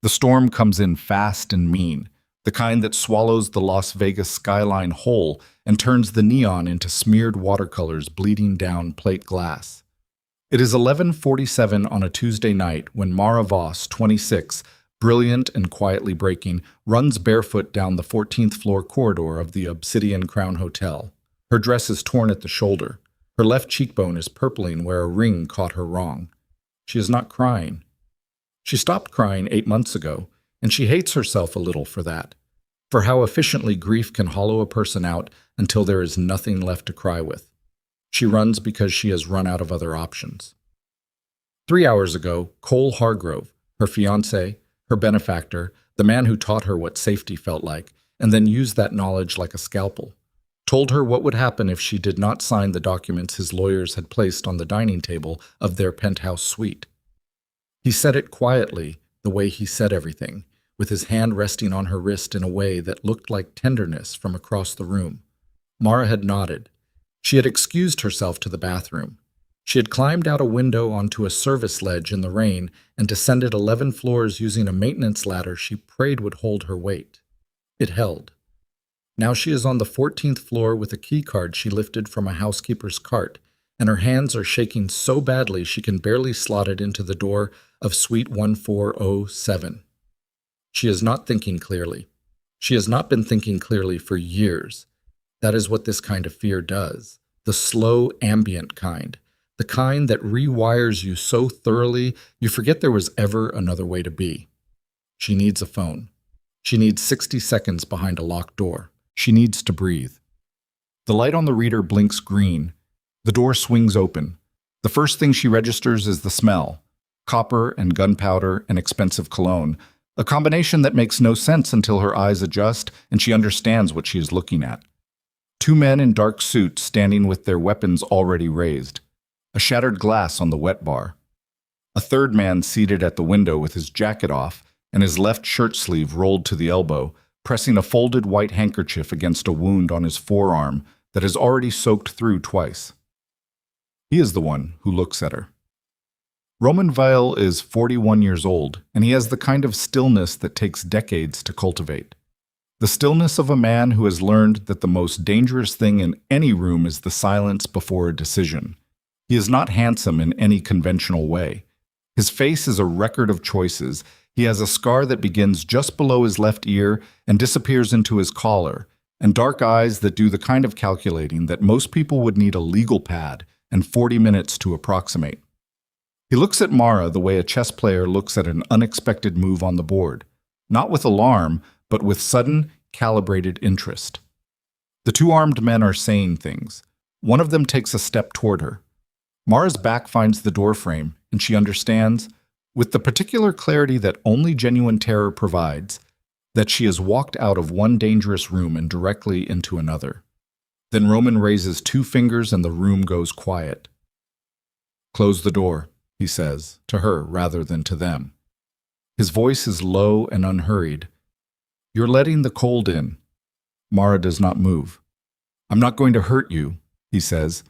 The storm comes in fast and mean, the kind that swallows the Las Vegas skyline whole and turns the neon into smeared watercolors bleeding down plate glass. It is 11:47 on a Tuesday night when Mara Voss, 26, brilliant and quietly breaking, runs barefoot down the 14th floor corridor of the Obsidian Crown Hotel. Her dress is torn at the shoulder. Her left cheekbone is purpling where a ring caught her wrong. She is not crying. She stopped crying 8 months ago, and she hates herself a little for that, for how efficiently grief can hollow a person out until there is nothing left to cry with. She runs because she has run out of other options. 3 hours ago, Cole Hargrove, her fiancé, her benefactor, the man who taught her what safety felt like, and then used that knowledge like a scalpel, told her what would happen if she did not sign the documents his lawyers had placed on the dining table of their penthouse suite. He said it quietly, the way he said everything, with his hand resting on her wrist in a way that looked like tenderness from across the room. Mara had nodded. She had excused herself to the bathroom. She had climbed out a window onto a service ledge in the rain and descended 11 floors using a maintenance ladder she prayed would hold her weight. It held. Now she is on the 14th floor with a key card she lifted from a housekeeper's cart, and her hands are shaking so badly she can barely slot it into the door of Suite 1407. She is not thinking clearly. She has not been thinking clearly for years. That is what this kind of fear does. The slow, ambient kind. The kind that rewires you so thoroughly you forget there was ever another way to be. She needs a phone. She needs 60 seconds behind a locked door. She needs to breathe. The light on the reader blinks green. The door swings open. The first thing she registers is the smell. Copper and gunpowder and expensive cologne. A combination that makes no sense until her eyes adjust and she understands what she is looking at. 2 men in dark suits standing with their weapons already raised. A shattered glass on the wet bar. A third man seated at the window with his jacket off and his left shirt sleeve rolled to the elbow, pressing a folded white handkerchief against a wound on his forearm that is already soaked through twice. He is the one who looks at her. Roman Weil is 41 years old, and he has the kind of stillness that takes decades to cultivate. The stillness of a man who has learned that the most dangerous thing in any room is the silence before a decision. He is not handsome in any conventional way. His face is a record of choices. He has a scar that begins just below his left ear and disappears into his collar, and dark eyes that do the kind of calculating that most people would need a legal pad and 40 minutes to approximate. He looks at Mara the way a chess player looks at an unexpected move on the board, not with alarm, but with sudden, calibrated interest. The 2 armed men are saying things. One of them takes a step toward her. Mara's back finds the doorframe, and she understands, with the particular clarity that only genuine terror provides, that she has walked out of one dangerous room and directly into another. Then Roman raises 2 fingers and the room goes quiet. "Close the door," he says, to her rather than to them. His voice is low and unhurried. "You're letting the cold in." Mara does not move. "I'm not going to hurt you," he says.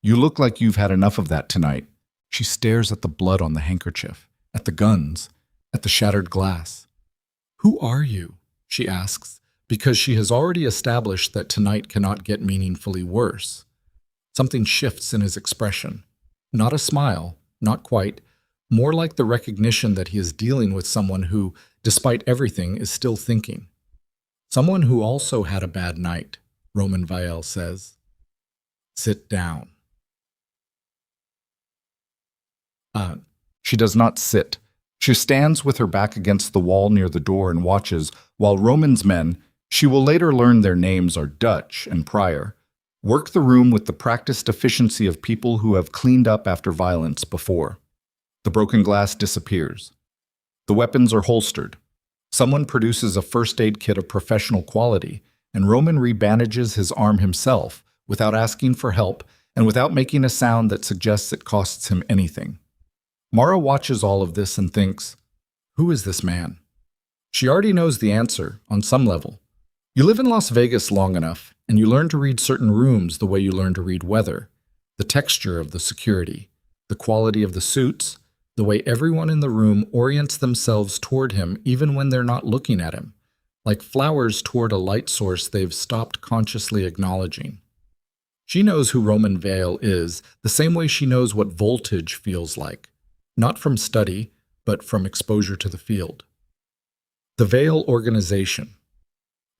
"You look like you've had enough of that tonight." She stares at the blood on the handkerchief, at the guns, at the shattered glass. "Who are you?" she asks, because she has already established that tonight cannot get meaningfully worse. Something shifts in his expression. Not a smile, not quite, more like the recognition that he is dealing with someone who, despite everything, is still thinking. Someone who also had a bad night, Roman Weil says. "Sit down." She does not sit. She stands with her back against the wall near the door and watches while Roman's men, she will later learn their names are Dutch and Pryor, work the room with the practiced efficiency of people who have cleaned up after violence before. The broken glass disappears. The weapons are holstered. Someone produces a first aid kit of professional quality, and Roman rebandages his arm himself without asking for help and without making a sound that suggests it costs him anything. Mara watches all of this and thinks, who is this man? She already knows the answer, on some level. You live in Las Vegas long enough, and you learn to read certain rooms the way you learn to read weather, the texture of the security, the quality of the suits, The way everyone in the room orients themselves toward him even when they're not looking at him, like flowers toward a light source they've stopped consciously acknowledging. She knows who Roman Vale is, the same way she knows what voltage feels like, not from study, but from exposure to the field. The Vale organization.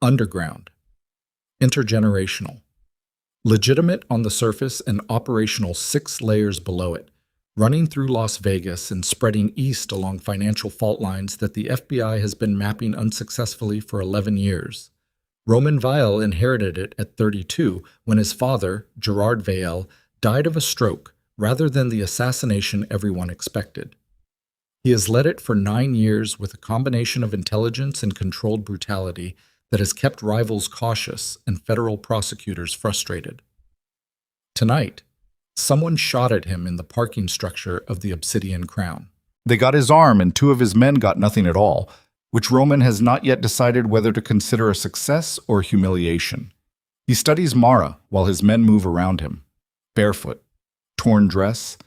Underground. Intergenerational. Legitimate on the surface and operational 6 layers below it, running through Las Vegas and spreading east along financial fault lines that the FBI has been mapping unsuccessfully for 11 years. Roman Vale inherited it at 32 when his father, Gerard Vale, died of a stroke rather than the assassination everyone expected. He has led it for 9 years with a combination of intelligence and controlled brutality that has kept rivals cautious and federal prosecutors frustrated. Tonight, someone shot at him in the parking structure of the Obsidian Crown. They got his arm and 2 of his men got nothing at all, which Roman has not yet decided whether to consider a success or humiliation. He studies Mara while his men move around him. Barefoot, torn dress,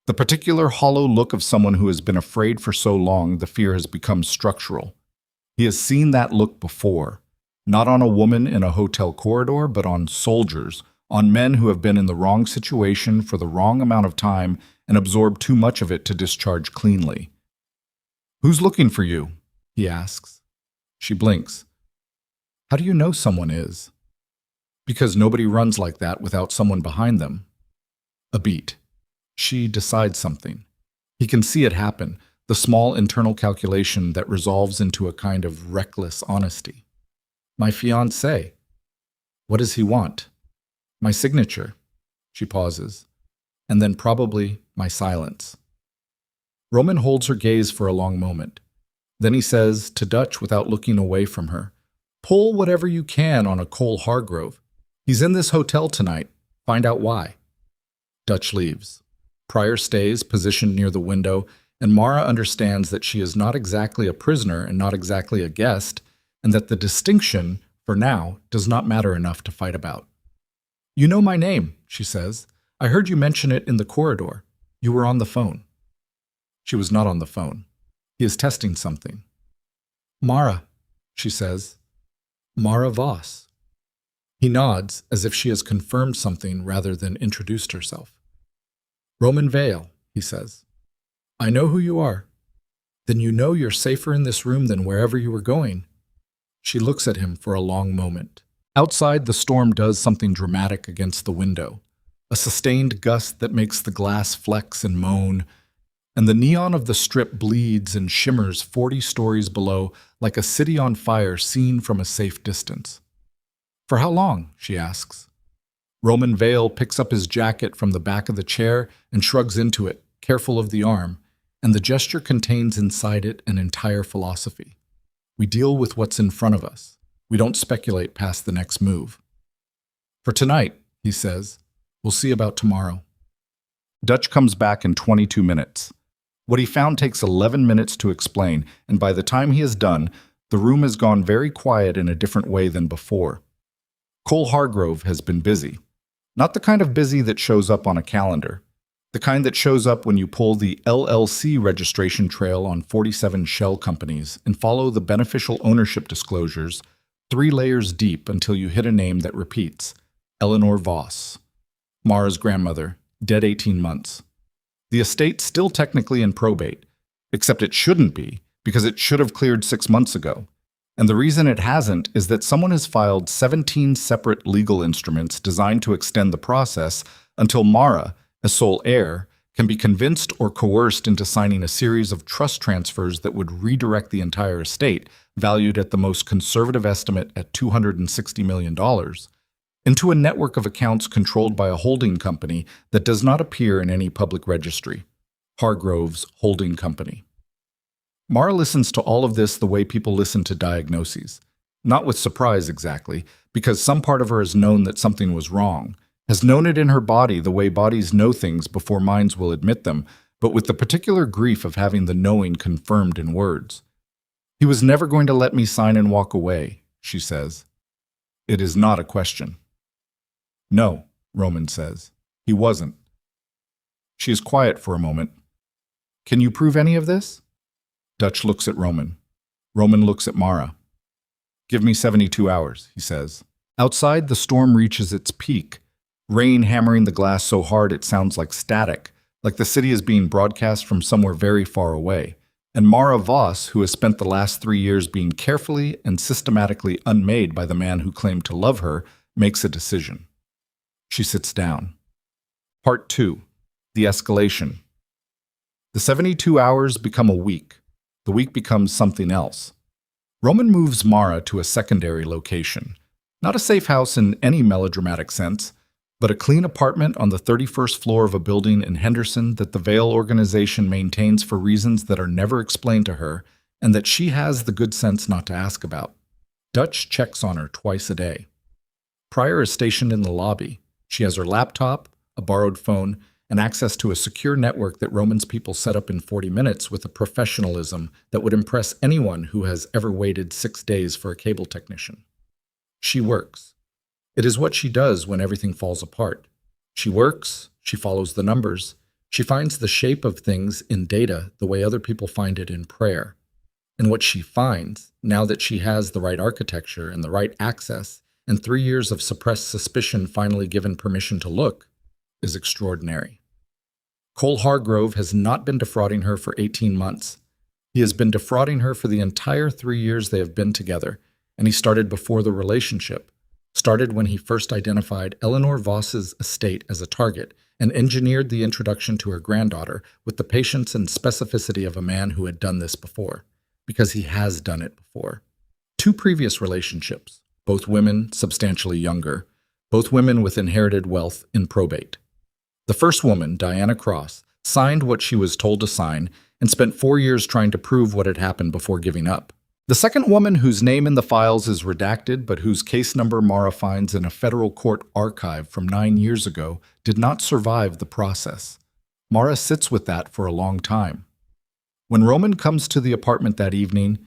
the particular hollow look of someone who has been afraid for so long the fear has become structural. He has seen that look before, not on a woman in a hotel corridor, but on soldiers, on men who have been in the wrong situation for the wrong amount of time and absorbed too much of it to discharge cleanly. "Who's looking for you?" he asks. She blinks. "How do you know someone is?" "Because nobody runs like that without someone behind them." A beat. She decides something. He can see it happen, the small internal calculation that resolves into a kind of reckless honesty. "My fiancé." "What does he want?" "My signature." She pauses. "And then probably my silence." Roman holds her gaze for a long moment. Then he says, to Dutch without looking away from her, "Pull whatever you can on a Cole Hargrove. He's in this hotel tonight. Find out why." Dutch leaves. Pryor stays, positioned near the window, and Mara understands that she is not exactly a prisoner and not exactly a guest, and that the distinction, for now, does not matter enough to fight about. "You know my name," she says. "I heard you mention it in the corridor. You were on the phone." She was not on the phone. He is testing something. "Mara," she says. "Mara Voss." He nods, as if she has confirmed something rather than introduced herself. "Roman Vale," he says. "I know who you are." "Then you know you're safer in this room than wherever you were going." She looks at him for a long moment. Outside, the storm does something dramatic against the window, a sustained gust that makes the glass flex and moan, and the neon of the strip bleeds and shimmers 40 stories below like a city on fire seen from a safe distance. "For how long?" she asks. Roman Vale picks up his jacket from the back of the chair and shrugs into it, careful of the arm, and the gesture contains inside it an entire philosophy. We deal with what's in front of us. We don't speculate past the next move. "For tonight," he says. "We'll see about tomorrow." Dutch comes back in 22 minutes. What he found takes 11 minutes to explain, and by the time he is done, the room has gone very quiet in a different way than before. Cole Hargrove has been busy. Not the kind of busy that shows up on a calendar. The kind that shows up when you pull the LLC registration trail on 47 shell companies and follow the beneficial ownership disclosures 3 layers deep until you hit a name that repeats. Eleanor Voss. Mara's grandmother, dead 18 months. The estate's still technically in probate, except it shouldn't be, because it should have cleared 6 months ago. And the reason it hasn't is that someone has filed 17 separate legal instruments designed to extend the process until Mara, as sole heir, can be convinced or coerced into signing a series of trust transfers that would redirect the entire estate, valued at the most conservative estimate at $260 million, into a network of accounts controlled by a holding company that does not appear in any public registry. Hargrove's Holding Company. Mara listens to all of this the way people listen to diagnoses. Not with surprise exactly, because some part of her has known that something was wrong, has known it in her body the way bodies know things before minds will admit them, but with the particular grief of having the knowing confirmed in words. "He was never going to let me sign and walk away," she says. It is not a question. "No," Roman says. "He wasn't." She is quiet for a moment. Can you prove any of this? Dutch looks at Roman. Roman looks at Mara. Give me 72 hours, he says. Outside, the storm reaches its peak, rain hammering the glass so hard it sounds like static, like the city is being broadcast from somewhere very far away. And Mara Voss, who has spent the last 3 years being carefully and systematically unmade by the man who claimed to love her, makes a decision. She sits down. Part 2. The escalation. The 72 hours become a week. The week becomes something else. Roman moves Mara to a secondary location. Not a safe house in any melodramatic sense, but a clean apartment on the 31st floor of a building in Henderson that the Vale organization maintains for reasons that are never explained to her and that she has the good sense not to ask about. Dutch checks on her twice a day. Pryor is stationed in the lobby. She has her laptop, a borrowed phone, and access to a secure network that Roman's people set up in 40 minutes with a professionalism that would impress anyone who has ever waited 6 days for a cable technician. She works. It is what she does when everything falls apart. She works, she follows the numbers, she finds the shape of things in data the way other people find it in prayer. And what she finds, now that she has the right architecture and the right access, and 3 years of suppressed suspicion finally given permission to look, is extraordinary. Cole Hargrove has not been defrauding her for 18 months. He has been defrauding her for the entire 3 years they have been together, and he started before the relationship. Started when he first identified Eleanor Voss's estate as a target and engineered the introduction to her granddaughter with the patience and specificity of a man who had done this before, because he has done it before. 2 previous relationships, both women substantially younger, both women with inherited wealth in probate. The first woman, Diana Cross, signed what she was told to sign and spent 4 years trying to prove what had happened before giving up. The second woman, whose name in the files is redacted but whose case number Mara finds in a federal court archive from 9 years ago, did not survive the process. Mara sits with that for a long time. When Roman comes to the apartment that evening,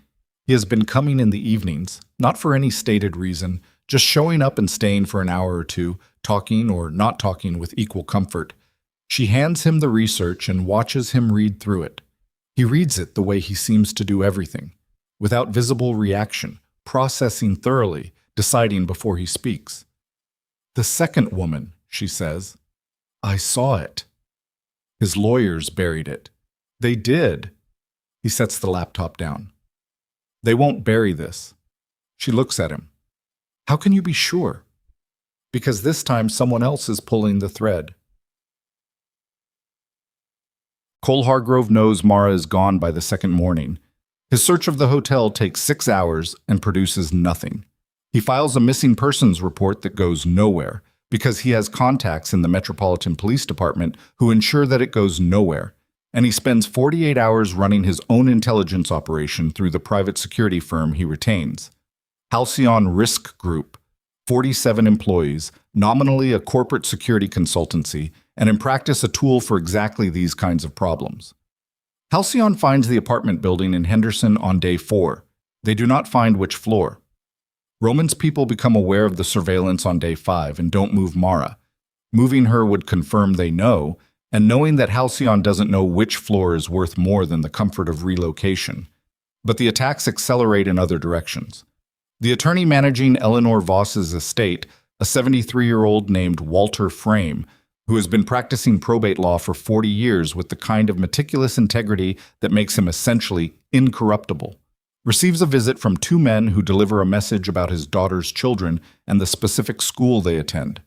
he has been coming in the evenings, not for any stated reason, just showing up and staying for an hour or two, talking or not talking with equal comfort. She hands him the research and watches him read through it. He reads it the way he seems to do everything, without visible reaction, processing thoroughly, deciding before he speaks. The second woman, she says, I saw it. His lawyers buried it. They did. He sets the laptop down. They won't bury this. She looks at him. How can you be sure? Because this time someone else is pulling the thread. Cole Hargrove knows Mara is gone by the second morning. His search of the hotel takes 6 hours and produces nothing. He files a missing persons report that goes nowhere because he has contacts in the Metropolitan Police Department who ensure that it goes nowhere, and he spends 48 hours running his own intelligence operation through the private security firm he retains. Halcyon Risk Group, 47 employees, nominally a corporate security consultancy, and in practice a tool for exactly these kinds of problems. Halcyon finds the apartment building in Henderson on day 4. They do not find which floor. Roman's people become aware of the surveillance on day 5 and don't move Mara. Moving her would confirm they know, and knowing that Halcyon doesn't know which floor is worth more than the comfort of relocation. But the attacks accelerate in other directions. The attorney managing Eleanor Voss's estate, a 73-year-old named Walter Frame, who has been practicing probate law for 40 years with the kind of meticulous integrity that makes him essentially incorruptible, receives a visit from 2 men who deliver a message about his daughter's children and the specific school they attend.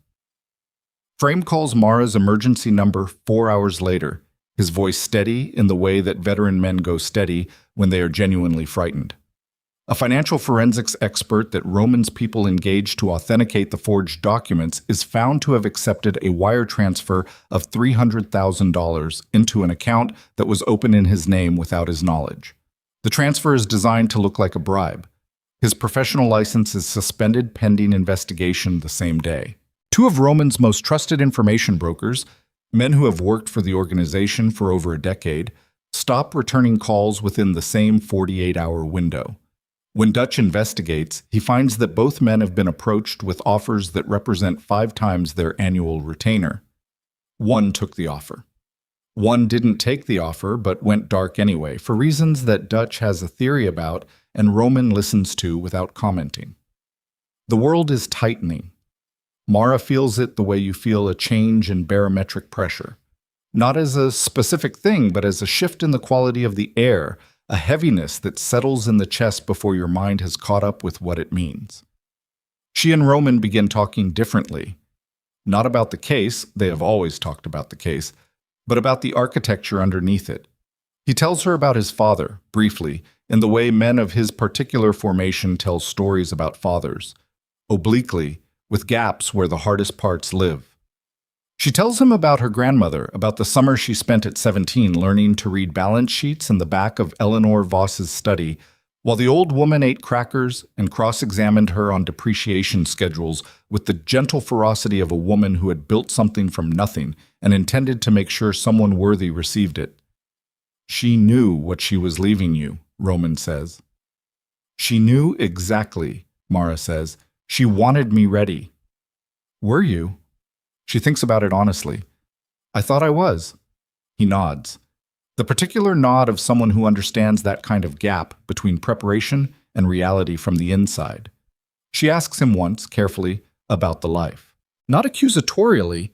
Frame calls Mara's emergency number 4 hours later, his voice steady in the way that veteran men go steady when they are genuinely frightened. A financial forensics expert that Roman's people engaged to authenticate the forged documents is found to have accepted a wire transfer of $300,000 into an account that was open in his name without his knowledge. The transfer is designed to look like a bribe. His professional license is suspended pending investigation the same day. 2 of Roman's most trusted information brokers, men who have worked for the organization for over a decade, stop returning calls within the same 48-hour window. When Dutch investigates, he finds that both men have been approached with offers that represent 5 times their annual retainer. One took the offer. One didn't take the offer but went dark anyway, for reasons that Dutch has a theory about and Roman listens to without commenting. The world is tightening. Mara feels it the way you feel a change in barometric pressure. Not as a specific thing, but as a shift in the quality of the air, a heaviness that settles in the chest before your mind has caught up with what it means. She and Roman begin talking differently. Not about the case, they have always talked about the case, but about the architecture underneath it. He tells her about his father, briefly, in the way men of his particular formation tell stories about fathers, obliquely, with gaps where the hardest parts live. She tells him about her grandmother, about the summer she spent at 17 learning to read balance sheets in the back of Eleanor Voss's study, while the old woman ate crackers and cross-examined her on depreciation schedules with the gentle ferocity of a woman who had built something from nothing and intended to make sure someone worthy received it. She knew what she was leaving you, Roman says. She knew exactly, Mara says. She wanted me ready. Were you? She thinks about it honestly. I thought I was. He nods. The particular nod of someone who understands that kind of gap between preparation and reality from the inside. She asks him once, carefully, about the life. Not accusatorially.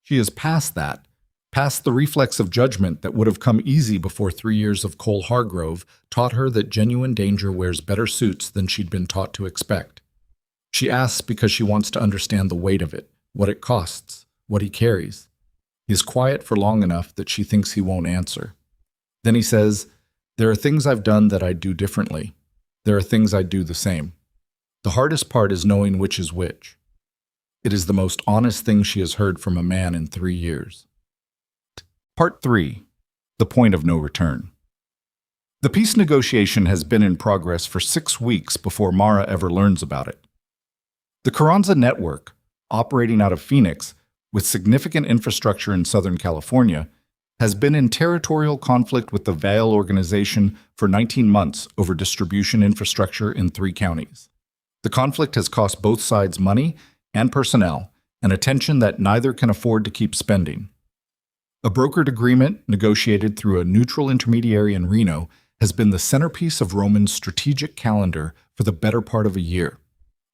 She is past that, past the reflex of judgment that would have come easy before 3 years of Cole Hargrove taught her that genuine danger wears better suits than she'd been taught to expect. She asks because she wants to understand the weight of it, what it costs, what he carries. He is quiet for long enough that she thinks he won't answer. Then he says, "There are things I've done that I'd do differently. There are things I'd do the same. The hardest part is knowing which is which." It is the most honest thing she has heard from a man in 3 years. Part 3. The Point of No Return. The peace negotiation has been in progress for 6 weeks before Mara ever learns about it. The Carranza network, operating out of Phoenix, with significant infrastructure in Southern California, has been in territorial conflict with the Vail organization for 19 months over distribution infrastructure in 3 counties. The conflict has cost both sides money and personnel, and attention that neither can afford to keep spending. A brokered agreement, negotiated through a neutral intermediary in Reno, has been the centerpiece of Roman's strategic calendar for the better part of a year.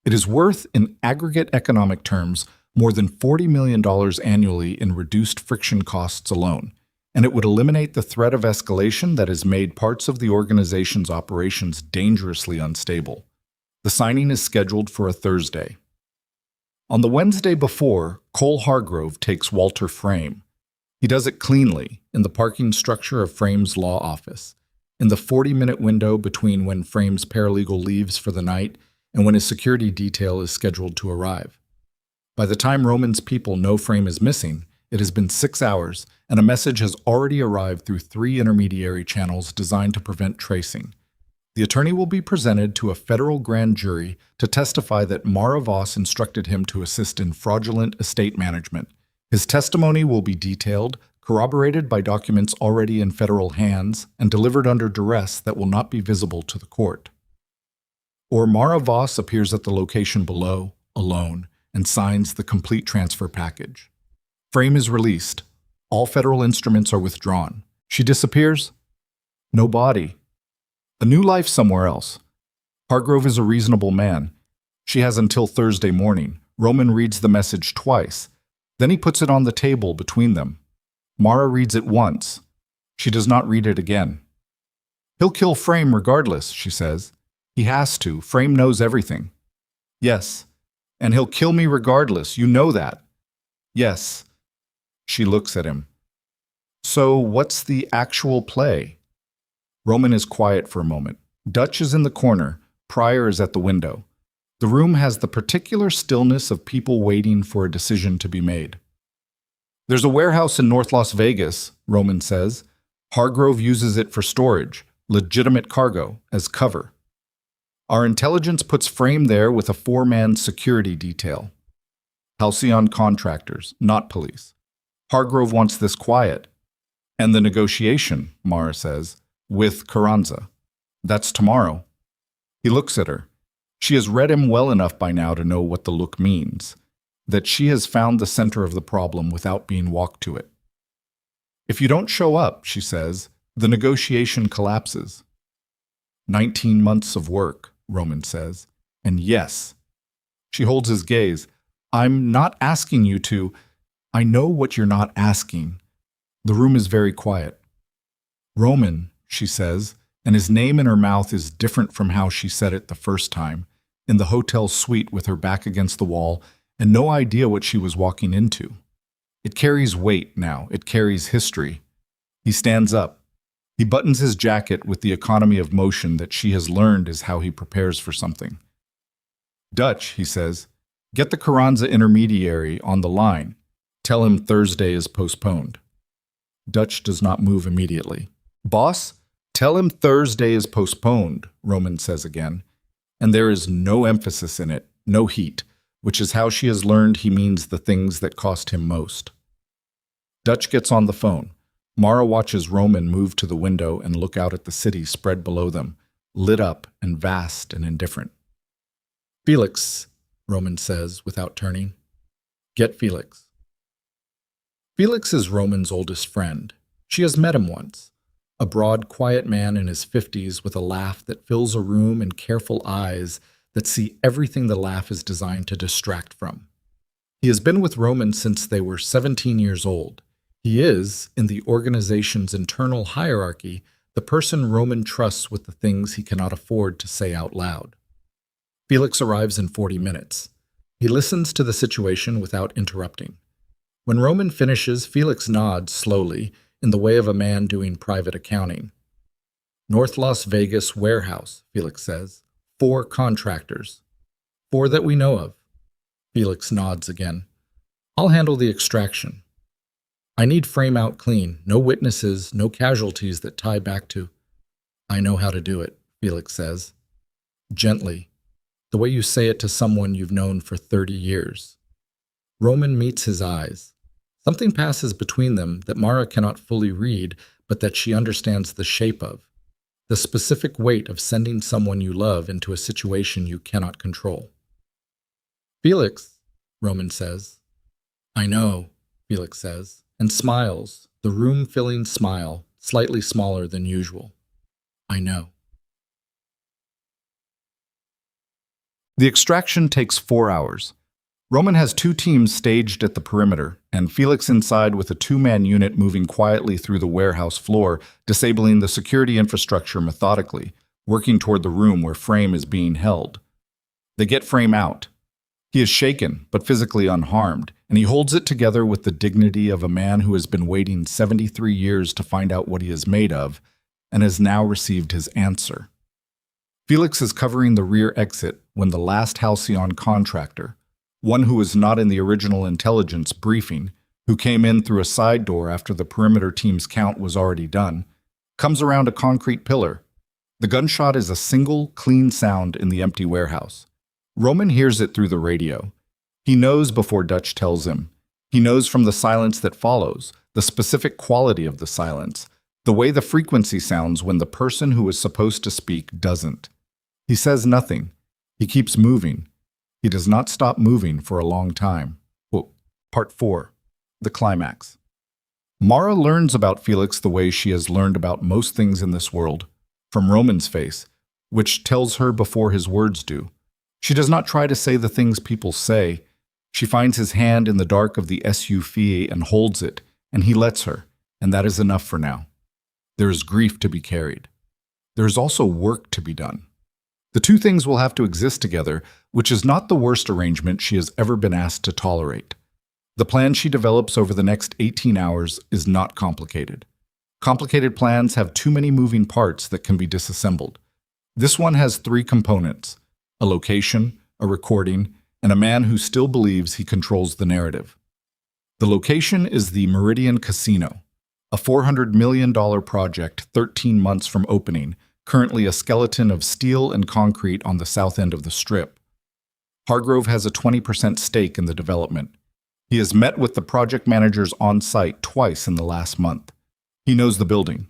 It is worth, in aggregate economic terms, more than $40 million annually in reduced friction costs alone, and it would eliminate the threat of escalation that has made parts of the organization's operations dangerously unstable. The signing is scheduled for a Thursday. On the Wednesday before, Cole Hargrove takes Walter Frame. He does it cleanly, in the parking structure of Frame's law office, in the 40-minute window between when Frame's paralegal leaves for the night and when his security detail is scheduled to arrive. By the time Roman's people know Frame is missing, it has been 6 hours, and a message has already arrived through 3 intermediary channels designed to prevent tracing. The attorney will be presented to a federal grand jury to testify that Mara Voss instructed him to assist in fraudulent estate management. His testimony will be detailed, corroborated by documents already in federal hands, and delivered under duress that will not be visible to the court. Or Mara Voss appears at the location below, alone, and signs the complete transfer package. Frame is released. All federal instruments are withdrawn. She disappears. No body. A new life somewhere else. Hargrove is a reasonable man. She has until Thursday morning. Roman reads the message twice. Then he puts it on the table between them. Mara reads it once. She does not read it again. "He'll kill Frame regardless," she says. "He has to. Frame knows everything." "Yes. And he'll kill me regardless. You know that." "Yes." She looks at him. "So what's the actual play?" Roman is quiet for a moment. Dutch is in the corner. Pryor is at the window. The room has the particular stillness of people waiting for a decision to be made. "There's a warehouse in North Las Vegas," Roman says. "Hargrove uses it for storage, legitimate cargo, as cover. Our intelligence puts Frame there with a 4-man security detail. Halcyon contractors, not police. Hargrove wants this quiet. And the negotiation," Mara says, "with Carranza. That's tomorrow." He looks at her. She has read him well enough by now to know what the look means, that she has found the center of the problem without being walked to it. If you don't show up, she says, the negotiation collapses. 19 months of work, Roman says. And yes. She holds his gaze. I'm not asking you to. I know what you're not asking. The room is very quiet. Roman, she says, and his name in her mouth is different from how she said it the first time, in the hotel suite with her back against the wall and no idea what she was walking into. It carries weight now. It carries history. He stands up. He buttons his jacket with the economy of motion that she has learned is how he prepares for something. Dutch, he says, get the Carranza intermediary on the line. Tell him Thursday is postponed. Dutch does not move immediately. Boss, tell him Thursday is postponed, Roman says again. And there is no emphasis in it, no heat, which is how she has learned he means the things that cost him most. Dutch gets on the phone. Mara watches Roman move to the window and look out at the city spread below them, lit up and vast and indifferent. Felix, Roman says without turning. Get Felix. Felix is Roman's oldest friend. She has met him once. A broad, quiet man in his 50s with a laugh that fills a room and careful eyes that see everything the laugh is designed to distract from. He has been with Roman since they were 17 years old. He is, in the organization's internal hierarchy, the person Roman trusts with the things he cannot afford to say out loud. Felix arrives in 40 minutes. He listens to the situation without interrupting. When Roman finishes, Felix nods slowly, in the way of a man doing private accounting. North Las Vegas warehouse, Felix says. 4 contractors. 4 that we know of. Felix nods again. I'll handle the extraction. I need frame out clean, no witnesses, no casualties that tie back to. I know how to do it, Felix says. Gently, the way you say it to someone you've known for 30 years. Roman meets his eyes. Something passes between them that Mara cannot fully read, but that she understands the shape of. The specific weight of sending someone you love into a situation you cannot control. Felix, Roman says. I know, Felix says, and smiles, the room-filling smile, slightly smaller than usual. I know. The extraction takes 4 hours. Roman has 2 teams staged at the perimeter, and Felix inside with a 2-man unit moving quietly through the warehouse floor, disabling the security infrastructure methodically, working toward the room where Frame is being held. They get Frame out. He is shaken, but physically unharmed, and he holds it together with the dignity of a man who has been waiting 73 years to find out what he is made of, and has now received his answer. Felix is covering the rear exit when the last Halcyon contractor, one who was not in the original intelligence briefing, who came in through a side door after the perimeter team's count was already done, comes around a concrete pillar. The gunshot is a single, clean sound in the empty warehouse. Roman hears it through the radio. He knows before Dutch tells him. He knows from the silence that follows, the specific quality of the silence, the way the frequency sounds when the person who is supposed to speak doesn't. He says nothing. He keeps moving. He does not stop moving for a long time. Part 4. The climax. Mara learns about Felix the way she has learned about most things in this world, from Roman's face, which tells her before his words do. She does not try to say the things people say. She finds his hand in the dark of the SUV and holds it, and he lets her, and that is enough for now. There is grief to be carried. There is also work to be done. The 2 things will have to exist together, which is not the worst arrangement she has ever been asked to tolerate. The plan she develops over the next 18 hours is not complicated. Complicated plans have too many moving parts that can be disassembled. This one has 3 components: a location, a recording, and a man who still believes he controls the narrative. The location is the Meridian Casino, a $400 million project 13 months from opening, currently a skeleton of steel and concrete on the south end of the Strip. Hargrove has a 20% stake in the development. He has met with the project managers on site twice in the last month. He knows the building.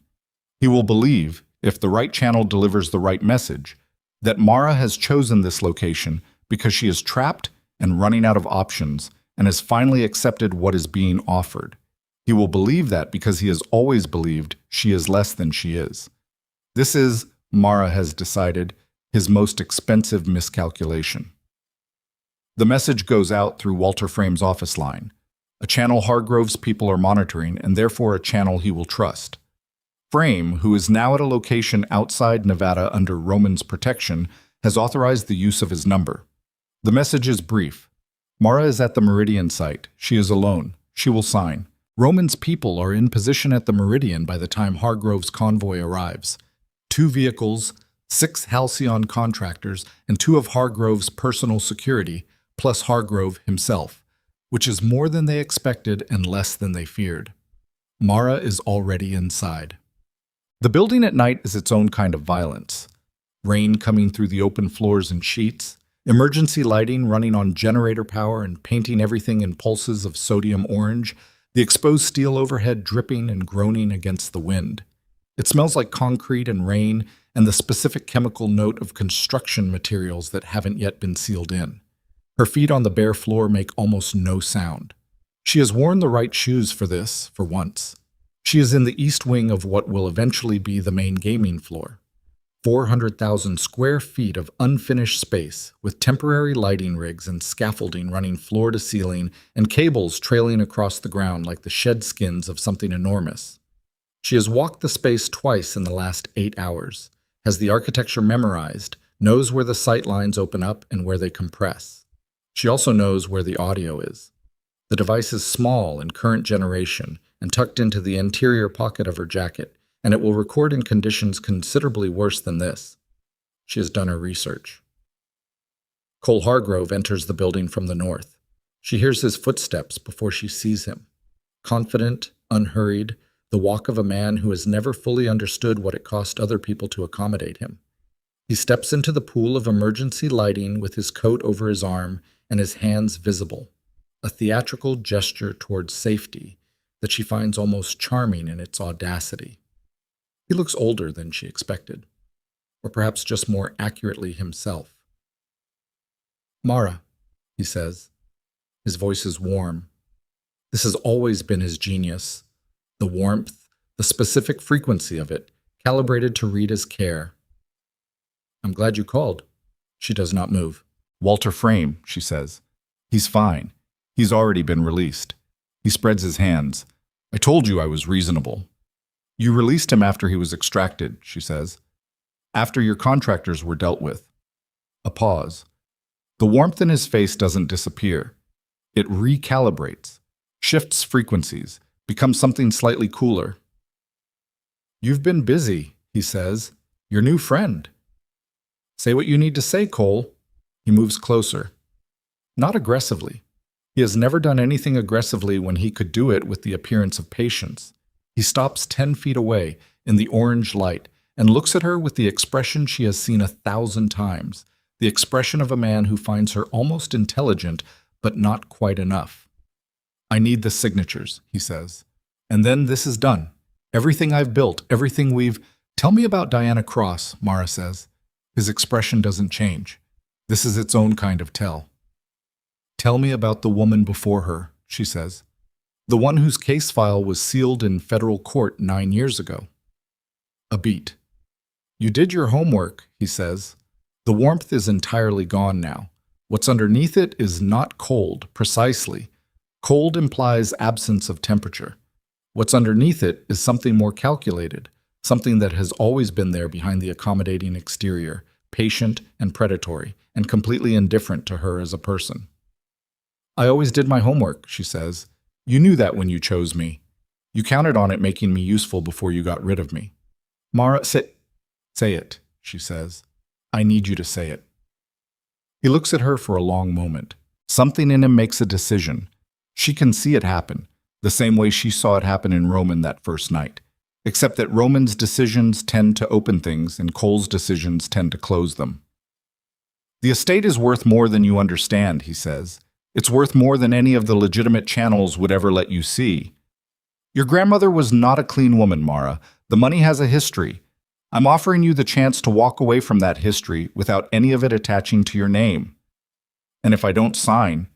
He will believe, if the right channel delivers the right message, that Mara has chosen this location because she is trapped and running out of options and has finally accepted what is being offered. He will believe that because he has always believed she is less than she is. This is, Mara has decided, his most expensive miscalculation. The message goes out through Walter Frame's office line, a channel Hargrove's people are monitoring and therefore a channel he will trust. Frame, who is now at a location outside Nevada under Roman's protection, has authorized the use of his number. The message is brief. Mara is at the Meridian site. She is alone. She will sign. Roman's people are in position at the Meridian by the time Hargrove's convoy arrives. 2 vehicles, 6 Halcyon contractors, and 2 of Hargrove's personal security, plus Hargrove himself, which is more than they expected and less than they feared. Mara is already inside. The building at night is its own kind of violence. Rain coming through the open floors and sheets, emergency lighting running on generator power and painting everything in pulses of sodium orange, the exposed steel overhead dripping and groaning against the wind. It smells like concrete and rain and the specific chemical note of construction materials that haven't yet been sealed in. Her feet on the bare floor make almost no sound. She has worn the right shoes for this, for once. She is in the east wing of what will eventually be the main gaming floor. 400,000 square feet of unfinished space with temporary lighting rigs and scaffolding running floor to ceiling and cables trailing across the ground like the shed skins of something enormous. She has walked the space twice in the last 8 hours, has the architecture memorized, knows where the sight lines open up and where they compress. She also knows where the audio is. The device is small and current generation and tucked into the interior pocket of her jacket, and it will record in conditions considerably worse than this. She has done her research. Cole Hargrove enters the building from the north. She hears his footsteps before she sees him. Confident, unhurried, the walk of a man who has never fully understood what it cost other people to accommodate him. He steps into the pool of emergency lighting with his coat over his arm and his hands visible, a theatrical gesture towards safety that she finds almost charming in its audacity. He looks older than she expected, or perhaps just more accurately himself. "Mara," he says. His voice is warm. This has always been his genius, the warmth, the specific frequency of it, calibrated to read his care. "I'm glad you called." She does not move. "Walter Frame," she says. "He's fine. He's already been released." He spreads his hands. "I told you I was reasonable." "You released him after he was extracted," she says. "After your contractors were dealt with." A pause. The warmth in his face doesn't disappear. It recalibrates, shifts frequencies, becomes something slightly cooler. "You've been busy," he says. "Your new friend." "Say what you need to say, Cole." He moves closer. Not aggressively. He has never done anything aggressively when he could do it with the appearance of patience. He stops 10 feet away in the orange light and looks at her with the expression she has seen 1,000 times, the expression of a man who finds her almost intelligent, but not quite enough. "I need the signatures," he says. "And then this is done. Everything I've built, everything we've—" "Tell me about Diana Cross," Mara says. His expression doesn't change. This is its own kind of tell. "Tell me about the woman before her," she says. "The one whose case file was sealed in federal court 9 years ago." A beat. "You did your homework," he says. The warmth is entirely gone now. What's underneath it is not cold, precisely. Cold implies absence of temperature. What's underneath it is something more calculated, something that has always been there behind the accommodating exterior, patient and predatory, and completely indifferent to her as a person. "I always did my homework," she says. "You knew that when you chose me. You counted on it making me useful before you got rid of me." "Mara, say it," she says. "I need you to say it." He looks at her for a long moment. Something in him makes a decision. She can see it happen, the same way she saw it happen in Roman that first night, except that Roman's decisions tend to open things and Cole's decisions tend to close them. "The estate is worth more than you understand," he says. "It's worth more than any of the legitimate channels would ever let you see. Your grandmother was not a clean woman, Mara. The money has a history. I'm offering you the chance to walk away from that history without any of it attaching to your name. And if I don't sign,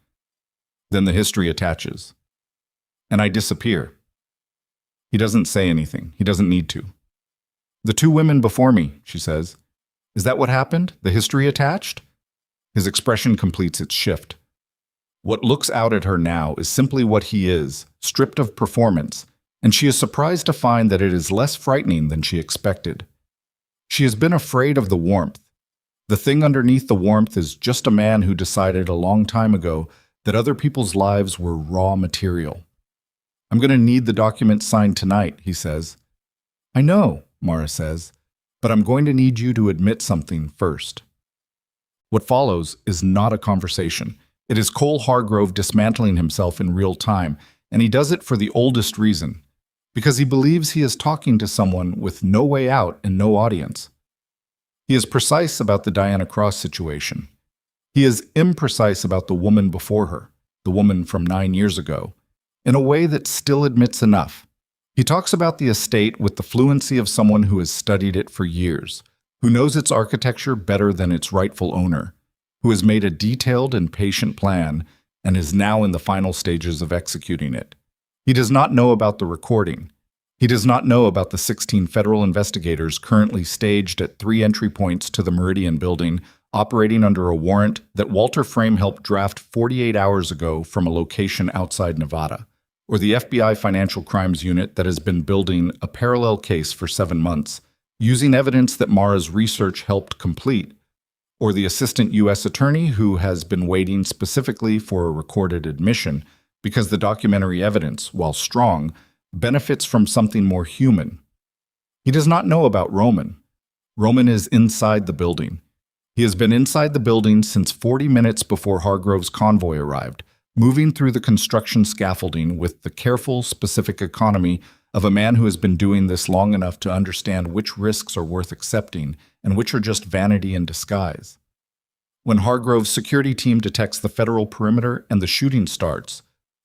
then the history attaches. And I disappear." He doesn't say anything. He doesn't need to. The two women before me, she says. Is that what happened? The history attached? His expression completes its shift. What looks out at her now is simply what he is, stripped of performance, and she is surprised to find that it is less frightening than she expected. She has been afraid of the warmth. The thing underneath the warmth is just a man who decided a long time ago that other people's lives were raw material. I'm going to need the document signed tonight, he says. I know, Mara says, but I'm going to need you to admit something first. What follows is not a conversation. It is Cole Hargrove dismantling himself in real time, and he does it for the oldest reason, because he believes he is talking to someone with no way out and no audience. He is precise about the Diana Cross situation. He is imprecise about the woman before her, the woman from 9 years ago, in a way that still admits enough. He talks about the estate with the fluency of someone who has studied it for years, who knows its architecture better than its rightful owner, who has made a detailed and patient plan and is now in the final stages of executing it. He does not know about the recording. He does not know about the 16 federal investigators currently staged at 3 entry points to the Meridian building, operating under a warrant that Walter Frame helped draft 48 hours ago from a location outside Nevada, or the FBI Financial Crimes Unit that has been building a parallel case for 7 months, using evidence that Mara's research helped complete, or the assistant U.S. attorney who has been waiting specifically for a recorded admission because the documentary evidence, while strong, benefits from something more human. He does not know about Roman. Roman is inside the building. He has been inside the building since 40 minutes before Hargrove's convoy arrived, moving through the construction scaffolding with the careful, specific economy of a man who has been doing this long enough to understand which risks are worth accepting and which are just vanity in disguise. When Hargrove's security team detects the federal perimeter and the shooting starts,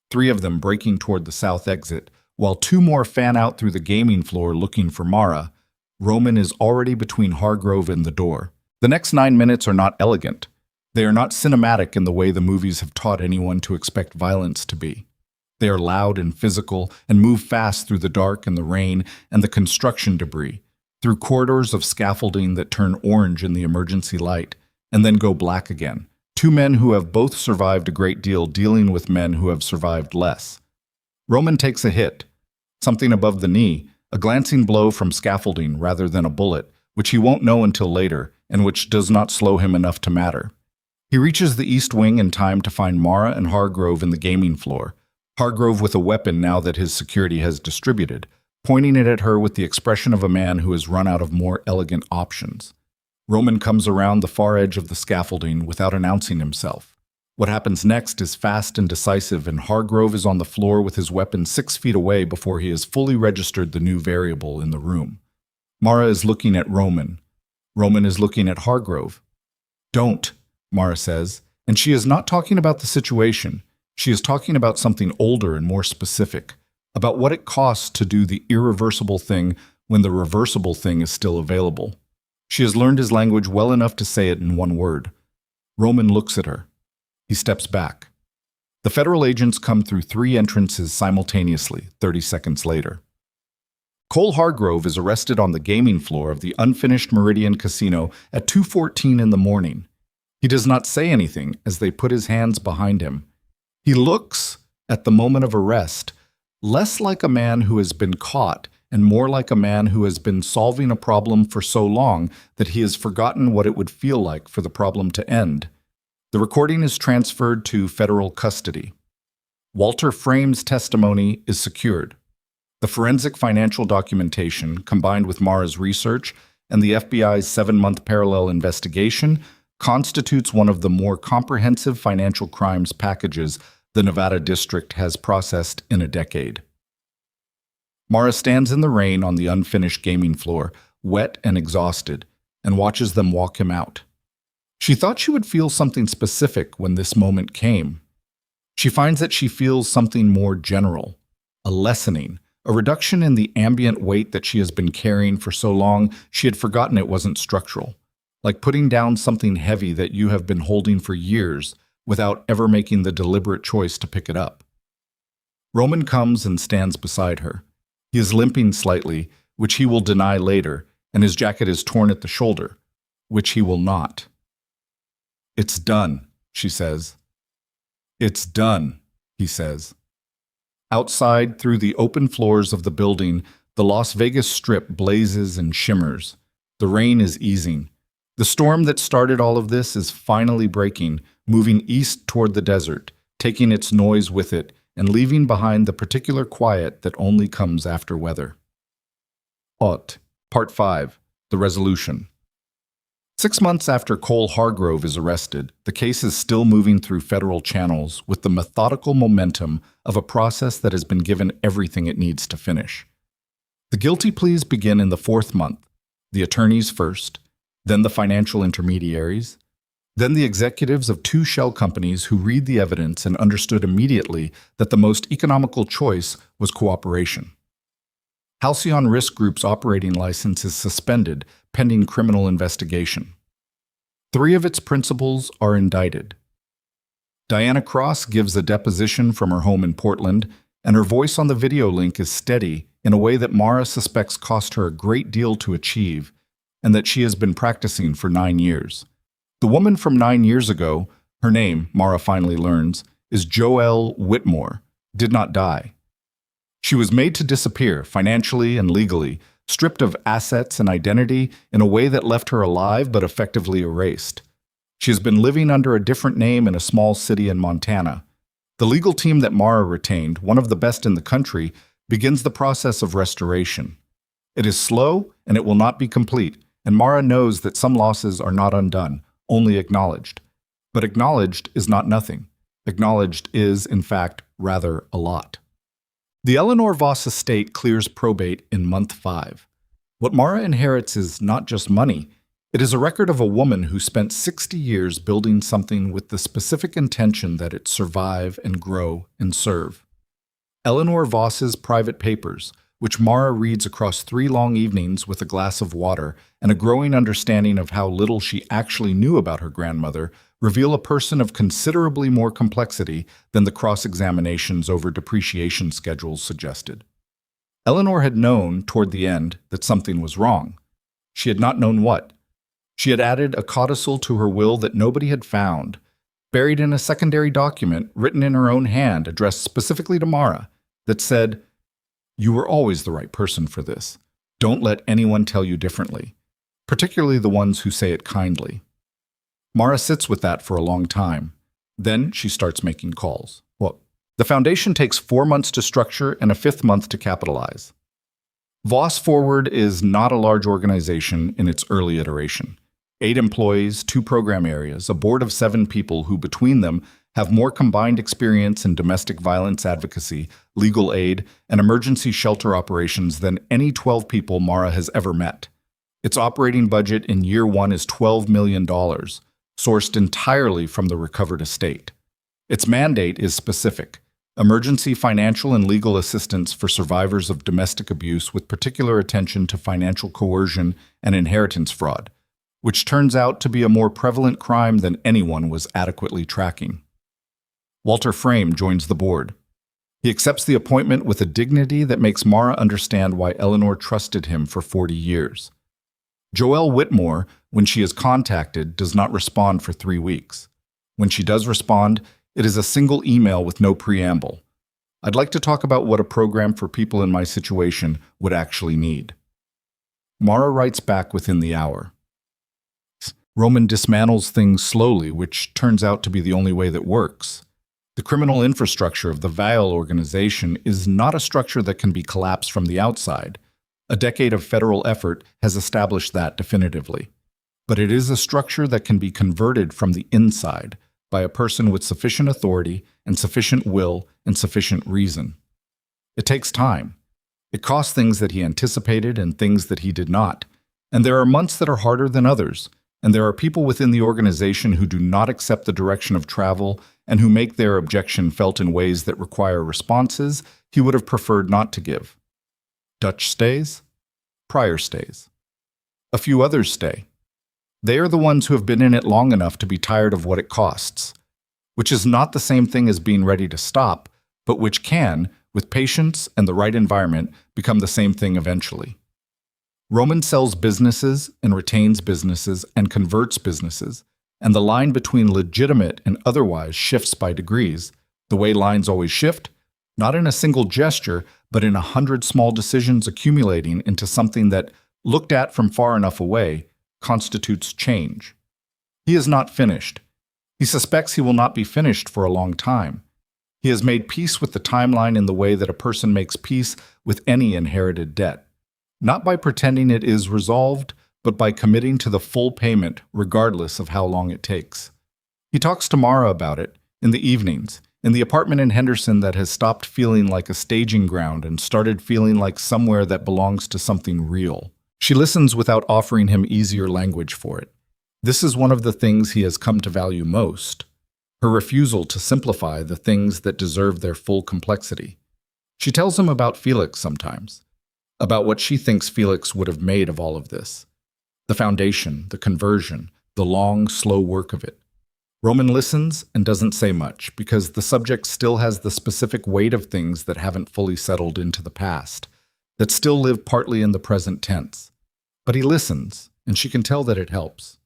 3 of them breaking toward the south exit, while 2 more fan out through the gaming floor looking for Mara, Roman is already between Hargrove and the door. The next 9 minutes are not elegant. They are not cinematic in the way the movies have taught anyone to expect violence to be. They are loud and physical and move fast through the dark and the rain and the construction debris, through corridors of scaffolding that turn orange in the emergency light and then go black again. 2 men who have both survived a great deal dealing with men who have survived less. Roman takes a hit, something above the knee, a glancing blow from scaffolding rather than a bullet, which he won't know until later and which does not slow him enough to matter. He reaches the east wing in time to find Mara and Hargrove in the gaming floor, Hargrove with a weapon now that his security has distributed, pointing it at her with the expression of a man who has run out of more elegant options. Roman comes around the far edge of the scaffolding without announcing himself. What happens next is fast and decisive, and Hargrove is on the floor with his weapon 6 feet away before he has fully registered the new variable in the room. Mara is looking at Roman. Roman is looking at Hargrove. Don't, Mara says, and she is not talking about the situation. She is talking about something older and more specific, about what it costs to do the irreversible thing when the reversible thing is still available. She has learned his language well enough to say it in one word. Roman looks at her. He steps back. The federal agents come through 3 entrances simultaneously, 30 seconds later. Cole Hargrove is arrested on the gaming floor of the unfinished Meridian Casino at 2:14 in the morning. He does not say anything as they put his hands behind him. He looks, at the moment of arrest, less like a man who has been caught and more like a man who has been solving a problem for so long that he has forgotten what it would feel like for the problem to end. The recording is transferred to federal custody. Walter Frame's testimony is secured. The forensic financial documentation, combined with Mara's research and the FBI's 7-month parallel investigation, constitutes one of the more comprehensive financial crimes packages the Nevada District has processed in a decade. Mara stands in the rain on the unfinished gaming floor, wet and exhausted, and watches them walk him out. She thought she would feel something specific when this moment came. She finds that she feels something more general, a lessening, a reduction in the ambient weight that she has been carrying for so long she had forgotten it wasn't structural, like putting down something heavy that you have been holding for years without ever making the deliberate choice to pick it up. Roman comes and stands beside her. He is limping slightly, which he will deny later, and his jacket is torn at the shoulder, which he will not. "It's done," she says. "It's done," he says. Outside, through the open floors of the building, the Las Vegas Strip blazes and shimmers. The rain is easing. The storm that started all of this is finally breaking, moving east toward the desert, taking its noise with it, and leaving behind the particular quiet that only comes after weather. Part 5. The Resolution. 6 months after Cole Hargrove is arrested, the case is still moving through federal channels with the methodical momentum of a process that has been given everything it needs to finish. The guilty pleas begin in the 4th month, the attorneys first, then the financial intermediaries, then the executives of 2 shell companies who read the evidence and understood immediately that the most economical choice was cooperation. Halcyon Risk Group's operating license is suspended pending criminal investigation. 3 of its principals are indicted. Diana Cross gives a deposition from her home in Portland, and her voice on the video link is steady in a way that Mara suspects cost her a great deal to achieve, and that she has been practicing for 9 years. The woman from 9 years ago, her name, Mara finally learns, is Joelle Whitmore, did not die. She was made to disappear financially and legally, stripped of assets and identity in a way that left her alive but effectively erased. She has been living under a different name in a small city in Montana. The legal team that Mara retained, one of the best in the country, begins the process of restoration. It is slow and it will not be complete, and Mara knows that some losses are not undone, only acknowledged. But acknowledged is not nothing. Acknowledged is, in fact, rather a lot. The Eleanor Voss estate clears probate in month 5. What Mara inherits is not just money. It is a record of a woman who spent 60 years building something with the specific intention that it survive and grow and serve. Eleanor Voss's private papers, which Mara reads across 3 long evenings with a glass of water and a growing understanding of how little she actually knew about her grandmother, reveal a person of considerably more complexity than the cross-examinations over depreciation schedules suggested. Eleanor had known, toward the end, that something was wrong. She had not known what. She had added a codicil to her will that nobody had found, buried in a secondary document written in her own hand addressed specifically to Mara, that said, "You were always the right person for this. Don't let anyone tell you differently, particularly the ones who say it kindly." Mara sits with that for a long time. Then she starts making calls. The foundation takes 4 months to structure and a 5th month to capitalize. Voss Forward is not a large organization in its early iteration. 8 employees, 2 program areas, a board of 7 people who between them have more combined experience in domestic violence advocacy, legal aid, and emergency shelter operations than any 12 people Mara has ever met. Its operating budget in year 1 is $12 million, sourced entirely from the recovered estate. Its mandate is specific: emergency financial and legal assistance for survivors of domestic abuse with particular attention to financial coercion and inheritance fraud, which turns out to be a more prevalent crime than anyone was adequately tracking. Walter Frame joins the board. He accepts the appointment with a dignity that makes Mara understand why Eleanor trusted him for 40 years. Joelle Whitmore, when she is contacted, does not respond for 3 weeks. When she does respond, it is a single email with no preamble. "I'd like to talk about what a program for people in my situation would actually need." Mara writes back within the hour. Roman dismantles things slowly, which turns out to be the only way that works. The criminal infrastructure of the Vail organization is not a structure that can be collapsed from the outside. A decade of federal effort has established that definitively. But it is a structure that can be converted from the inside by a person with sufficient authority and sufficient will and sufficient reason. It takes time. It costs things that he anticipated and things that he did not. And there are months that are harder than others. And there are people within the organization who do not accept the direction of travel and who make their objection felt in ways that require responses he would have preferred not to give. Dutch stays. Pryor stays. A few others stay. They are the ones who have been in it long enough to be tired of what it costs, which is not the same thing as being ready to stop, but which can, with patience and the right environment, become the same thing eventually. Roman sells businesses and retains businesses and converts businesses, and the line between legitimate and otherwise shifts by degrees, the way lines always shift, not in a single gesture, but in 100 small decisions accumulating into something that, looked at from far enough away, constitutes change. He is not finished. He suspects he will not be finished for a long time. He has made peace with the timeline in the way that a person makes peace with any inherited debt, not by pretending it is resolved, but by committing to the full payment regardless of how long it takes. He talks to Mara about it, in the evenings, in the apartment in Henderson that has stopped feeling like a staging ground and started feeling like somewhere that belongs to something real. She listens without offering him easier language for it. This is one of the things he has come to value most, her refusal to simplify the things that deserve their full complexity. She tells him about Felix sometimes, about what she thinks Felix would have made of all of this. The foundation, the conversion, the long, slow work of it. Roman listens and doesn't say much because the subject still has the specific weight of things that haven't fully settled into the past, that still live partly in the present tense. But he listens, and she can tell that it helps.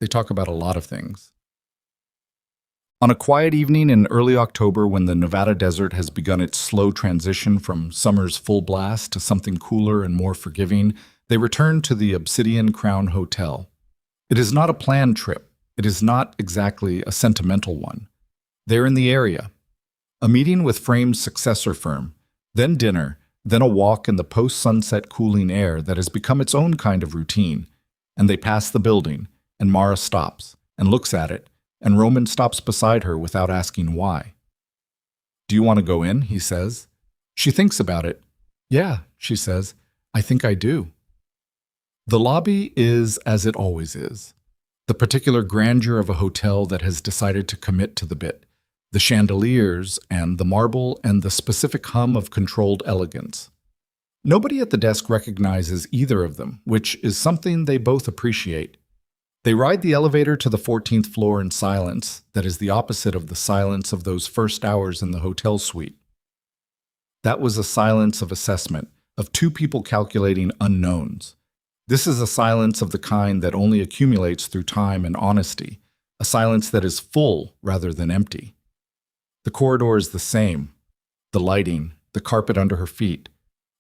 They talk about a lot of things. On a quiet evening in early October when the Nevada desert has begun its slow transition from summer's full blast to something cooler and more forgiving, they return to the Obsidian Crown Hotel. It is not a planned trip. It is not exactly a sentimental one. They're in the area. A meeting with Frame's successor firm, then dinner, then a walk in the post-sunset cooling air that has become its own kind of routine. And they pass the building, and Mara stops and looks at it, and Roman stops beside her without asking why. "Do you want to go in?" he says. She thinks about it. "Yeah," she says, "I think I do." The lobby is as it always is. The particular grandeur of a hotel that has decided to commit to the bit, the chandeliers and the marble and the specific hum of controlled elegance. Nobody at the desk recognizes either of them, which is something they both appreciate. They ride the elevator to the 14th floor in silence that is the opposite of the silence of those first hours in the hotel suite. That was a silence of assessment, of two people calculating unknowns. This is a silence of the kind that only accumulates through time and honesty, a silence that is full rather than empty. The corridor is the same, the lighting, the carpet under her feet.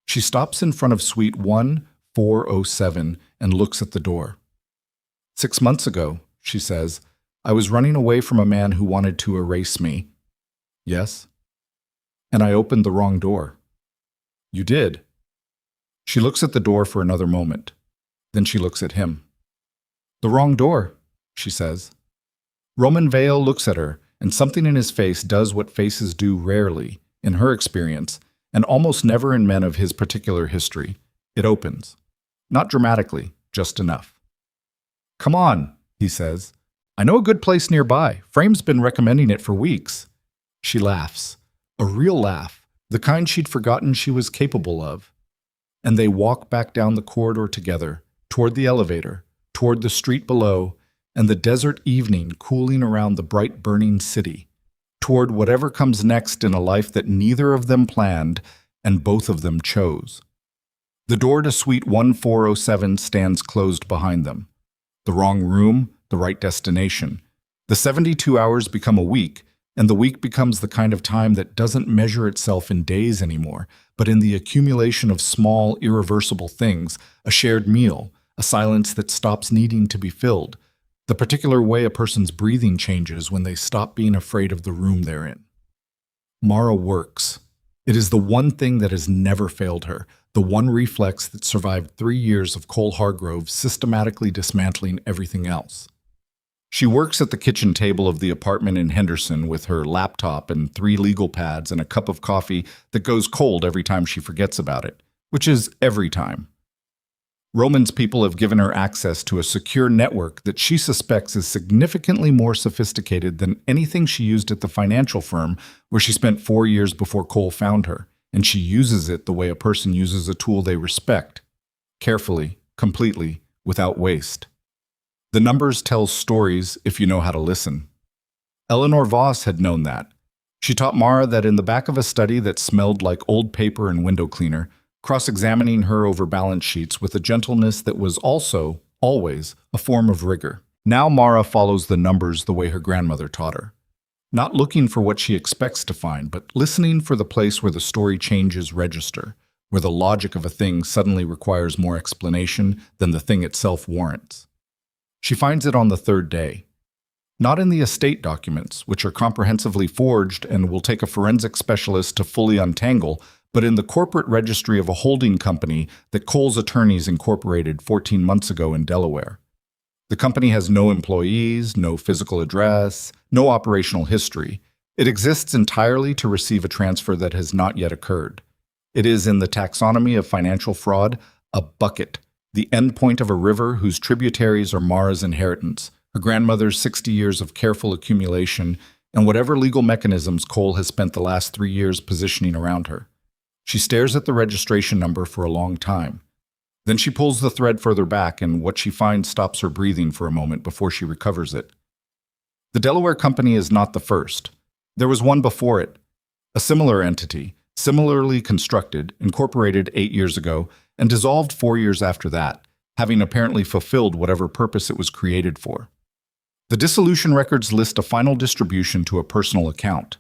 She stops in front of suite 1407 and looks at the door. 6 months ago, she says, I was running away from a man who wanted to erase me. Yes? And I opened the wrong door. You did. She looks at the door for another moment. Then she looks at him. The wrong door, she says. Roman Vale looks at her, and something in his face does what faces do rarely, in her experience, and almost never in men of his particular history. It opens. Not dramatically, just enough. Come on, he says. I know a good place nearby. Frame's been recommending it for weeks. She laughs. A real laugh, the kind she'd forgotten she was capable of. And they walk back down the corridor together, toward the elevator, toward the street below, and the desert evening cooling around the bright burning city, toward whatever comes next in a life that neither of them planned and both of them chose. The door to suite 1407 stands closed behind them. The wrong room, the right destination. The 72 hours become a week, and the week becomes the kind of time that doesn't measure itself in days anymore, but in the accumulation of small, irreversible things, a shared meal, a silence that stops needing to be filled, the particular way a person's breathing changes when they stop being afraid of the room they're in. Mara works. It is the one thing that has never failed her, the one reflex that survived 3 years of Cole Hargrove systematically dismantling everything else. She works at the kitchen table of the apartment in Henderson with her laptop and 3 legal pads and a cup of coffee that goes cold every time she forgets about it, which is every time. Roman's people have given her access to a secure network that she suspects is significantly more sophisticated than anything she used at the financial firm where she spent 4 years before Cole found her, and she uses it the way a person uses a tool they respect, carefully, completely, without waste. The numbers tell stories if you know how to listen. Eleanor Voss had known that. She taught Mara that in the back of a study that smelled like old paper and window cleaner, cross-examining her over balance sheets with a gentleness that was also, always, a form of rigor. Now Mara follows the numbers the way her grandmother taught her. Not looking for what she expects to find, but listening for the place where the story changes register, where the logic of a thing suddenly requires more explanation than the thing itself warrants. She finds it on the third day. Not in the estate documents, which are comprehensively forged and will take a forensic specialist to fully untangle, but in the corporate registry of a holding company that Cole's attorneys incorporated 14 months ago in Delaware. The company has no employees, no physical address, no operational history. It exists entirely to receive a transfer that has not yet occurred. It is, in the taxonomy of financial fraud, a bucket, the endpoint of a river whose tributaries are Mara's inheritance, her grandmother's 60 years of careful accumulation, and whatever legal mechanisms Cole has spent the last 3 years positioning around her. She stares at the registration number for a long time. Then she pulls the thread further back, and what she finds stops her breathing for a moment before she recovers it. The Delaware company is not the first. There was one before it, a similar entity, similarly constructed, incorporated 8 years ago, and dissolved 4 years after that, having apparently fulfilled whatever purpose it was created for. The dissolution records list a final distribution to a personal account.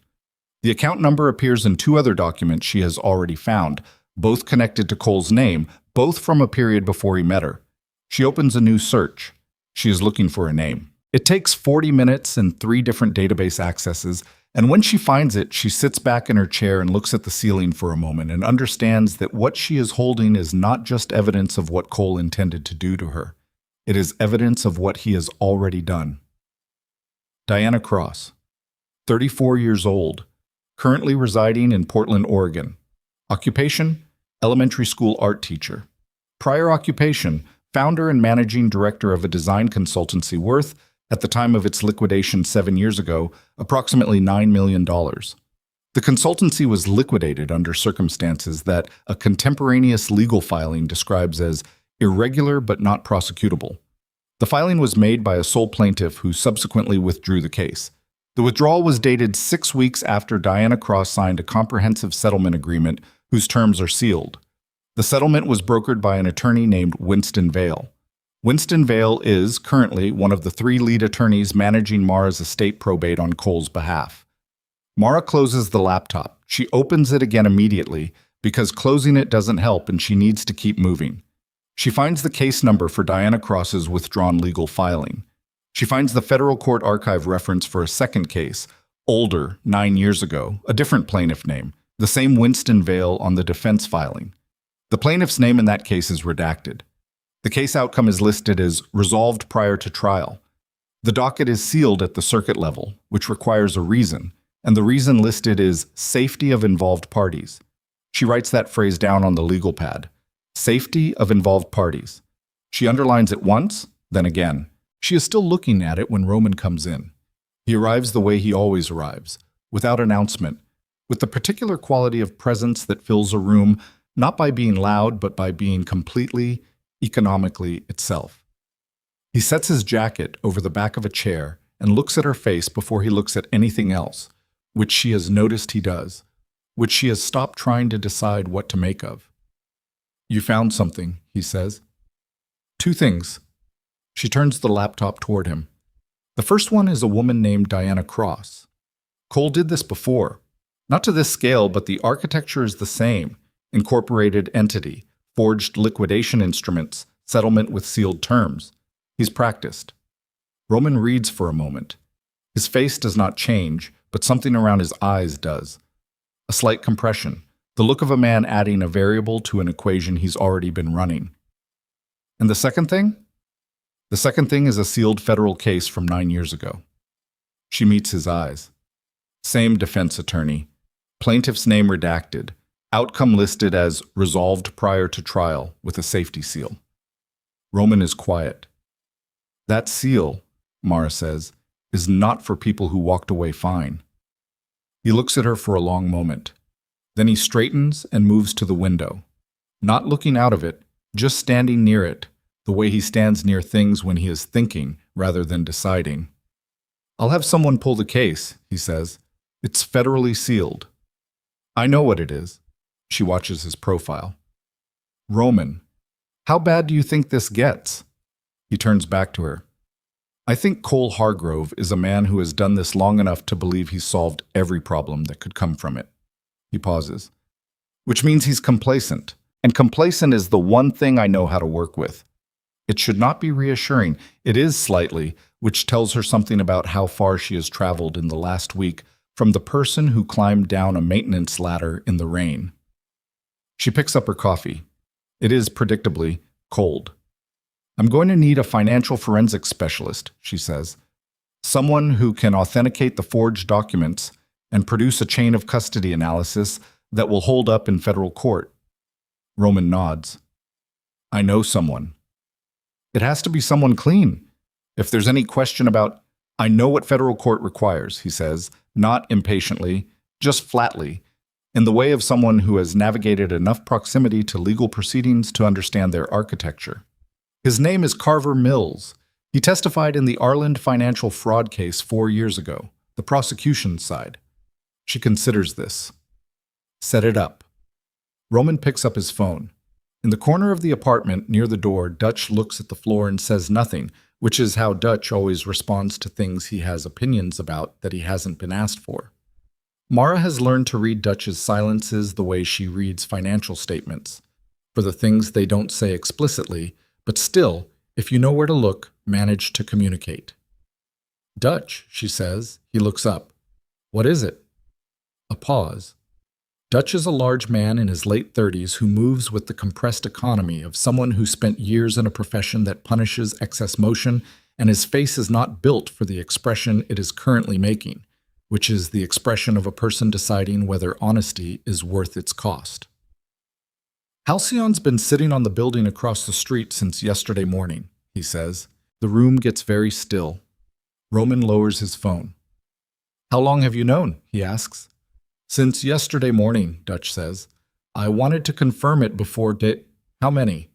The account number appears in 2 other documents she has already found, both connected to Cole's name, both from a period before he met her. She opens a new search. She is looking for a name. It takes 40 minutes and 3 different database accesses, and when she finds it, she sits back in her chair and looks at the ceiling for a moment and understands that what she is holding is not just evidence of what Cole intended to do to her. It is evidence of what he has already done. Diana Cross, 34 years old, currently residing in Portland, Oregon. Occupation: elementary school art teacher. Prior occupation: founder and managing director of a design consultancy worth, at the time of its liquidation 7 years ago, approximately $9 million. The consultancy was liquidated under circumstances that a contemporaneous legal filing describes as irregular but not prosecutable. The filing was made by a sole plaintiff who subsequently withdrew the case. The withdrawal was dated 6 weeks after Diana Cross signed a comprehensive settlement agreement whose terms are sealed. The settlement was brokered by an attorney named Winston Vale. Winston Vale is currently one of the 3 lead attorneys managing Mara's estate probate on Cole's behalf. Mara closes the laptop. She opens it again immediately because closing it doesn't help and she needs to keep moving. She finds the case number for Diana Cross's withdrawn legal filing. She finds the federal court archive reference for a second case, older, 9 years ago, a different plaintiff name, the same Winston Vale on the defense filing. The plaintiff's name in that case is redacted. The case outcome is listed as resolved prior to trial. The docket is sealed at the circuit level, which requires a reason, and the reason listed is safety of involved parties. She writes that phrase down on the legal pad. Safety of involved parties. She underlines it once, then again. She is still looking at it when Roman comes in. He arrives the way he always arrives, without announcement, with the particular quality of presence that fills a room, not by being loud, but by being completely, economically itself. He sets his jacket over the back of a chair and looks at her face before he looks at anything else, which she has noticed he does, which she has stopped trying to decide what to make of. "You found something," he says. "2 things. She turns the laptop toward him. The first one is a woman named Diana Cross. Cole did this before. Not to this scale, but the architecture is the same. Incorporated entity, forged liquidation instruments, settlement with sealed terms. He's practiced. Roman reads for a moment. His face does not change, but something around his eyes does. A slight compression. The look of a man adding a variable to an equation he's already been running. And the second thing? The second thing is a sealed federal case from 9 years ago. She meets his eyes. Same defense attorney. Plaintiff's name redacted. Outcome listed as resolved prior to trial with a safety seal. Roman is quiet. That seal, Mara says, is not for people who walked away fine. He looks at her for a long moment. Then he straightens and moves to the window. Not looking out of it, just standing near it, the way he stands near things when he is thinking rather than deciding. "I'll have someone pull the case," he says. It's federally sealed. I know what it is. She watches his profile. Roman, how bad do you think this gets? He turns back to her. I think Cole Hargrove is a man who has done this long enough to believe he's solved every problem that could come from it. He pauses. Which means he's complacent. And complacent is the one thing I know how to work with. It should not be reassuring. It is slightly, which tells her something about how far she has traveled in the last week from the person who climbed down a maintenance ladder in the rain. She picks up her coffee. It is, predictably, cold. I'm going to need a financial forensics specialist, she says. Someone who can authenticate the forged documents and produce a chain of custody analysis that will hold up in federal court. Roman nods. I know someone. It has to be someone clean. If there's any question about, I know what federal court requires, he says, not impatiently, just flatly, in the way of someone who has navigated enough proximity to legal proceedings to understand their architecture. His name is Carver Mills. He testified in the Arland financial fraud case 4 years ago, the prosecution's side. She considers this. Set it up. Roman picks up his phone. In the corner of the apartment near the door, Dutch looks at the floor and says nothing, which is how Dutch always responds to things he has opinions about that he hasn't been asked for. Mara has learned to read Dutch's silences the way she reads financial statements, for the things they don't say explicitly, but still, if you know where to look, manage to communicate. Dutch, she says. He looks up. What is it? A pause. Dutch is a large man in his late 30s who moves with the compressed economy of someone who spent years in a profession that punishes excess motion, and his face is not built for the expression it is currently making, which is the expression of a person deciding whether honesty is worth its cost. Halcyon's been sitting on the building across the street since yesterday morning, he says. The room gets very still. Roman lowers his phone. How long have you known? He asks. Since yesterday morning, Dutch says. I wanted to confirm it before How many?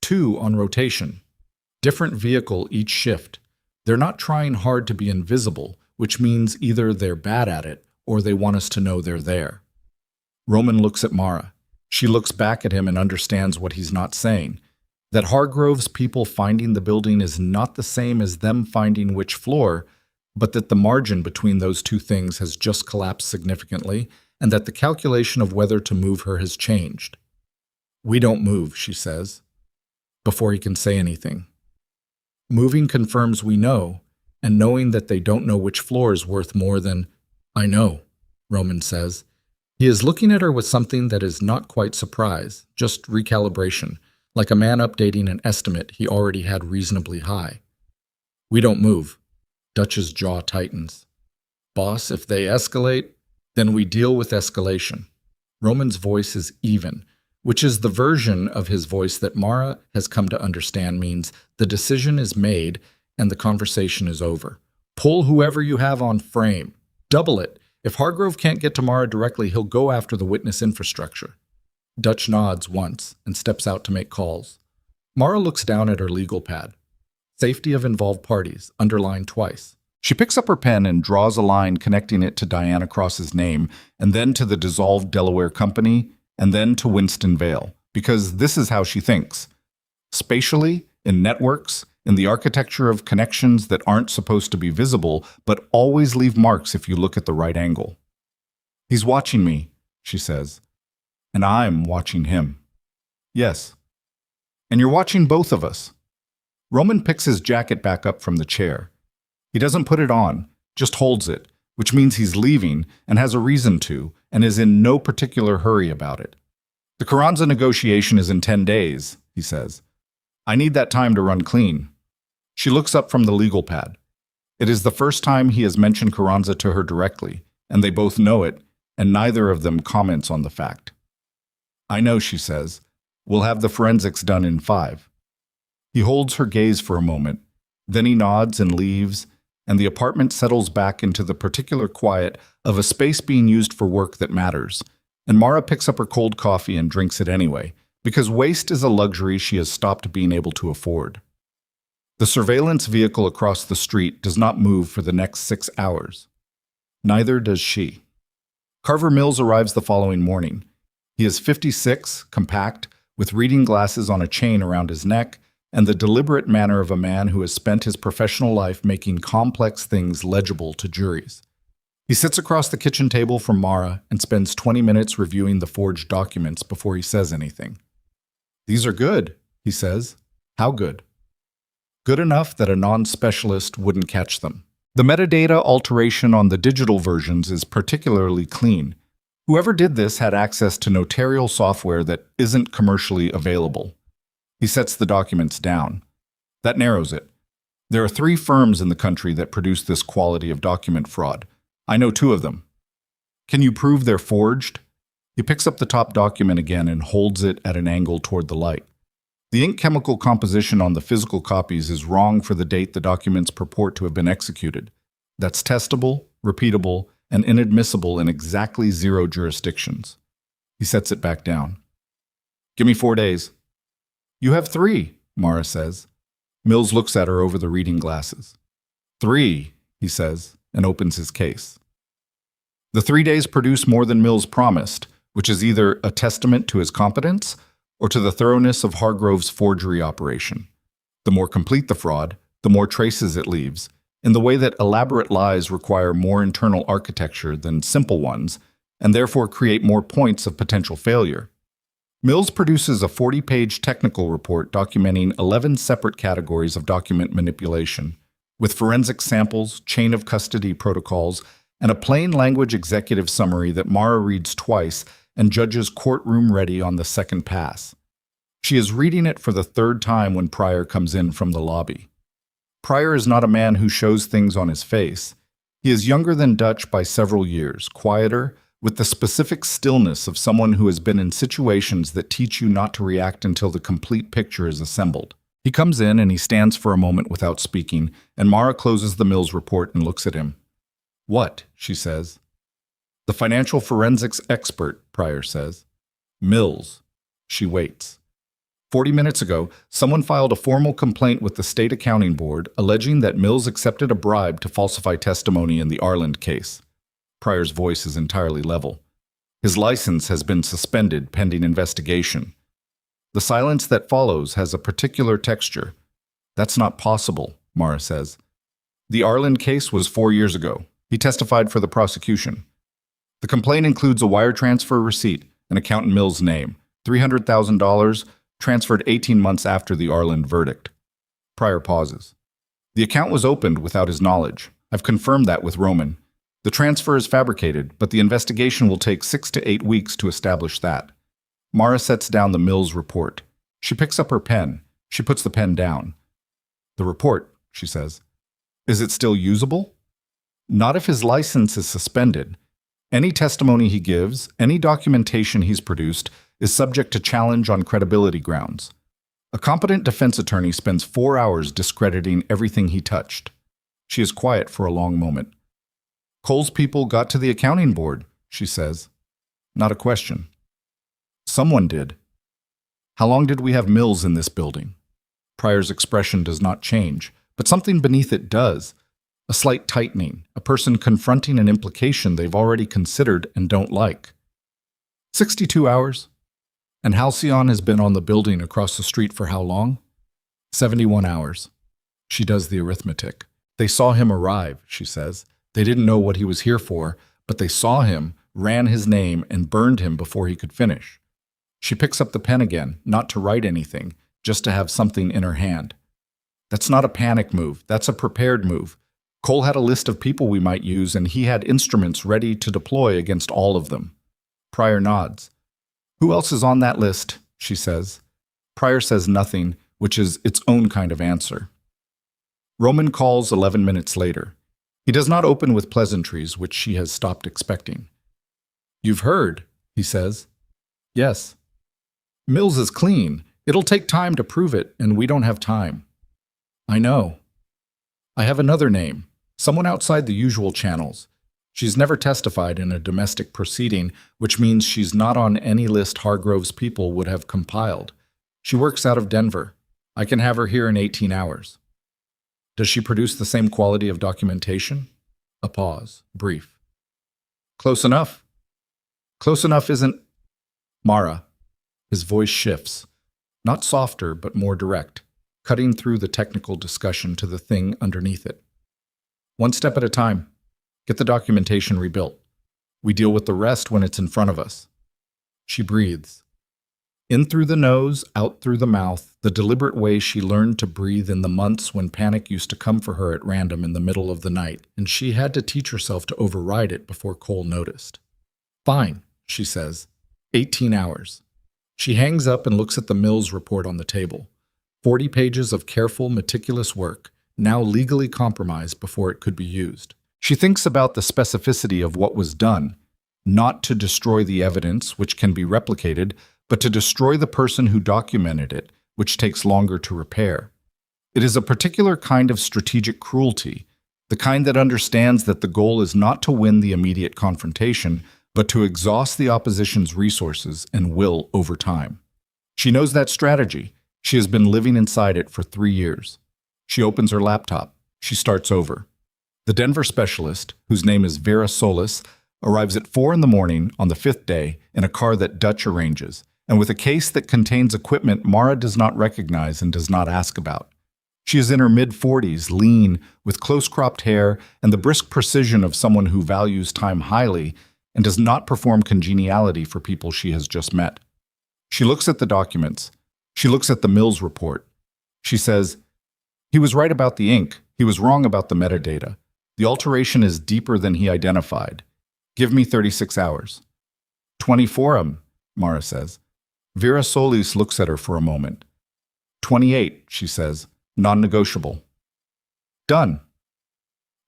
2 on rotation. Different vehicle each shift. They're not trying hard to be invisible, which means either they're bad at it or they want us to know they're there. Roman looks at Mara. She looks back at him and understands what he's not saying. That Hargrove's people finding the building is not the same as them finding which floor, but that the margin between those two things has just collapsed significantly, and that the calculation of whether to move her has changed. We don't move, she says, before he can say anything. Moving confirms we know, and knowing that they don't know which floor is worth more than, I know, Roman says. He is looking at her with something that is not quite surprise, just recalibration, like a man updating an estimate he already had reasonably high. We don't move. Dutch's jaw tightens. Boss, if they escalate, then we deal with escalation. Roman's voice is even, which is the version of his voice that Mara has come to understand means the decision is made and the conversation is over. Pull whoever you have on frame. Double it. If Hargrove can't get to Mara directly, he'll go after the witness infrastructure. Dutch nods once and steps out to make calls. Mara looks down at her legal pad. Safety of involved parties, underlined twice. She picks up her pen and draws a line connecting it to Diana Cross's name, and then to the dissolved Delaware company, and then to Winston Vale, because this is how she thinks. Spatially, in networks, in the architecture of connections that aren't supposed to be visible, but always leave marks if you look at the right angle. He's watching me, she says, and I'm watching him. Yes. And you're watching both of us. Roman picks his jacket back up from the chair. He doesn't put it on, just holds it, which means he's leaving and has a reason to, and is in no particular hurry about it. The Carranza negotiation is in 10 days, he says. I need that time to run clean. She looks up from the legal pad. It is the first time he has mentioned Carranza to her directly, and they both know it, and neither of them comments on the fact. I know, she says. We'll have the forensics done in 5. He holds her gaze for a moment, then he nods and leaves, and the apartment settles back into the particular quiet of a space being used for work that matters, and Mara picks up her cold coffee and drinks it anyway, because waste is a luxury she has stopped being able to afford. The surveillance vehicle across the street does not move for the next 6 hours. Neither does she. Carver Mills arrives the following morning. He is 56, compact, with reading glasses on a chain around his neck, and the deliberate manner of a man who has spent his professional life making complex things legible to juries. He sits across the kitchen table from Mara and spends 20 minutes reviewing the forged documents before he says anything. "These are good," he says. "How good?" "Good enough that a non-specialist wouldn't catch them. The metadata alteration on the digital versions is particularly clean. Whoever did this had access to notarial software that isn't commercially available." He sets the documents down. That narrows it. There are 3 firms in the country that produce this quality of document fraud. I know 2 of them. "Can you prove they're forged?" He picks up the top document again and holds it at an angle toward the light. The ink chemical composition on the physical copies is wrong for the date the documents purport to have been executed. That's testable, repeatable, and inadmissible in exactly 0 jurisdictions. He sets it back down. "Give me 4 days." "You have 3, Mara says. Mills looks at her over the reading glasses. 3, he says, and opens his case. The 3 days produce more than Mills promised, which is either a testament to his competence or to the thoroughness of Hargrove's forgery operation. The more complete the fraud, the more traces it leaves, in the way that elaborate lies require more internal architecture than simple ones, and therefore create more points of potential failure. Mills produces a 40-page technical report documenting 11 separate categories of document manipulation, with forensic samples, chain of custody protocols, and a plain language executive summary that Mara reads twice and judges courtroom ready on the second pass. She is reading it for the 3rd time when Pryor comes in from the lobby. Pryor is not a man who shows things on his face. He is younger than Dutch by several years, quieter, with the specific stillness of someone who has been in situations that teach you not to react until the complete picture is assembled. He comes in and he stands for a moment without speaking, and Mara closes the Mills report and looks at him. "What?" she says. "The financial forensics expert," Pryor says. "Mills." She waits. 40 minutes ago, someone filed a formal complaint with the State Accounting Board alleging that Mills accepted a bribe to falsify testimony in the Arland case. Pryor's voice is entirely level. His license has been suspended pending investigation. The silence that follows has a particular texture. "That's not possible," Mara says. "The Arland case was 4 years ago. He testified for the prosecution. The complaint includes a wire transfer receipt, an accountant Mills' name, $300,000, transferred 18 months after the Arland verdict." Pryor pauses. "The account was opened without his knowledge. I've confirmed that with Roman. The transfer is fabricated, but the investigation will take 6 to 8 weeks to establish that." Mara sets down the Mills report. She picks up her pen. She puts the pen down. "The report," she says. "Is it still usable?" "Not if his license is suspended. Any testimony he gives, any documentation he's produced, is subject to challenge on credibility grounds. A competent defense attorney spends 4 hours discrediting everything he touched." She is quiet for a long moment. "Cole's people got to the accounting board," she says. Not a question. "Someone did." "How long did we have Mills in this building?" Pryor's expression does not change, but something beneath it does. A slight tightening, a person confronting an implication they've already considered and don't like. 62 hours. "And Halcyon has been on the building across the street for how long?" 71 hours. She does the arithmetic. "They saw him arrive," she says. "They didn't know what he was here for, but they saw him, ran his name, and burned him before he could finish." She picks up the pen again, not to write anything, just to have something in her hand. "That's not a panic move. That's a prepared move. Cole had a list of people we might use, and he had instruments ready to deploy against all of them." Pryor nods. "Who else is on that list?" she says. Pryor says nothing, which is its own kind of answer. Roman calls 11 minutes later. He does not open with pleasantries, which she has stopped expecting. "You've heard," he says. "Yes." "Mills is clean. It'll take time to prove it, and we don't have time." "I know." "I have another name, someone outside the usual channels. She's never testified in a domestic proceeding, which means she's not on any list Hargrove's people would have compiled. She works out of Denver. I can have her here in 18 hours. "Does she produce the same quality of documentation?" A pause, brief. Close enough. Close enough isn't... Mara. His voice shifts. Not softer, but more direct, cutting through the technical discussion to the thing underneath it. One step at a time. Get the documentation rebuilt. We deal with the rest when it's in front of us. She breathes. In through the nose, out through the mouth, the deliberate way she learned to breathe in the months when panic used to come for her at random in the middle of the night, and she had to teach herself to override it before Cole noticed. Fine, she says. 18 hours. She hangs up and looks at the Mills report on the table. 40 pages of careful, meticulous work, now legally compromised before it could be used. She thinks about the specificity of what was done, not to destroy the evidence, which can be replicated, but to destroy the person who documented it, which takes longer to repair. It is a particular kind of strategic cruelty, the kind that understands that the goal is not to win the immediate confrontation, but to exhaust the opposition's resources and will over time. She knows that strategy. She has been living inside it for 3 years. She opens her laptop. She starts over. The Denver specialist, whose name is Vera Solis, arrives at 4 in the morning on the 5th day in a car that Dutch arranges, and with a case that contains equipment Mara does not recognize and does not ask about. She is in her mid-40s, lean, with close-cropped hair and the brisk precision of someone who values time highly and does not perform congeniality for people she has just met. She looks at the documents. She looks at the Mills report. She says, "He was right about the ink. He was wrong about the metadata. The alteration is deeper than he identified. Give me 36 hours. 24, Mara says. Vera Solis looks at her for a moment. 28, she says, non-negotiable. Done.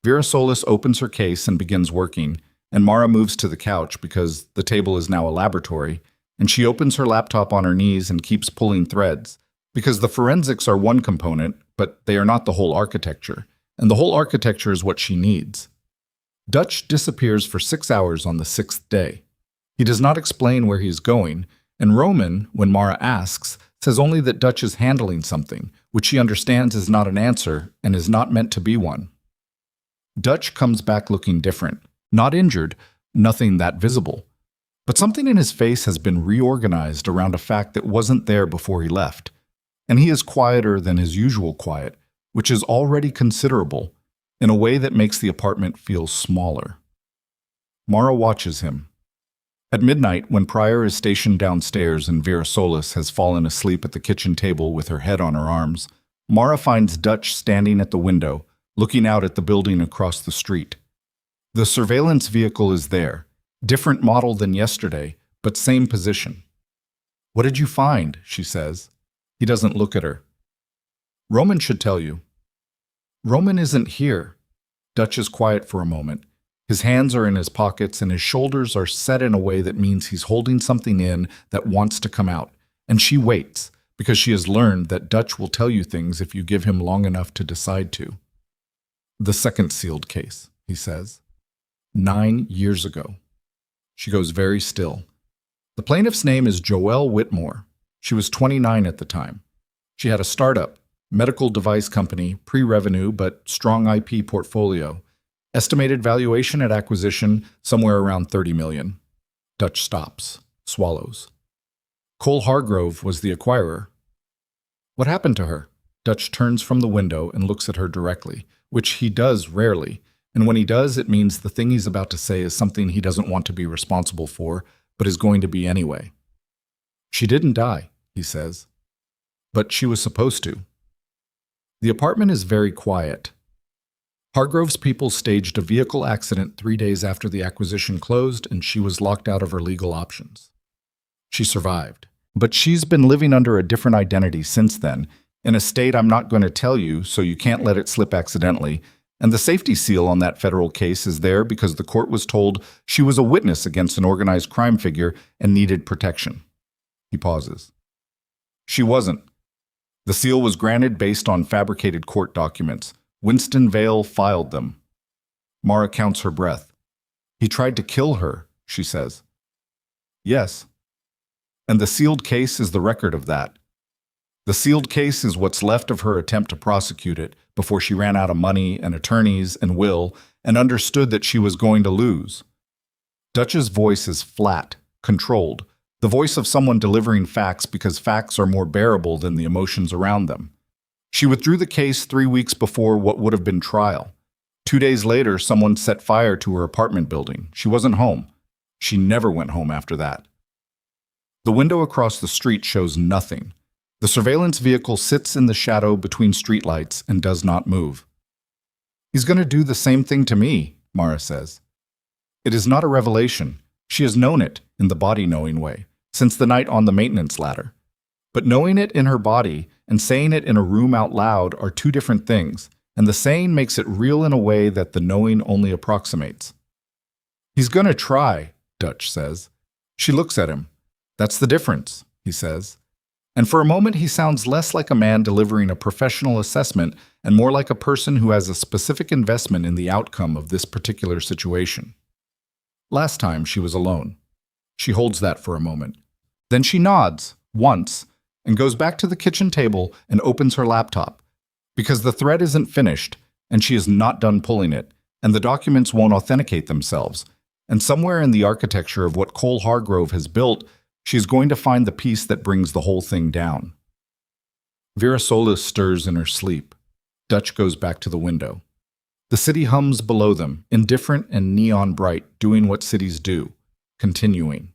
Vera Solis opens her case and begins working, and Mara moves to the couch because the table is now a laboratory, and she opens her laptop on her knees and keeps pulling threads, because the forensics are one component, but they are not the whole architecture, and the whole architecture is what she needs. Dutch disappears for 6 hours on the 6th day. He does not explain where he is going, and Roman, when Mara asks, says only that Dutch is handling something, which she understands is not an answer and is not meant to be one. Dutch comes back looking different, not injured, nothing that visible. But something in his face has been reorganized around a fact that wasn't there before he left, and he is quieter than his usual quiet, which is already considerable, in a way that makes the apartment feel smaller. Mara watches him. At midnight, when Pryor is stationed downstairs and Vera Solis has fallen asleep at the kitchen table with her head on her arms, Mara finds Dutch standing at the window, looking out at the building across the street. The surveillance vehicle is there, different model than yesterday, but same position. "What did you find?" she says. He doesn't look at her. "Roman should tell you." "Roman isn't here." Dutch is quiet for a moment. His hands are in his pockets and his shoulders are set in a way that means he's holding something in that wants to come out. And she waits, because she has learned that Dutch will tell you things if you give him long enough to decide to. "The second sealed case," he says. 9 years ago. She goes very still. The plaintiff's name is Joelle Whitmore. She was 29 at the time. She had a startup, medical device company, pre-revenue but strong IP portfolio. Estimated valuation at acquisition somewhere around $30 million. Dutch stops, swallows. Cole Hargrove was the acquirer. "What happened to her?" Dutch turns from the window and looks at her directly, which he does rarely, and when he does, it means the thing he's about to say is something he doesn't want to be responsible for, but is going to be anyway. "She didn't die," he says. "But she was supposed to." The apartment is very quiet. Hargrove's people staged a vehicle accident 3 days after the acquisition closed, and she was locked out of her legal options. She survived, but she's been living under a different identity since then, in a state I'm not going to tell you, so you can't let it slip accidentally, and the safety seal on that federal case is there because the court was told she was a witness against an organized crime figure and needed protection. He pauses. She wasn't. The seal was granted based on fabricated court documents. Winston Vale filed them. Mara counts her breath. "He tried to kill her," she says. "Yes. And the sealed case is the record of that. The sealed case is what's left of her attempt to prosecute it before she ran out of money and attorneys and will and understood that she was going to lose. Dutch's voice is flat, controlled, the voice of someone delivering facts because facts are more bearable than the emotions around them. She withdrew the case 3 weeks before what would have been trial. 2 days later, someone set fire to her apartment building. She wasn't home. She never went home after that. The window across the street shows nothing. The surveillance vehicle sits in the shadow between streetlights and does not move. "He's going to do the same thing to me," Mara says. It is not a revelation. She has known it, in the body-knowing way, since the night on the maintenance ladder. But knowing it in her body and saying it in a room out loud are two different things, and the saying makes it real in a way that the knowing only approximates. "He's going to try," Dutch says. She looks at him. "That's the difference," he says. And for a moment he sounds less like a man delivering a professional assessment and more like a person who has a specific investment in the outcome of this particular situation. Last time she was alone. She holds that for a moment. Then she nods, once, and goes back to the kitchen table and opens her laptop. Because the thread isn't finished, and she is not done pulling it, and the documents won't authenticate themselves, and somewhere in the architecture of what Cole Hargrove has built, she is going to find the piece that brings the whole thing down. Vera Solis stirs in her sleep. Dutch goes back to the window. The city hums below them, indifferent and neon bright, doing what cities do, continuing.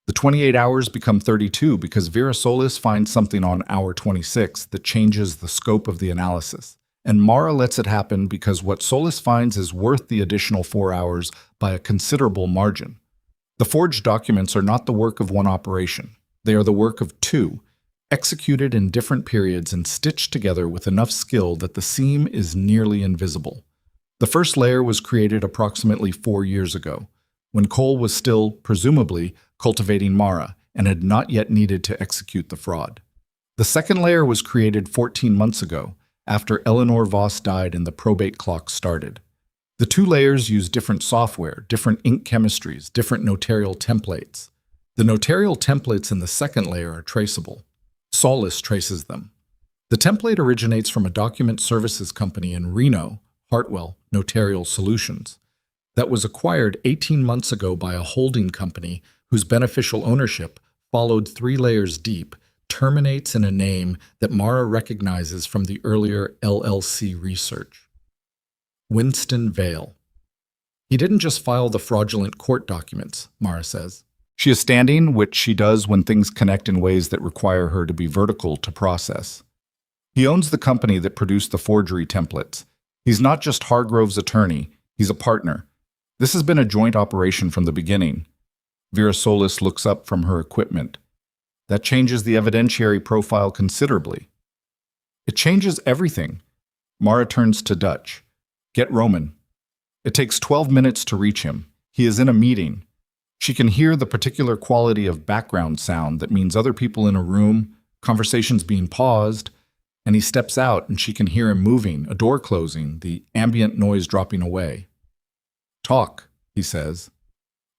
The 28 hours become 32 because Vera Solis finds something on hour 26 that changes the scope of the analysis. And Mara lets it happen because what Solis finds is worth the additional 4 hours by a considerable margin. The forged documents are not the work of one operation. They are the work of two, executed in different periods and stitched together with enough skill that the seam is nearly invisible. The first layer was created approximately 4 years ago, when Cole was still, presumably, cultivating Mara and had not yet needed to execute the fraud. The second layer was created 14 months ago, after Eleanor Voss died and the probate clock started. The two layers use different software, different ink chemistries, different notarial templates. The notarial templates in the second layer are traceable. Solis traces them. The template originates from a document services company in Reno, Hartwell Notarial Solutions, that was acquired 18 months ago by a holding company whose beneficial ownership, followed 3 layers deep, terminates in a name that Mara recognizes from the earlier LLC research. Winston Vale. He didn't just file the fraudulent court documents, Mara says. She is standing, which she does when things connect in ways that require her to be vertical to process. He owns the company that produced the forgery templates. He's not just Hargrove's attorney, he's a partner. This has been a joint operation from the beginning. Vera Solis looks up from her equipment. That changes the evidentiary profile considerably. It changes everything. Mara turns to Dutch. Get Roman. It takes 12 minutes to reach him. He is in a meeting. She can hear the particular quality of background sound that means other people in a room, conversations being paused, and he steps out and she can hear him moving, a door closing, the ambient noise dropping away. Talk, he says.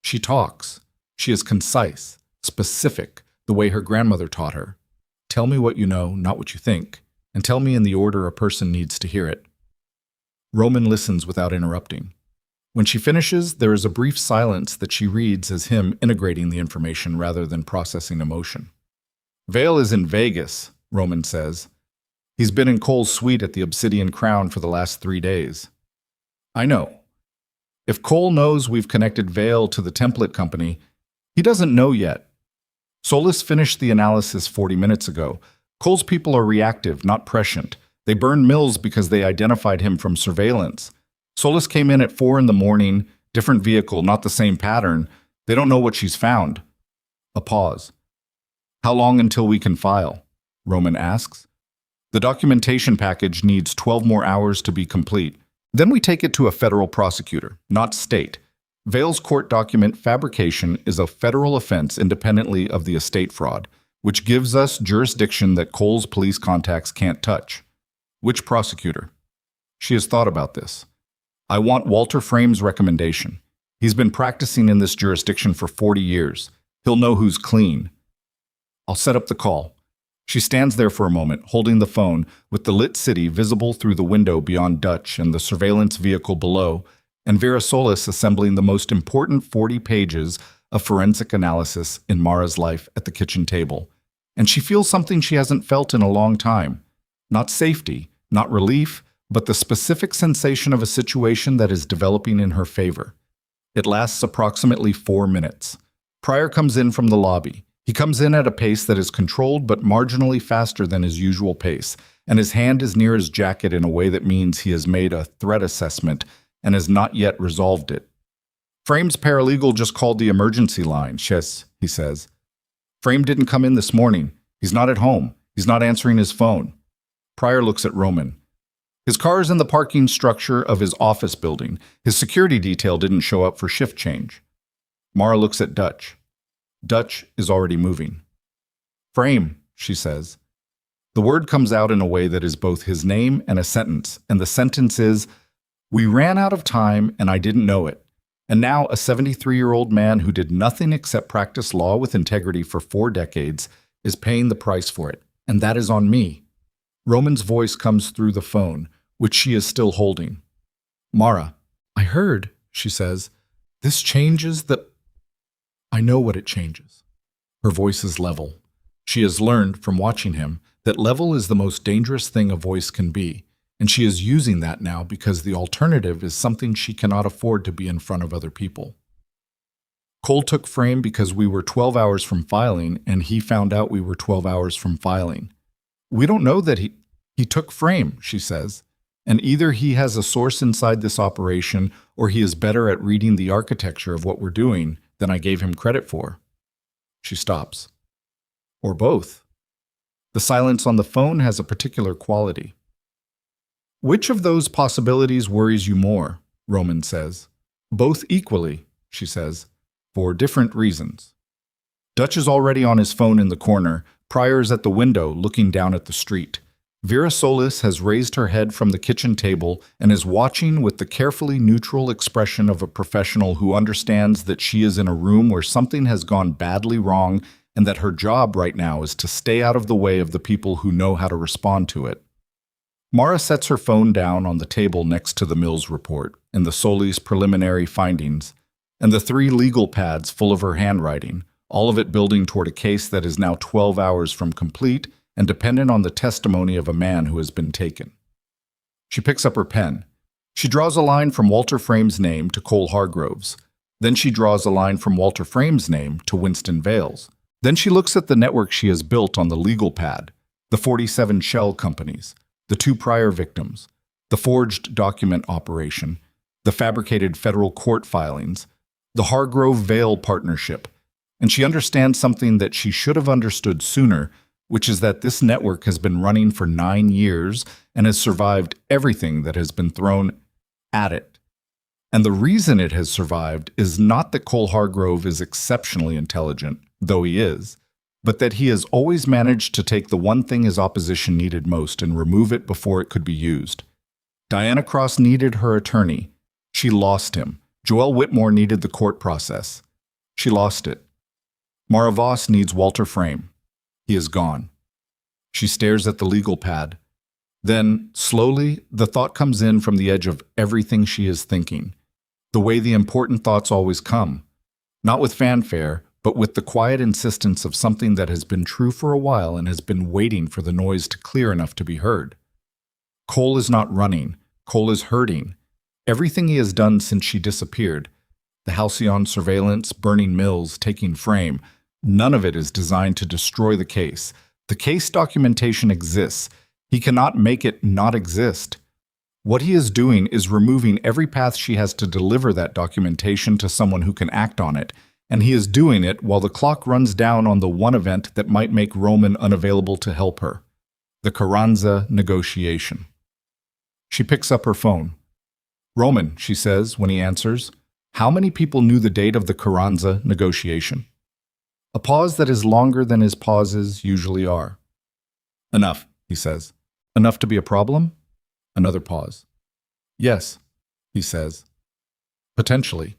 She talks. She is concise, specific, the way her grandmother taught her. Tell me what you know, not what you think, and tell me in the order a person needs to hear it. Roman listens without interrupting. When she finishes, there is a brief silence that she reads as him integrating the information rather than processing emotion. Vale is in Vegas, Roman says. He's been in Cole's suite at the Obsidian Crown for the last 3 days. I know. If Cole knows we've connected Vale to the template company, he doesn't know yet. Solis finished the analysis 40 minutes ago. Cole's people are reactive, not prescient. They burned Mills because they identified him from surveillance. Solis came in at 4 a.m, different vehicle, not the same pattern. They don't know what she's found. A pause. How long until we can file? Roman asks. The documentation package needs 12 more hours to be complete. Then we take it to a federal prosecutor, not state. Vale's court document fabrication is a federal offense independently of the estate fraud, which gives us jurisdiction that Cole's police contacts can't touch. Which prosecutor? She has thought about this. I want Walter Frame's recommendation. He's been practicing in this jurisdiction for 40 years. He'll know who's clean. I'll set up the call. She stands there for a moment, holding the phone, with the lit city visible through the window beyond Dutch and the surveillance vehicle below, and Vera Solis assembling the most important 40 pages of forensic analysis in Mara's life at the kitchen table. And she feels something she hasn't felt in a long time. Not safety, not relief, but the specific sensation of a situation that is developing in her favor. It lasts approximately 4 minutes. Pryor comes in from the lobby. He comes in at a pace that is controlled but marginally faster than his usual pace, and his hand is near his jacket in a way that means he has made a threat assessment and has not yet resolved it. Frame's paralegal just called the emergency line, Chess, he says. Frame didn't come in this morning. He's not at home. He's not answering his phone. Pryor looks at Roman. His car is in the parking structure of his office building. His security detail didn't show up for shift change. Mara looks at Dutch. Dutch is already moving. Frame, she says. The word comes out in a way that is both his name and a sentence, and the sentence is, "We ran out of time and I didn't know it. And now a 73-year-old man who did nothing except practice law with integrity for 4 decades is paying the price for it, and that is on me." Roman's voice comes through the phone, which she is still holding. Mara, I heard, she says, this changes the... I know what it changes. Her voice is level. She has learned from watching him that level is the most dangerous thing a voice can be, and she is using that now because the alternative is something she cannot afford to be in front of other people. Cole took Frame because we were 12 hours from filing, and he found out we were 12 hours from filing. We don't know that he took Frame, she says, and either he has a source inside this operation or he is better at reading the architecture of what we're doing than I gave him credit for. She stops. Or both. The silence on the phone has a particular quality. Which of those possibilities worries you more? Roman says. Both equally, she says, for different reasons. Dutch is already on his phone in the corner. Pryor is at the window looking down at the street. Vera Solis has raised her head from the kitchen table and is watching with the carefully neutral expression of a professional who understands that she is in a room where something has gone badly wrong and that her job right now is to stay out of the way of the people who know how to respond to it. Mara sets her phone down on the table next to the Mills report and the Solis preliminary findings, and the 3 legal pads full of her handwriting, all of it building toward a case that is now 12 hours from complete and dependent on the testimony of a man who has been taken. She picks up her pen. She draws a line from Walter Frame's name to Cole Hargrove's. Then she draws a line from Walter Frame's name to Winston Vale's. Then she looks at the network she has built on the legal pad, the 47 shell companies, the 2 prior victims, the forged document operation, the fabricated federal court filings, the Hargrove-Vale partnership, and she understands something that she should have understood sooner, which is that this network has been running for 9 years and has survived everything that has been thrown at it. And the reason it has survived is not that Cole Hargrove is exceptionally intelligent, though he is, but that he has always managed to take the one thing his opposition needed most and remove it before it could be used. Diana Cross needed her attorney. She lost him. Joelle Whitmore needed the court process. She lost it. Mara Voss needs Walter Frame. He is gone. She stares at the legal pad. Then, slowly, the thought comes in from the edge of everything she is thinking. The way the important thoughts always come. Not with fanfare, but with the quiet insistence of something that has been true for a while and has been waiting for the noise to clear enough to be heard. Cole is not running. Cole is hurting. Everything he has done since she disappeared, the Halcyon surveillance, burning Mills, taking Frame, none of it is designed to destroy the case. The case documentation exists. He cannot make it not exist. What he is doing is removing every path she has to deliver that documentation to someone who can act on it, and he is doing it while the clock runs down on the one event that might make Roman unavailable to help her, the Carranza negotiation. She picks up her phone. Roman, she says when he answers, how many people knew the date of the Carranza negotiation? A pause that is longer than his pauses usually are. Enough, he says. Enough to be a problem? Another pause. Yes, he says. Potentially.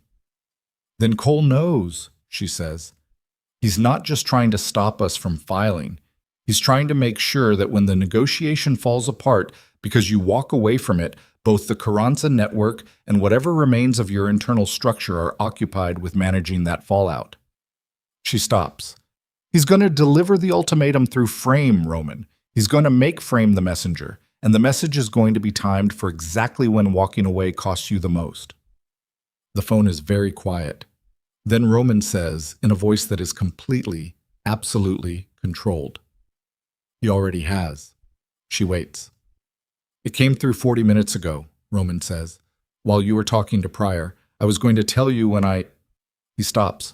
Then Cole knows, she says. He's not just trying to stop us from filing. He's trying to make sure that when the negotiation falls apart because you walk away from it, Both the Carranza network and whatever remains of your internal structure are occupied with managing that fallout. She stops. He's going to deliver the ultimatum through Frame, Roman. He's going to make Frame the messenger, and the message is going to be timed for exactly when walking away costs you the most. The phone is very quiet. Then Roman says, in a voice that is completely, absolutely controlled, "He already has." She waits. "It came through 40 minutes ago," Roman says. "While you were talking to Pryor, I was going to tell you when I—" He stops.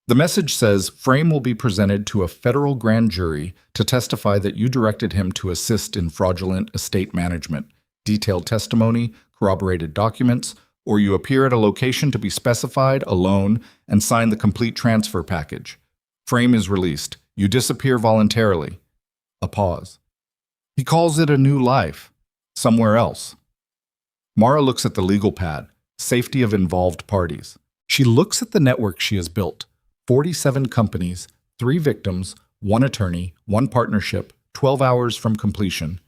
The message says Frame will be presented to a federal grand jury to testify that you directed him to assist in fraudulent estate management, detailed testimony, corroborated documents, or you appear at a location to be specified alone and sign the complete transfer package. Frame is released. You disappear voluntarily. A pause. He calls it a new life. Somewhere else. Mara looks at the legal pad, safety of involved parties. She looks at the network she has built. 47 companies, 3 victims, 1 attorney, 1 partnership, 12 hours from completion.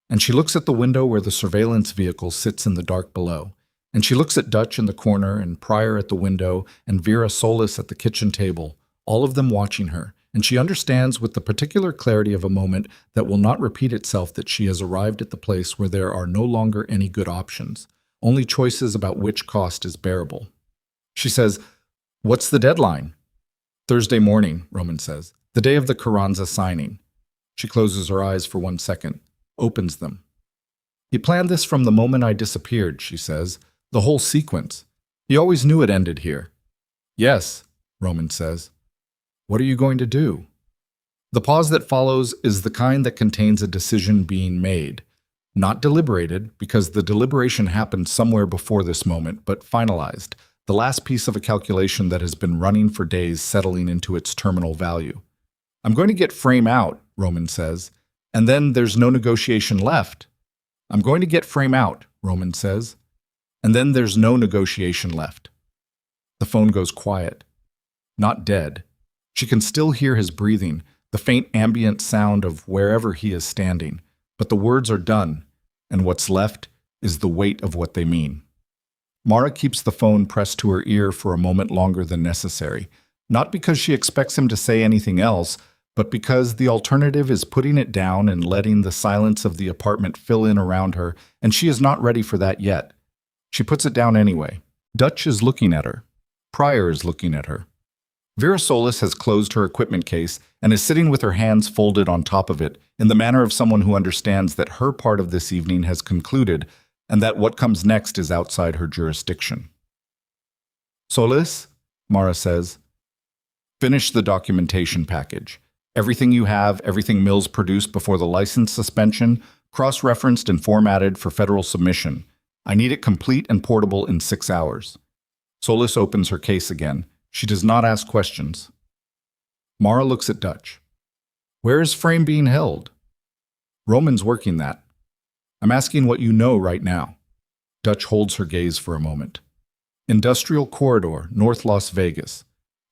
And she looks at the window where the surveillance vehicle sits in the dark below. And she looks at Dutch in the corner and Pryor at the window and Vera Solis at the kitchen table, all of them watching her. And she understands with the particular clarity of a moment that will not repeat itself that she has arrived at the place where there are no longer any good options, only choices about which cost is bearable. She says, "What's the deadline?" "Thursday morning," Roman says, "the day of the Carranza signing." She closes her eyes for 1 second, opens them. "He planned this from the moment I disappeared," she says, "the whole sequence. He always knew it ended here." "Yes," Roman says. "What are you going to do?" The pause that follows is the kind that contains a decision being made. Not deliberated, because the deliberation happened somewhere before this moment, but finalized. The last piece of a calculation that has been running for days settling into its terminal value. "I'm going to get Frame out," Roman says, "and then there's no negotiation left." "I'm going to get Frame out," Roman says, "and then there's no negotiation left." The phone goes quiet. Not dead. She can still hear his breathing, the faint ambient sound of wherever he is standing, but the words are done, and what's left is the weight of what they mean. Mara keeps the phone pressed to her ear for a moment longer than necessary, not because she expects him to say anything else, but because the alternative is putting it down and letting the silence of the apartment fill in around her, and she is not ready for that yet. She puts it down anyway. Dutch is looking at her. Pryor is looking at her. Vera Solis has closed her equipment case and is sitting with her hands folded on top of it, in the manner of someone who understands that her part of this evening has concluded and that what comes next is outside her jurisdiction. "Solis," Mara says, "finish the documentation package. Everything you have, everything Mills produced before the license suspension, cross-referenced and formatted for federal submission. I need it complete and portable in 6 hours." Solis opens her case again. She does not ask questions. Mara looks at Dutch. "Where is Frame being held?" "Roman's working that. I'm asking what you know right now." Dutch holds her gaze for a moment. "Industrial Corridor, North Las Vegas.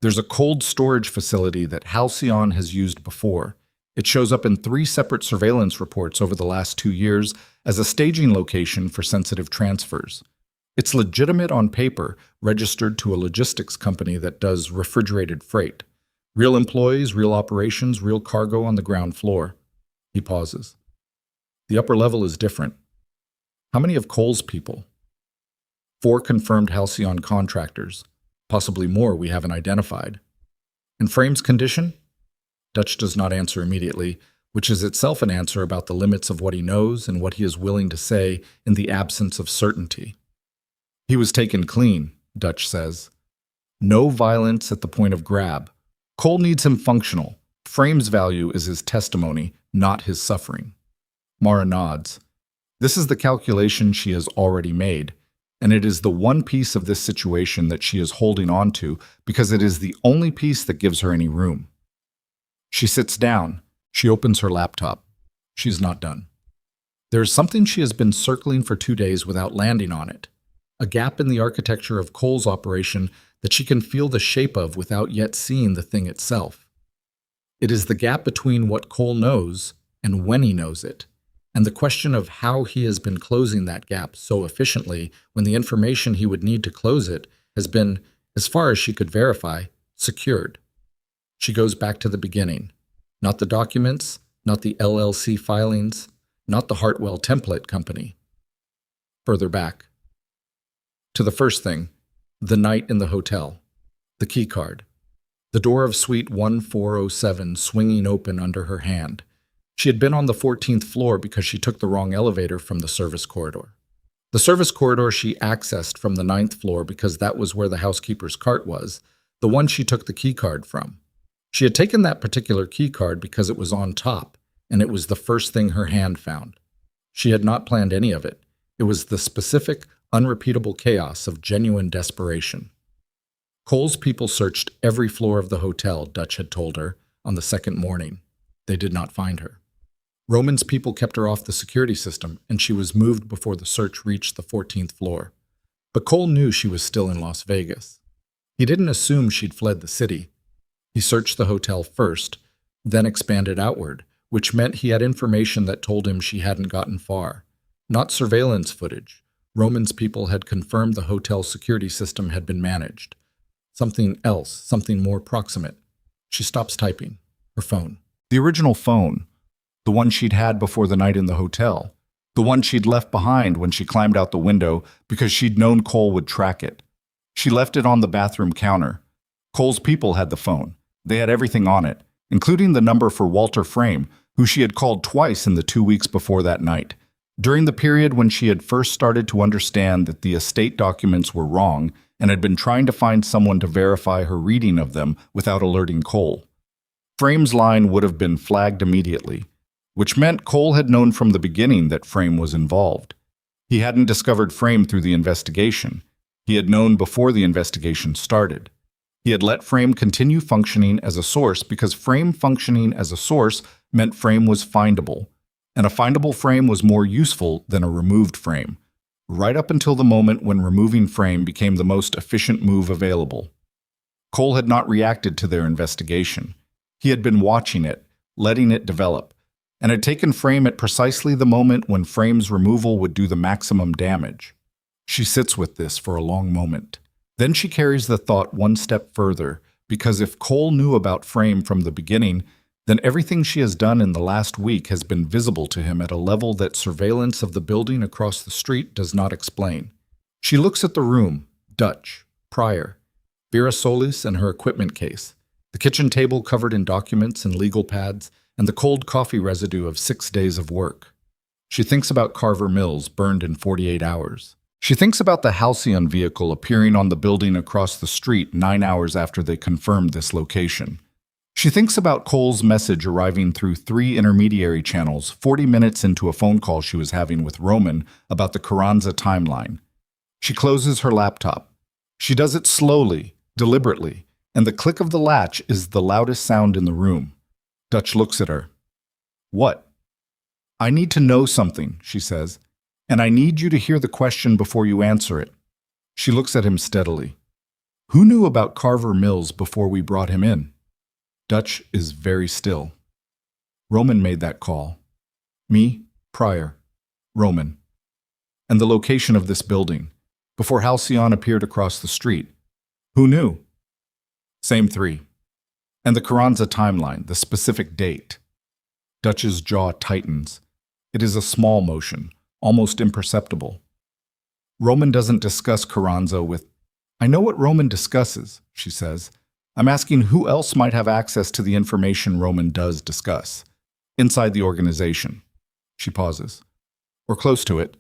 There's a cold storage facility that Halcyon has used before. It shows up in 3 separate surveillance reports over the last 2 years as a staging location for sensitive transfers. It's legitimate on paper, registered to a logistics company that does refrigerated freight. Real employees, real operations, real cargo on the ground floor." He pauses. "The upper level is different. How many of Cole's people?" 4 confirmed Halcyon contractors. Possibly more we haven't identified. "And Frame's condition?" Dutch does not answer immediately, which is itself an answer about the limits of what he knows and what he is willing to say in the absence of certainty. "He was taken clean," Dutch says. "No violence at the point of grab. Cole needs him functional. Frame's value is his testimony, not his suffering." Mara nods. This is the calculation she has already made, and it is the one piece of this situation that she is holding on to because it is the only piece that gives her any room. She sits down. She opens her laptop. She's not done. There is something she has been circling for 2 days without landing on it. A gap in the architecture of Cole's operation that she can feel the shape of without yet seeing the thing itself. It is the gap between what Cole knows and when he knows it, and the question of how he has been closing that gap so efficiently when the information he would need to close it has been, as far as she could verify, secured. She goes back to the beginning. Not the documents, not the LLC filings, not the Hartwell Template Company. Further back. To the first thing, the night in the hotel. The key card. The door of suite 1407 swinging open under her hand. She had been on the 14th floor because she took the wrong elevator from the service corridor. The service corridor she accessed from the 9th floor because that was where the housekeeper's cart was, the one she took the key card from. She had taken that particular key card because it was on top, and it was the first thing her hand found. She had not planned any of it. It was the specific, unrepeatable chaos of genuine desperation. Cole's people searched every floor of the hotel, Dutch had told her, on the second morning. They did not find her. Roman's people kept her off the security system, and she was moved before the search reached the 14th floor. But Cole knew she was still in Las Vegas. He didn't assume she'd fled the city. He searched the hotel first, then expanded outward, which meant he had information that told him she hadn't gotten far. Not surveillance footage. Roman's people had confirmed the hotel security system had been managed. Something else, something more proximate. She stops typing. Her phone. The original phone. The one she'd had before the night in the hotel. The one she'd left behind when she climbed out the window because she'd known Cole would track it. She left it on the bathroom counter. Cole's people had the phone. They had everything on it, including the number for Walter Frame, who she had called twice in the 2 weeks before that night. During the period when she had first started to understand that the estate documents were wrong and had been trying to find someone to verify her reading of them without alerting Cole. Frame's line would have been flagged immediately, which meant Cole had known from the beginning that Frame was involved. He hadn't discovered Frame through the investigation. He had known before the investigation started. He had let Frame continue functioning as a source because Frame functioning as a source meant Frame was findable, and a findable Frame was more useful than a removed Frame, right up until the moment when removing Frame became the most efficient move available. Cole had not reacted to their investigation. He had been watching it, letting it develop, and had taken Frame at precisely the moment when Frame's removal would do the maximum damage. She sits with this for a long moment. Then she carries the thought one step further, because if Cole knew about Frame from the beginning, then everything she has done in the last week has been visible to him at a level that surveillance of the building across the street does not explain. She looks at the room, Dutch, Pryor, Vera Solis and her equipment case, the kitchen table covered in documents and legal pads, and the cold coffee residue of 6 days of work. She thinks about Carver Mills, burned in 48 hours. She thinks about the Halcyon vehicle appearing on the building across the street 9 hours after they confirmed this location. She thinks about Cole's message arriving through 3 intermediary channels 40 minutes into a phone call she was having with Roman about the Carranza timeline. She closes her laptop. She does it slowly, deliberately, and the click of the latch is the loudest sound in the room. Dutch looks at her. What? I need to know something, she says, and I need you to hear the question before you answer it. She looks at him steadily. Who knew about Carver Mills before we brought him in? Dutch is very still. Roman made that call. Me, Pryor, Roman. And the location of this building, before Halcyon appeared across the street. Who knew? Same 3. And the Carranza timeline, the specific date. Dutch's jaw tightens. It is a small motion, almost imperceptible. Roman doesn't discuss Carranza with, I know what Roman discusses, she says. I'm asking who else might have access to the information Roman does discuss. Inside the organization. She pauses. Or close to it.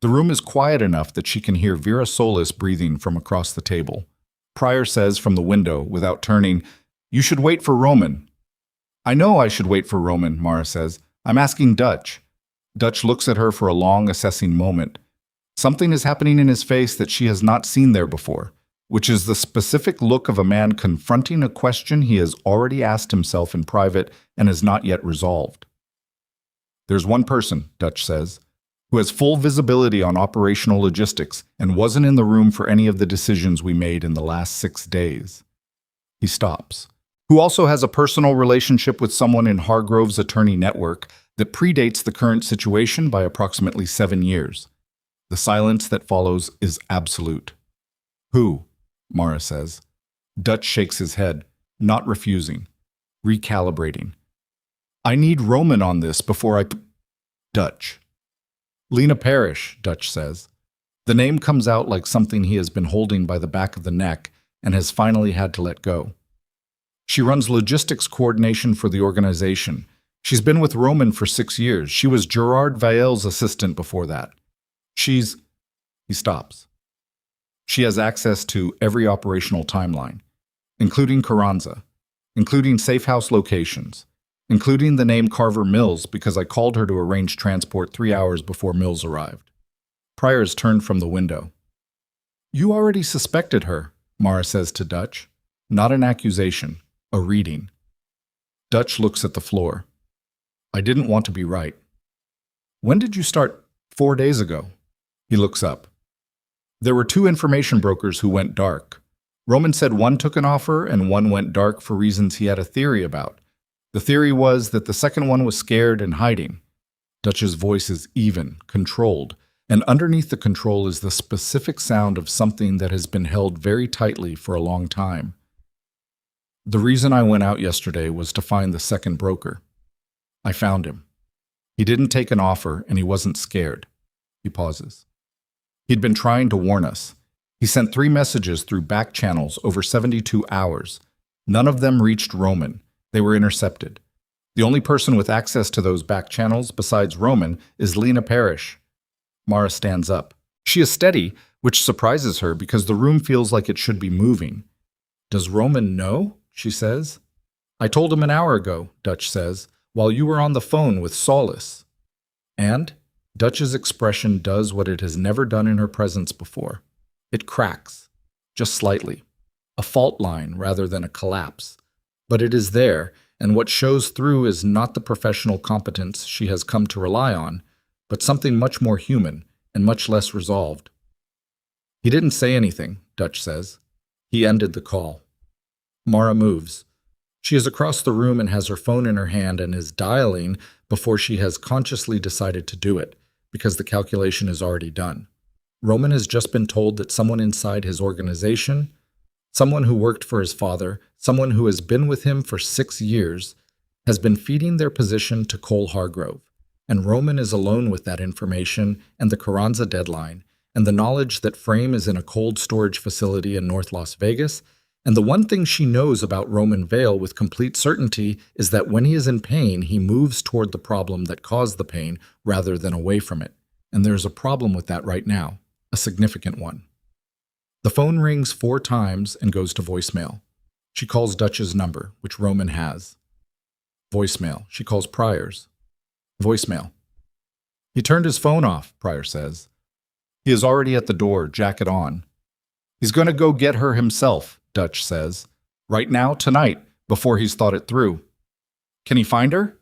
The room is quiet enough that she can hear Vera Solis breathing from across the table. Pryor says from the window, without turning, You should wait for Roman. I know I should wait for Roman, Mara says. I'm asking Dutch. Dutch looks at her for a long, assessing moment. Something is happening in his face that she has not seen there before, which is the specific look of a man confronting a question he has already asked himself in private and has not yet resolved. There's one person, Dutch says, who has full visibility on operational logistics and wasn't in the room for any of the decisions we made in the last 6 days. He stops. Who also has a personal relationship with someone in Hargrove's attorney network that predates the current situation by approximately 7 years. The silence that follows is absolute. Who? Mara says. Dutch shakes his head, not refusing, recalibrating. I need Roman on this before I... Dutch. Lena Parrish, Dutch says. The name comes out like something he has been holding by the back of the neck and has finally had to let go. She runs logistics coordination for the organization. She's been with Roman for 6 years. She was Gerard Vael's assistant before that. He stops. She has access to every operational timeline, including Carranza, including safe house locations, including the name Carver Mills because I called her to arrange transport 3 hours before Mills arrived. Pryor's turned from the window. You already suspected her, Mara says to Dutch. Not an accusation, a reading. Dutch looks at the floor. I didn't want to be right. When did you start? 4 days ago. He looks up. There were 2 information brokers who went dark. Roman said one took an offer and one went dark for reasons he had a theory about. The theory was that the second one was scared and hiding. Dutch's voice is even, controlled, and underneath the control is the specific sound of something that has been held very tightly for a long time. The reason I went out yesterday was to find the second broker. I found him. He didn't take an offer and he wasn't scared. He pauses. He'd been trying to warn us. He sent 3 messages through back channels over 72 hours. None of them reached Roman. They were intercepted. The only person with access to those back channels besides Roman is Lena Parrish. Mara stands up. She is steady, which surprises her because the room feels like it should be moving. Does Roman know? She says. I told him an hour ago, Dutch says, while you were on the phone with Solace. And Dutch's expression does what it has never done in her presence before. It cracks, just slightly. A fault line rather than a collapse. But it is there, and what shows through is not the professional competence she has come to rely on, but something much more human and much less resolved. He didn't say anything, Dutch says. He ended the call. Mara moves. She is across the room and has her phone in her hand and is dialing before she has consciously decided to do it, because the calculation is already done. Roman has just been told that someone inside his organization, someone who worked for his father, someone who has been with him for 6 years, has been feeding their position to Cole Hargrove. And Roman is alone with that information and the Carranza deadline, and the knowledge that Frame is in a cold storage facility in North Las Vegas. And the one thing she knows about Roman Vail with complete certainty is that when he is in pain, he moves toward the problem that caused the pain rather than away from it. And there's a problem with that right now, a significant one. The phone rings 4 times and goes to voicemail. She calls Dutch's number, which Roman has. Voicemail. She calls Pryor's. Voicemail. He turned his phone off, Pryor says. He is already at the door, jacket on. He's going to go get her himself, Dutch says. Right now, tonight, before he's thought it through. Can he find her?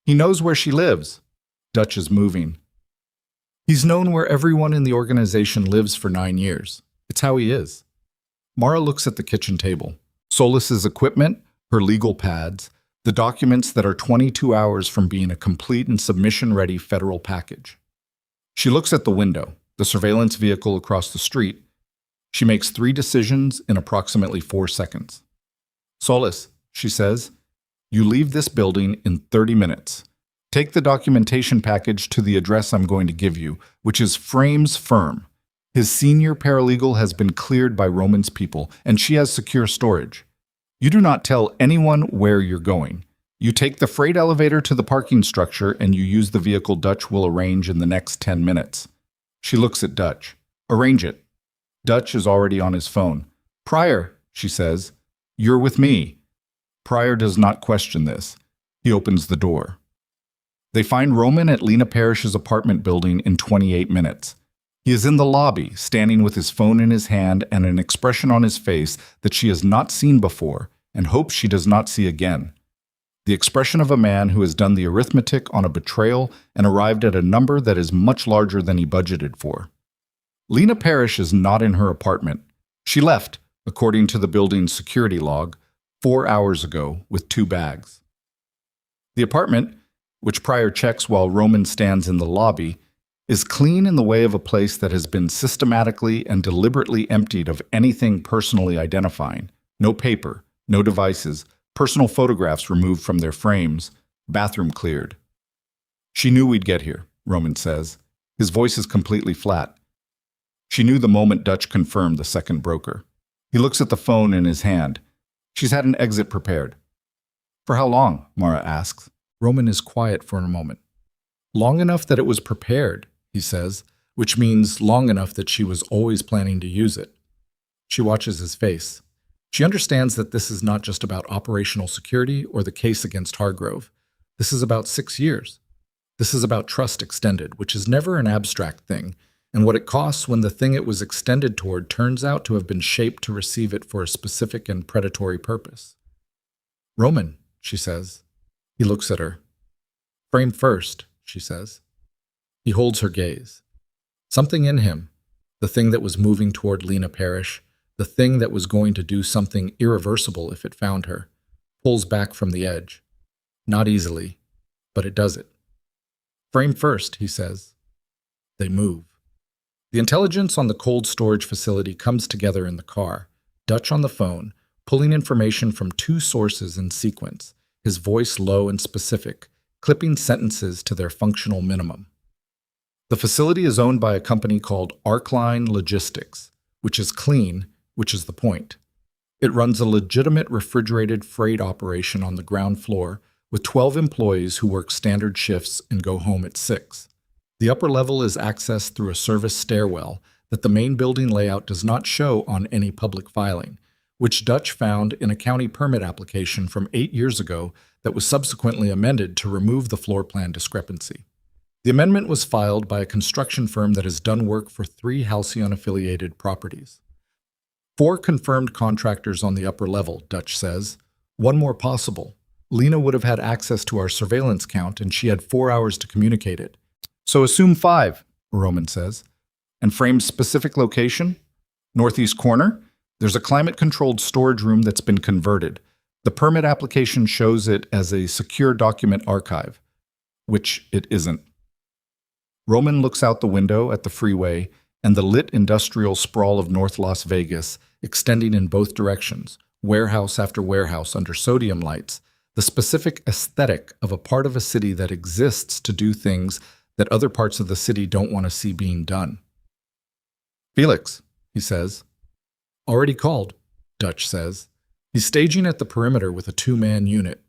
He knows where she lives. Dutch is moving. He's known where everyone in the organization lives for 9 years. It's how he is. Mara looks at the kitchen table. Solis's equipment, her legal pads, the documents that are 22 hours from being a complete and submission-ready federal package. She looks at the window, the surveillance vehicle across the street. She makes 3 decisions in approximately 4 seconds. Solis, she says, you leave this building in 30 minutes. Take the documentation package to the address I'm going to give you, which is Frame's firm. His senior paralegal has been cleared by Roman's people, and she has secure storage. You do not tell anyone where you're going. You take the freight elevator to the parking structure and you use the vehicle Dutch will arrange in the next 10 minutes. She looks at Dutch. Arrange it. Dutch is already on his phone. Pryor, she says, you're with me. Pryor does not question this. He opens the door. They find Roman at Lena Parrish's apartment building in 28 minutes. He is in the lobby, standing with his phone in his hand and an expression on his face that she has not seen before and hopes she does not see again. The expression of a man who has done the arithmetic on a betrayal and arrived at a number that is much larger than he budgeted for. Lena Parrish is not in her apartment. She left, according to the building's security log, 4 hours ago with 2 bags. The apartment which Pryor checks while Roman stands in the lobby, is clean in the way of a place that has been systematically and deliberately emptied of anything personally identifying. No paper, no devices, personal photographs removed from their frames, bathroom cleared. She knew we'd get here, Roman says. His voice is completely flat. She knew the moment Dutch confirmed the second broker. He looks at the phone in his hand. She's had an exit prepared. For how long? Mara asks. Roman is quiet for a moment. Long enough that it was prepared, he says, which means long enough that she was always planning to use it. She watches his face. She understands that this is not just about operational security or the case against Hargrove. This is about 6 years. This is about trust extended, which is never an abstract thing, and what it costs when the thing it was extended toward turns out to have been shaped to receive it for a specific and predatory purpose. Roman, she says. He looks at her. Frame first, she says. He holds her gaze. Something in him, the thing that was moving toward Lena Parrish, the thing that was going to do something irreversible if it found her, pulls back from the edge. Not easily, but it does it. Frame first, he says. They move. The intelligence on the cold storage facility comes together in the car, Dutch on the phone, pulling information from 2 sources in sequence, his voice low and specific, clipping sentences to their functional minimum. The facility is owned by a company called Arcline Logistics, which is clean, which is the point. It runs a legitimate refrigerated freight operation on the ground floor with 12 employees who work standard shifts and go home at 6. The upper level is accessed through a service stairwell that the main building layout does not show on any public filing, which Dutch found in a county permit application from 8 years ago that was subsequently amended to remove the floor plan discrepancy. The amendment was filed by a construction firm that has done work for 3 Halcyon-affiliated properties. 4 confirmed contractors on the upper level, Dutch says. 1 more possible. Lena would have had access to our surveillance count, and she had 4 hours to communicate it. So assume 5, Roman says. And Frame's specific location? Northeast corner? There's a climate-controlled storage room that's been converted. The permit application shows it as a secure document archive, which it isn't. Roman looks out the window at the freeway and the lit industrial sprawl of North Las Vegas, extending in both directions, warehouse after warehouse under sodium lights, the specific aesthetic of a part of a city that exists to do things that other parts of the city don't want to see being done. Felix, he says. Already called, Dutch says. He's staging at the perimeter with a 2-man unit.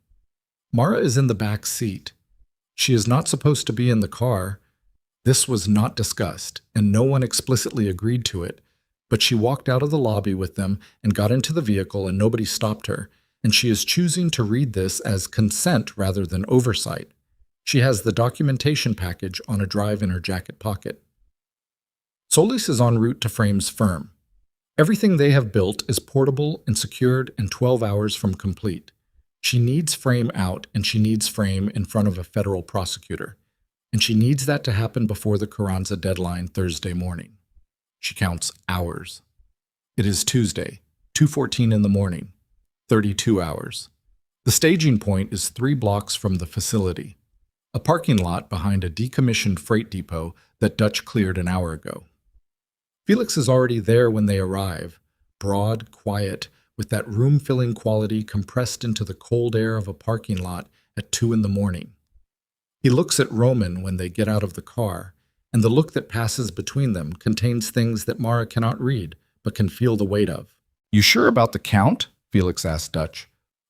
Mara is in the back seat. She is not supposed to be in the car. This was not discussed, and no one explicitly agreed to it, but she walked out of the lobby with them and got into the vehicle and nobody stopped her, and she is choosing to read this as consent rather than oversight. She has the documentation package on a drive in her jacket pocket. Solis is en route to Frame's firm. Everything they have built is portable and secured and 12 hours from complete. She needs Frame out, and she needs Frame in front of a federal prosecutor. And she needs that to happen before the Carranza deadline Thursday morning. She counts hours. It is Tuesday, 2:14 in the morning, 32 hours. The staging point is 3 blocks from the facility, a parking lot behind a decommissioned freight depot that Dutch cleared an hour ago. Felix is already there when they arrive, broad, quiet, with that room-filling quality compressed into the cold air of a parking lot at 2 in the morning. He looks at Roman when they get out of the car, and the look that passes between them contains things that Mara cannot read, but can feel the weight of. You sure about the count? Felix asked Dutch.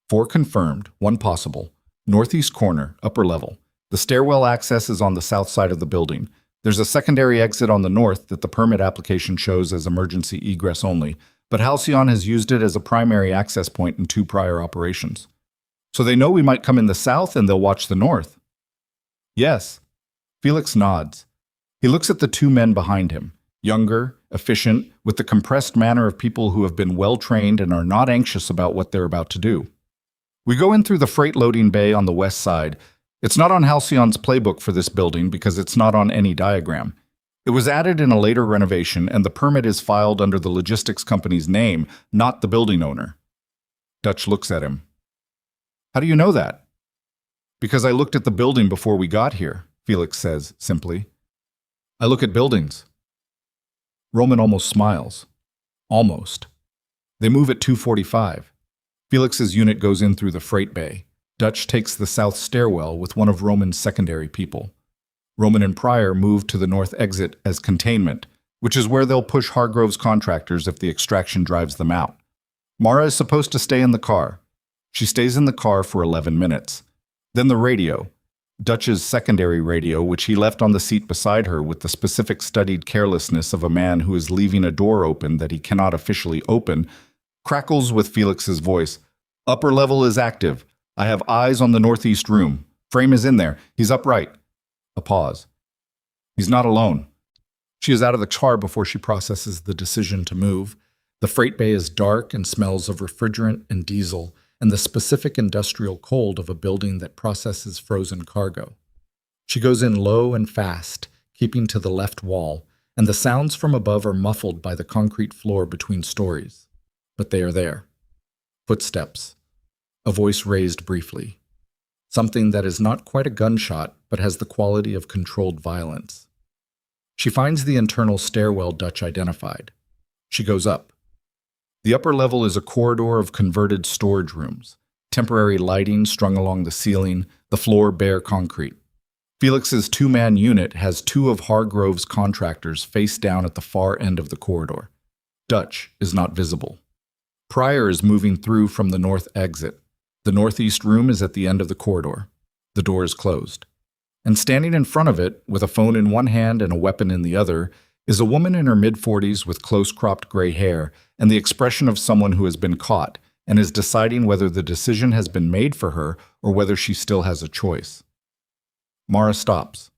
4 confirmed, 1 possible. Northeast corner, upper level. The stairwell access is on the south side of the building. There's a secondary exit on the north that the permit application shows as emergency egress only, but Halcyon has used it as a primary access point in 2 prior operations. So they know we might come in the south and they'll watch the north. Yes. Felix nods. He looks at the 2 men behind him, younger, efficient, with the compressed manner of people who have been well-trained and are not anxious about what they're about to do. We go in through the freight loading bay on the west side. It's not on Halcyon's playbook for this building because it's not on any diagram. It was added in a later renovation, and the permit is filed under the logistics company's name, not the building owner. Dutch looks at him. How do you know that? Because I looked at the building before we got here, Felix says simply. I look at buildings. Roman almost smiles. Almost. They move at 2:45. Felix's unit goes in through the freight bay. Dutch takes the south stairwell with one of Roman's secondary people. Roman and Pryor move to the north exit as containment, which is where they'll push Hargrove's contractors if the extraction drives them out. Mara is supposed to stay in the car. She stays in the car for 11 minutes. Then the radio, Dutch's secondary radio, which he left on the seat beside her with the specific studied carelessness of a man who is leaving a door open that he cannot officially open, crackles with Felix's voice. Upper level is active. I have eyes on the northeast room. Frame is in there. He's upright. A pause. He's not alone. She is out of the car before she processes the decision to move. The freight bay is dark and smells of refrigerant and diesel, and the specific industrial cold of a building that processes frozen cargo. She goes in low and fast, keeping to the left wall, and the sounds from above are muffled by the concrete floor between stories. But they are there. Footsteps. A voice raised briefly. Something that is not quite a gunshot, but has the quality of controlled violence. She finds the internal stairwell Dutch identified. She goes up. The upper level is a corridor of converted storage rooms, temporary lighting strung along the ceiling, the floor bare concrete. Felix's two-man unit has two of Hargrove's contractors face down at the far end of the corridor. Dutch is not visible. Pryor is moving through from the north exit. The northeast room is at the end of the corridor. The door is closed. And standing in front of it, with a phone in one hand and a weapon in the other, is a woman in her mid-40s with close-cropped gray hair and the expression of someone who has been caught and is deciding whether the decision has been made for her or whether she still has a choice. Mara stops.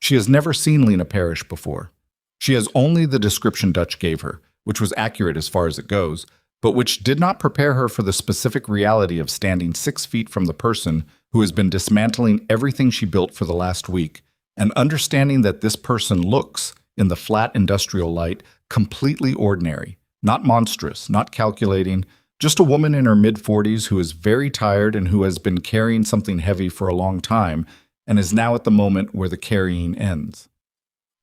She has never seen Lena Parrish before. She has only the description Dutch gave her, which was accurate as far as it goes, but which did not prepare her for the specific reality of standing 6 feet from the person who has been dismantling everything she built for the last week, and understanding that this person looks, in the flat industrial light, completely ordinary, not monstrous, not calculating, just a woman in her mid-40s who is very tired and who has been carrying something heavy for a long time and is now at the moment where the carrying ends.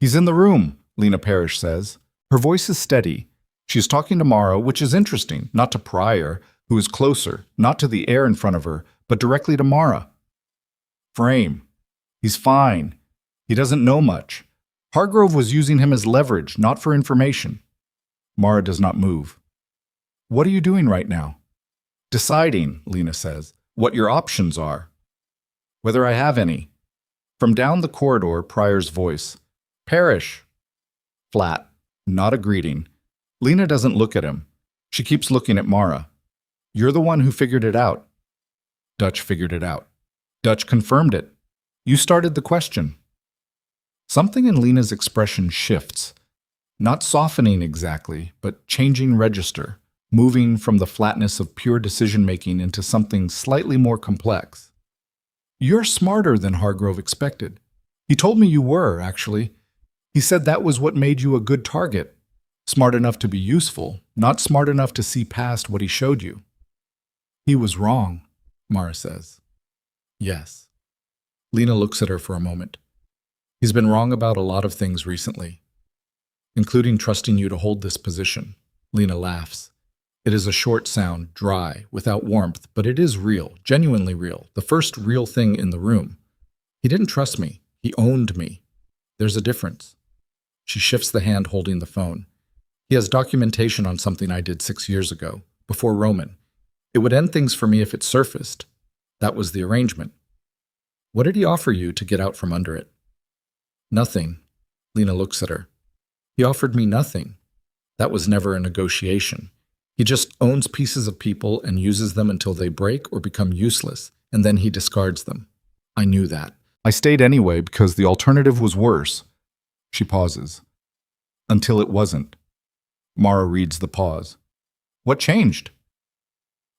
He's in the room, Lena Parrish says. Her voice is steady. She is talking to Mara, which is interesting, not to Pryor, who is closer, not to the air in front of her, but directly to Mara. Frame. He's fine. He doesn't know much. Hargrove was using him as leverage, not for information. Mara does not move. What are you doing right now? Deciding, Lena says, what your options are. Whether I have any. From down the corridor, Pryor's voice. Parrish. Flat. Not a greeting. Lena doesn't look at him. She keeps looking at Mara. You're the one who figured it out. Dutch figured it out. Dutch confirmed it. You started the question. Something in Lena's expression shifts, not softening exactly, but changing register, moving from the flatness of pure decision-making into something slightly more complex. You're smarter than Hargrove expected. He told me you were, actually. He said that was what made you a good target. Smart enough to be useful, not smart enough to see past what he showed you. He was wrong, Mara says. Yes. Lena looks at her for a moment. He's been wrong about a lot of things recently, including trusting you to hold this position. Lena laughs. It is a short sound, dry, without warmth, but it is real, genuinely real, the first real thing in the room. He didn't trust me. He owned me. There's a difference. She shifts the hand holding the phone. He has documentation on something I did 6 years ago, before Roman. It would end things for me if it surfaced. That was the arrangement. What did he offer you to get out from under it? Nothing. Lena looks at her. He offered me nothing. That was never a negotiation. He just owns pieces of people and uses them until they break or become useless, and then he discards them. I knew that. I stayed anyway because the alternative was worse. She pauses. Until it wasn't. Mara reads the pause. What changed?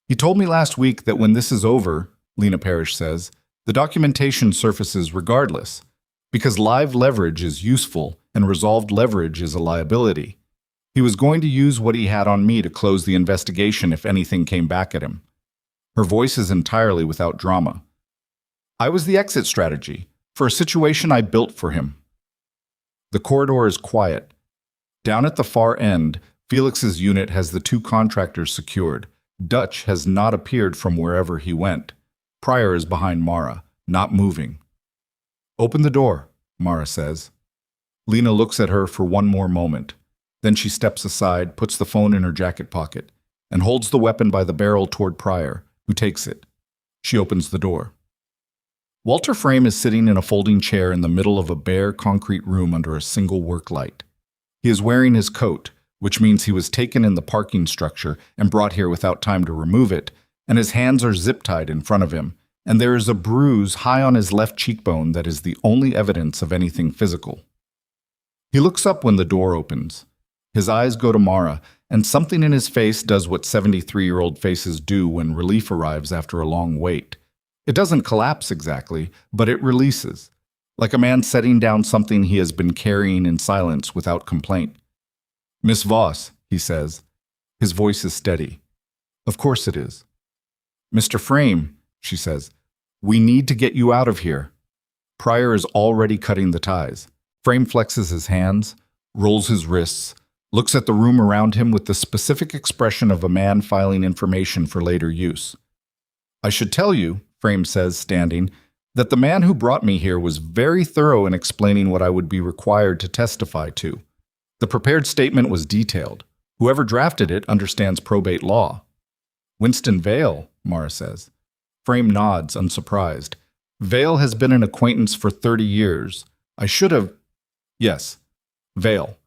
He told me last week that when this is over, Lena Parrish says, the documentation surfaces regardless, because live leverage is useful and resolved leverage is a liability. He was going to use what he had on me to close the investigation if anything came back at him. Her voice is entirely without drama. I was the exit strategy for a situation I built for him. The corridor is quiet. Down at the far end, Felix's unit has the two contractors secured. Dutch has not appeared from wherever he went. Pryor is behind Mara, not moving. Open the door, Mara says. Lena looks at her for one more moment. Then she steps aside, puts the phone in her jacket pocket, and holds the weapon by the barrel toward Pryor, who takes it. She opens the door. Walter Frame is sitting in a folding chair in the middle of a bare concrete room under a single work light. He is wearing his coat, which means he was taken in the parking structure and brought here without time to remove it, and his hands are zip-tied in front of him, and there is a bruise high on his left cheekbone that is the only evidence of anything physical. He looks up when the door opens. His eyes go to Mara, and something in his face does what 73-year-old faces do when relief arrives after a long wait. It doesn't collapse exactly, but it releases, like a man setting down something he has been carrying in silence without complaint. Miss Voss, he says. His voice is steady. Of course it is. Mr. Frame, she says, we need to get you out of here. Pryor is already cutting the ties. Frame flexes his hands, rolls his wrists, looks at the room around him with the specific expression of a man filing information for later use. I should tell you, Frame says, standing, that the man who brought me here was very thorough in explaining what I would be required to testify to. The prepared statement was detailed. Whoever drafted it understands probate law. Winston Vale, Mara says. Frame nods, unsurprised. Vale has been an acquaintance for 30 years. I should have... Yes, Vale.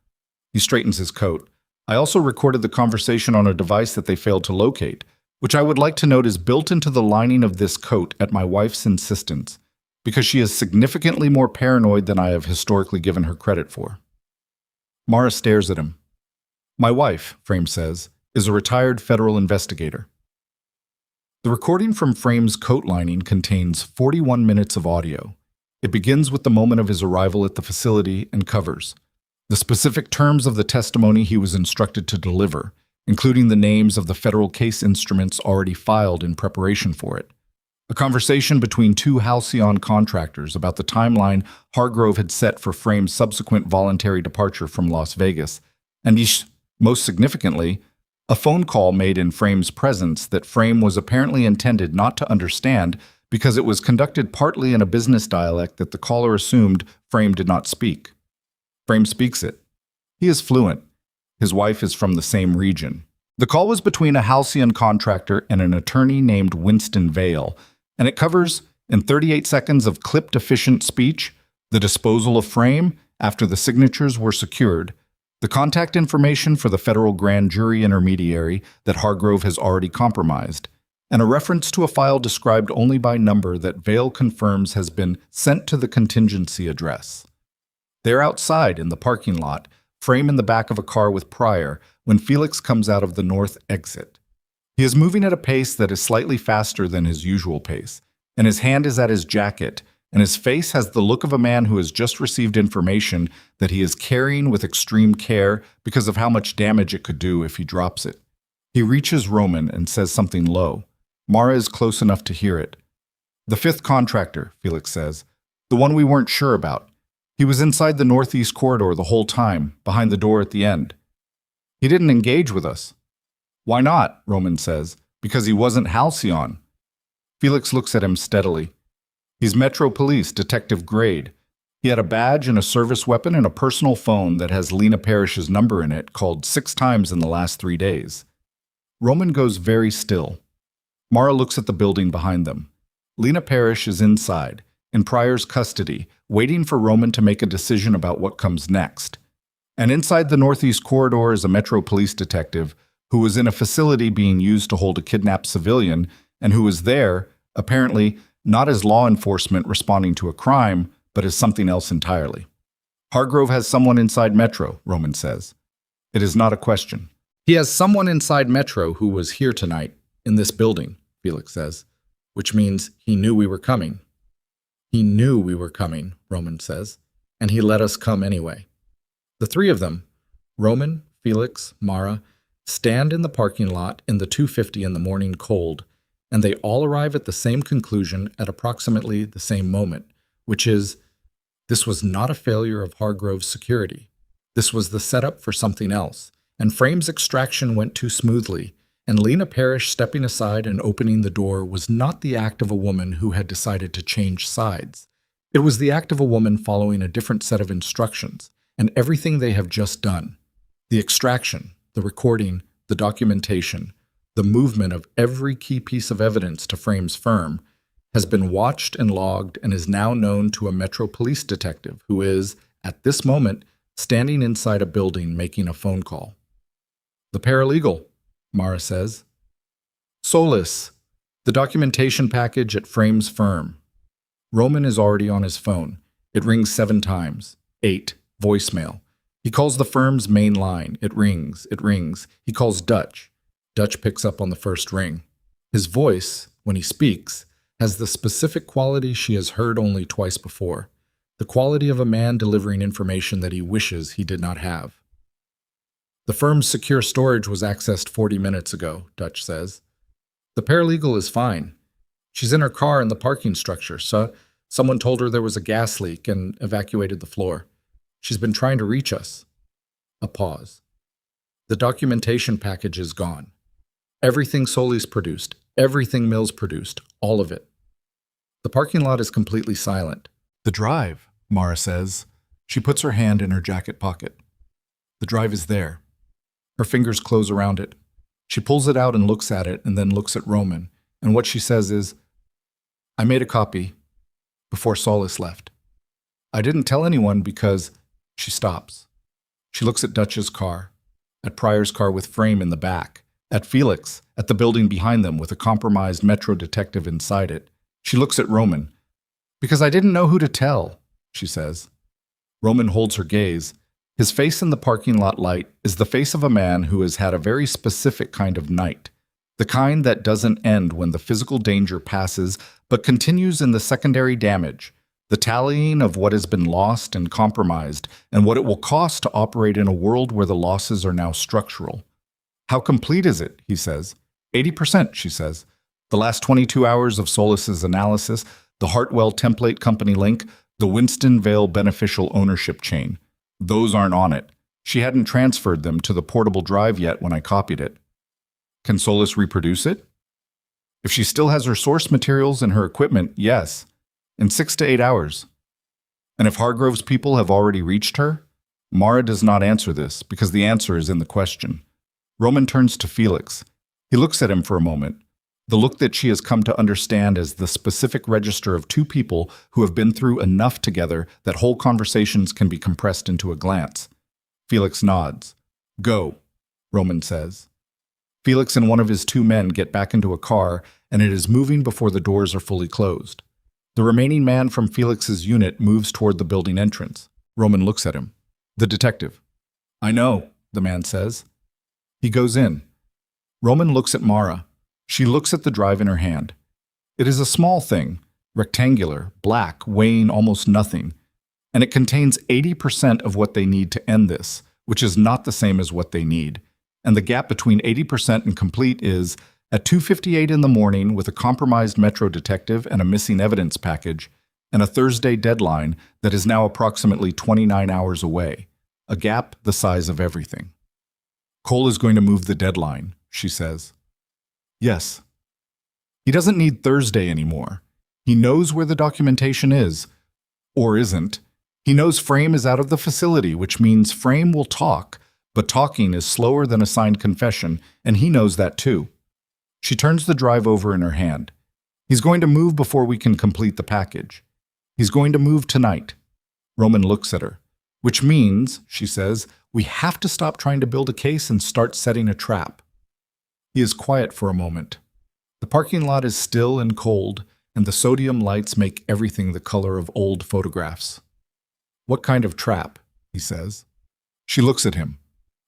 He straightens his coat. I also recorded the conversation on a device that they failed to locate, which I would like to note is built into the lining of this coat at my wife's insistence, because she is significantly more paranoid than I have historically given her credit for. Mara stares at him. My wife, Frame says, is a retired federal investigator. The recording from Frame's coat lining contains 41 minutes of audio. It begins with the moment of his arrival at the facility and covers the specific terms of the testimony he was instructed to deliver, including the names of the federal case instruments already filed in preparation for it. A conversation between two Halcyon contractors about the timeline Hargrove had set for Frame's subsequent voluntary departure from Las Vegas, and most significantly, a phone call made in Frame's presence that Frame was apparently intended not to understand because it was conducted partly in a business dialect that the caller assumed Frame did not speak. Frame speaks it. He is fluent. His wife is from the same region. The call was between a Halcyon contractor and an attorney named Winston Vale, and it covers, in 38 seconds of clipped efficient speech, the disposal of Frame after the signatures were secured, the contact information for the federal grand jury intermediary that Hargrove has already compromised, and a reference to a file described only by number that Vale confirms has been sent to the contingency address. They're outside in the parking lot, Frame in the back of a car with Pryor, when Felix comes out of the north exit. He is moving at a pace that is slightly faster than his usual pace, and his hand is at his jacket, and his face has the look of a man who has just received information that he is carrying with extreme care because of how much damage it could do if he drops it. He reaches Roman and says something low. Mara is close enough to hear it. The fifth contractor, Felix says, the one we weren't sure about. He was inside the northeast corridor the whole time, behind the door at the end. He didn't engage with us. Why not? Roman says. Because he wasn't Halcyon. Felix looks at him steadily. He's Metro Police, Detective Grade. He had a badge and a service weapon and a personal phone that has Lena Parrish's number in it, called 6 times in the last 3 days. Roman goes very still. Mara looks at the building behind them. Lena Parrish is inside, in Pryor's custody, waiting for Roman to make a decision about what comes next. And inside the northeast corridor is a Metro Police detective who was in a facility being used to hold a kidnapped civilian and who was there, apparently, not as law enforcement responding to a crime, but as something else entirely. Hargrove has someone inside Metro, Roman says. It is not a question. He has someone inside Metro who was here tonight, in this building, Felix says, which means he knew we were coming. He knew we were coming, Roman says, and he let us come anyway. The three of them, Roman, Felix, Mara, stand in the parking lot in the 250 in the morning cold, and they all arrive at the same conclusion at approximately the same moment, which is, this was not a failure of Hargrove's security. This was the setup for something else, and Frame's extraction went too smoothly, and Lena Parrish stepping aside and opening the door was not the act of a woman who had decided to change sides. It was the act of a woman following a different set of instructions, and everything they have just done. The extraction, the recording, the documentation, the movement of every key piece of evidence to Frame's firm has been watched and logged and is now known to a Metro police detective who is, at this moment, standing inside a building making a phone call. The paralegal, Mara says. Solis, the documentation package at Frame's firm. Roman is already on his phone. It rings 7 times. 8. Voicemail. He calls the firm's main line. It rings. It rings. He calls Dutch. Dutch picks up on the first ring. His voice, when he speaks, has the specific quality she has heard only twice before. The quality of a man delivering information that he wishes he did not have. The firm's secure storage was accessed 40 minutes ago, Dutch says. The paralegal is fine. She's in her car in the parking structure, so someone told her there was a gas leak and evacuated the floor. She's been trying to reach us. A pause. The documentation package is gone. Everything Solis produced, everything Mills produced, all of it. The parking lot is completely silent. The drive, Mara says. She puts her hand in her jacket pocket. The drive is there. Her fingers close around it. She pulls it out and looks at it and then looks at Roman, and what she says is, I made a copy before Solis left. I didn't tell anyone because... She stops. She looks at Dutch's car, at Pryor's car with Frame in the back, at Felix, at the building behind them with a compromised Metro detective inside it. She looks at Roman. Because I didn't know who to tell, she says. Roman holds her gaze. His face in the parking lot light is the face of a man who has had a very specific kind of night. The kind that doesn't end when the physical danger passes, but continues in the secondary damage. The tallying of what has been lost and compromised, and what it will cost to operate in a world where the losses are now structural. How complete is it, he says. 80%, she says. The last 22 hours of Solis's analysis, the Hartwell template company link, the Winston Vale beneficial ownership chain. Those aren't on it. She hadn't transferred them to the portable drive yet when I copied it. Can Solis reproduce it? If she still has her source materials and her equipment, yes. In 6 to 8 hours. And if Hargrove's people have already reached her? Mara does not answer this, because the answer is in the question. Roman turns to Felix. He looks at him for a moment, the look that she has come to understand as the specific register of 2 people who have been through enough together that whole conversations can be compressed into a glance. Felix nods. Go, Roman says. Felix and one of his 2 men get back into a car, and it is moving before the doors are fully closed. The remaining man from Felix's unit moves toward the building entrance. Roman looks at him. The detective. I know, the man says. He goes in. Roman looks at Mara. She looks at the drive in her hand. It is a small thing, rectangular, black, weighing almost nothing, and it contains 80% of what they need to end this, which is not the same as what they need. And the gap between 80% and complete is, at 2:58 in the morning with a compromised Metro detective and a missing evidence package, and a Thursday deadline that is now approximately 29 hours away, a gap the size of everything. Cole is going to move the deadline, she says. Yes. He doesn't need Thursday anymore. He knows where the documentation is, or isn't. He knows Frame is out of the facility, which means Frame will talk, but talking is slower than a signed confession, and he knows that too. She turns the drive over in her hand. He's going to move before we can complete the package. He's going to move tonight. Roman looks at her. Which means, she says, we have to stop trying to build a case and start setting a trap. He is quiet for a moment. The parking lot is still and cold, and the sodium lights make everything the color of old photographs. What kind of trap? He says. She looks at him.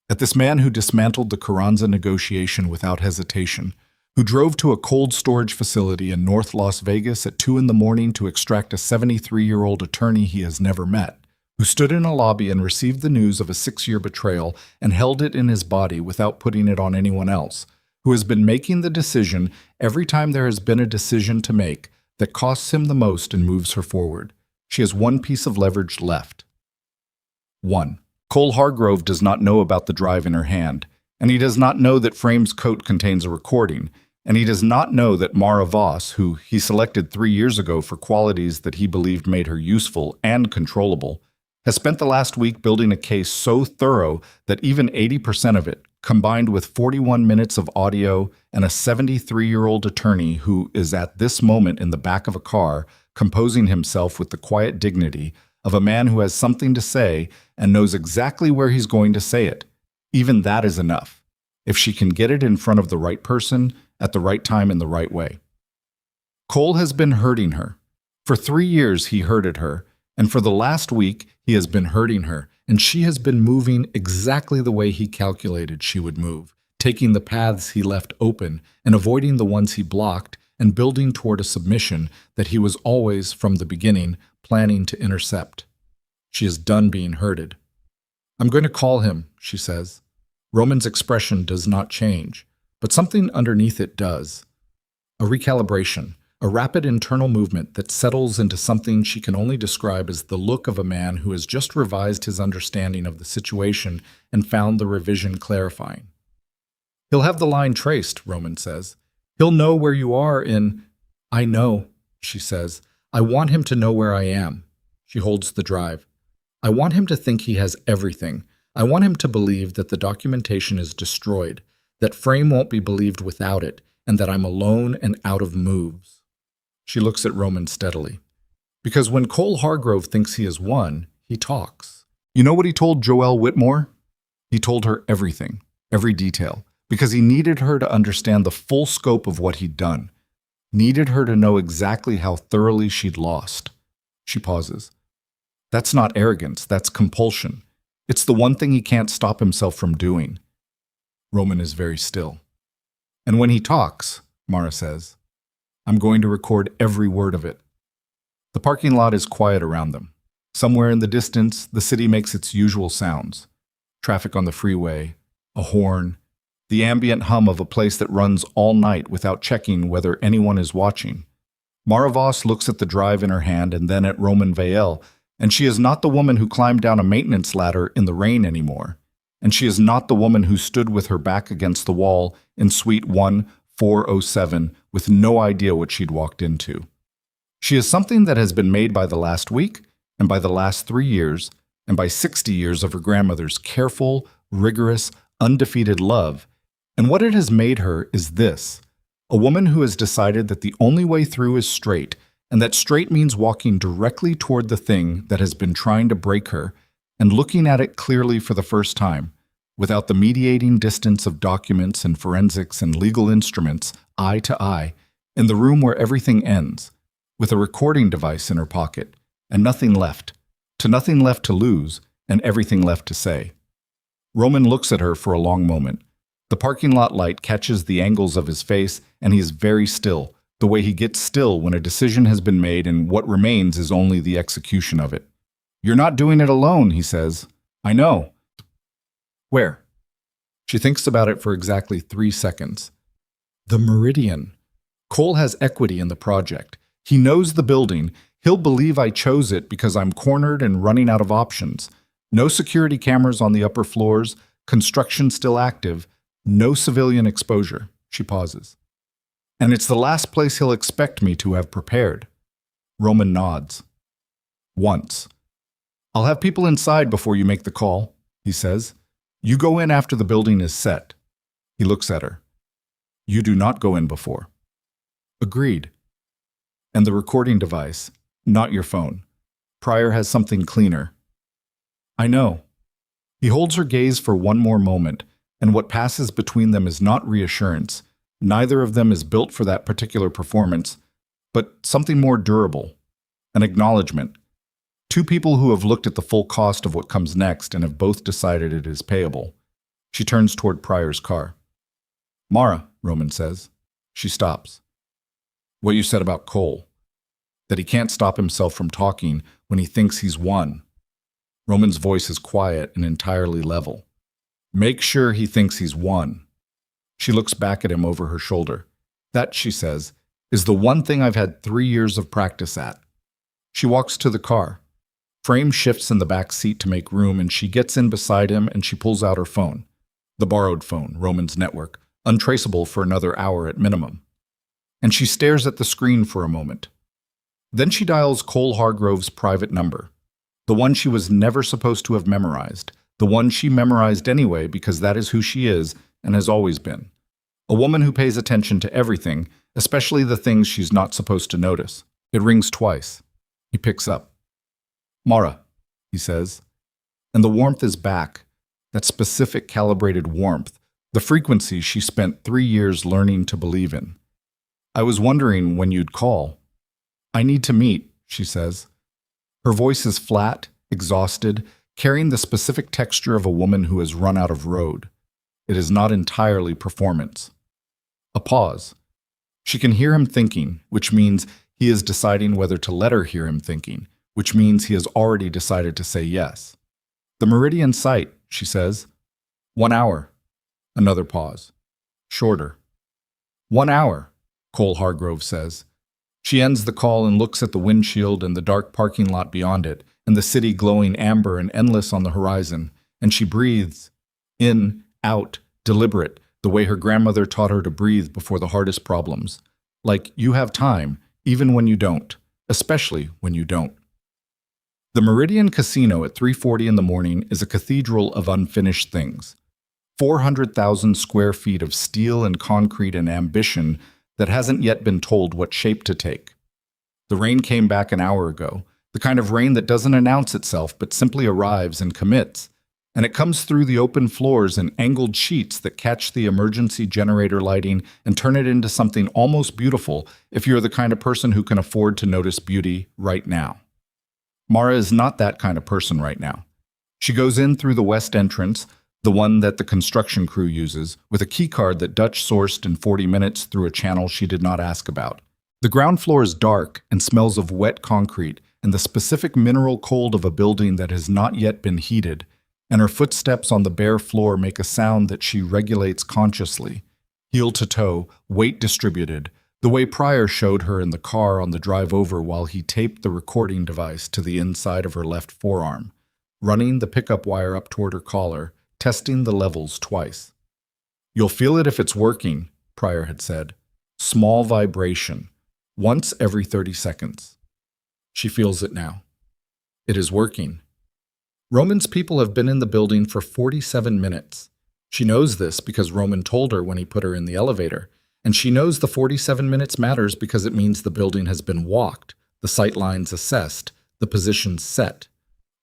At this man who dismantled the Carranza negotiation without hesitation, who drove to a cold storage facility in North Las Vegas at 2 in the morning to extract a 73-year-old attorney he has never met, who stood in a lobby and received the news of a 6-year betrayal and held it in his body without putting it on anyone else, who has been making the decision every time there has been a decision to make that costs him the most and moves her forward. She has one piece of leverage left. 1. Cole Hargrove does not know about the drive in her hand, and he does not know that Frame's coat contains a recording, and he does not know that Mara Voss, who he selected 3 years ago for qualities that he believed made her useful and controllable, has spent the last week building a case so thorough that even 80% of it, combined with 41 minutes of audio and a 73-year-old attorney who is at this moment in the back of a car, composing himself with the quiet dignity of a man who has something to say and knows exactly where he's going to say it. Even that is enough, if she can get it in front of the right person, at the right time in the right way. Cole has been hurting her. For 3 years he hurted her, and for the last week he has been hurting her, and she has been moving exactly the way he calculated she would move, taking the paths he left open and avoiding the ones he blocked, and building toward a submission that he was always, from the beginning, planning to intercept. She is done being hurted. "I'm going to call him," she says. Roman's expression does not change, but something underneath it does. A recalibration, a rapid internal movement that settles into something she can only describe as the look of a man who has just revised his understanding of the situation and found the revision clarifying. "He'll have the line traced," Roman says. "He'll know where you are in—" "I know," she says. "I want him to know where I am." She holds the drive. "I want him to think he has everything. I want him to believe that the documentation is destroyed, that Frame won't be believed without it, and that I'm alone and out of moves." She looks at Roman steadily. Because when Cole Hargrove thinks he has won, he talks. You know what he told Joelle Whitmore? He told her everything, every detail, because he needed her to understand the full scope of what he'd done. Needed her to know exactly how thoroughly she'd lost. She pauses. That's not arrogance, that's compulsion. It's the one thing he can't stop himself from doing. Roman is very still. "And when he talks," Mara says, "I'm going to record every word of it." The parking lot is quiet around them. Somewhere in the distance, the city makes its usual sounds. Traffic on the freeway, a horn, the ambient hum of a place that runs all night without checking whether anyone is watching. Mara Voss looks at the drive in her hand and then at Roman Vael, and she is not the woman who climbed down a maintenance ladder in the rain anymore. And she is not the woman who stood with her back against the wall in Suite 1407 with no idea what she'd walked into. She is something that has been made by the last week, and by the last 3 years, and by 60 years of her grandmother's careful, rigorous, undefeated love. And what it has made her is this: a woman who has decided that the only way through is straight, and that straight means walking directly toward the thing that has been trying to break her, and looking at it clearly for the first time, without the mediating distance of documents and forensics and legal instruments, eye to eye, in the room where everything ends, with a recording device in her pocket, and nothing left to lose, and everything left to say. Roman looks at her for a long moment. The parking lot light catches the angles of his face, and he is very still, the way he gets still when a decision has been made and what remains is only the execution of it. "You're not doing it alone," he says. "I know." "Where?" She thinks about it for exactly 3 seconds. "The Meridian. Cole has equity in the project. He knows the building. He'll believe I chose it because I'm cornered and running out of options. No security cameras on the upper floors, construction still active, no civilian exposure." She pauses. "And it's the last place he'll expect me to have prepared." Roman nods. "Once. I'll have people inside before you make the call," he says. "You go in after the building is set." He looks at her. "You do not go in before." "Agreed." "And the recording device, not your phone. Pryor has something cleaner." "I know." He holds her gaze for one more moment, and what passes between them is not reassurance. Neither of them is built for that particular performance, but something more durable, an acknowledgement. Two people who have looked at the full cost of what comes next and have both decided it is payable. She turns toward Pryor's car. "Mara," Roman says. She stops. "What you said about Cole. That he can't stop himself from talking when he thinks he's won." Roman's voice is quiet and entirely level. "Make sure he thinks he's won." She looks back at him over her shoulder. That, she says, is the one thing I've had 3 years of practice at. She walks to the car. Frame shifts in the back seat to make room, and she gets in beside him and she pulls out her phone. The borrowed phone, Roman's network, untraceable for another hour at minimum. And she stares at the screen for a moment. Then she dials Cole Hargrove's private number, the one she was never supposed to have memorized, the one she memorized anyway because that is who she is and has always been. A woman who pays attention to everything, especially the things she's not supposed to notice. It rings twice. He picks up. "Mara," he says. And the warmth is back, that specific calibrated warmth, the frequency she spent 3 years learning to believe in. "I was wondering when you'd call." "I need to meet," she says. Her voice is flat, exhausted, carrying the specific texture of a woman who has run out of road. It is not entirely performance. A pause. She can hear him thinking, which means he is deciding whether to let her hear him thinking, which means he has already decided to say yes. "The meridian site," she says. "1 hour." Another pause. Shorter. "1 hour," Cole Hargrove says. She ends the call and looks at the windshield and the dark parking lot beyond it, and the city glowing amber and endless on the horizon, and she breathes. In, out, deliberate, the way her grandmother taught her to breathe before the hardest problems. Like, you have time, even when you don't, especially when you don't. The Meridian Casino at 3:40 in the morning is a cathedral of unfinished things. 400,000 square feet of steel and concrete and ambition that hasn't yet been told what shape to take. The rain came back an hour ago, the kind of rain that doesn't announce itself but simply arrives and commits. And it comes through the open floors and angled sheets that catch the emergency generator lighting and turn it into something almost beautiful if you're the kind of person who can afford to notice beauty right now. Mara is not that kind of person right now. She goes in through the west entrance, the one that the construction crew uses, with a keycard that Dutch sourced in 40 minutes through a channel she did not ask about. The ground floor is dark and smells of wet concrete and the specific mineral cold of a building that has not yet been heated, and her footsteps on the bare floor make a sound that she regulates consciously, heel to toe, weight distributed, the way Pryor showed her in the car on the drive over while he taped the recording device to the inside of her left forearm, running the pickup wire up toward her collar, testing the levels twice. "You'll feel it if it's working," Pryor had said. "Small vibration, once every 30 seconds. She feels it now. It is working. Roman's people have been in the building for 47 minutes. She knows this because Roman told her when he put her in the elevator, and she knows the 47 minutes matters because it means the building has been walked, the sight lines assessed, the positions set.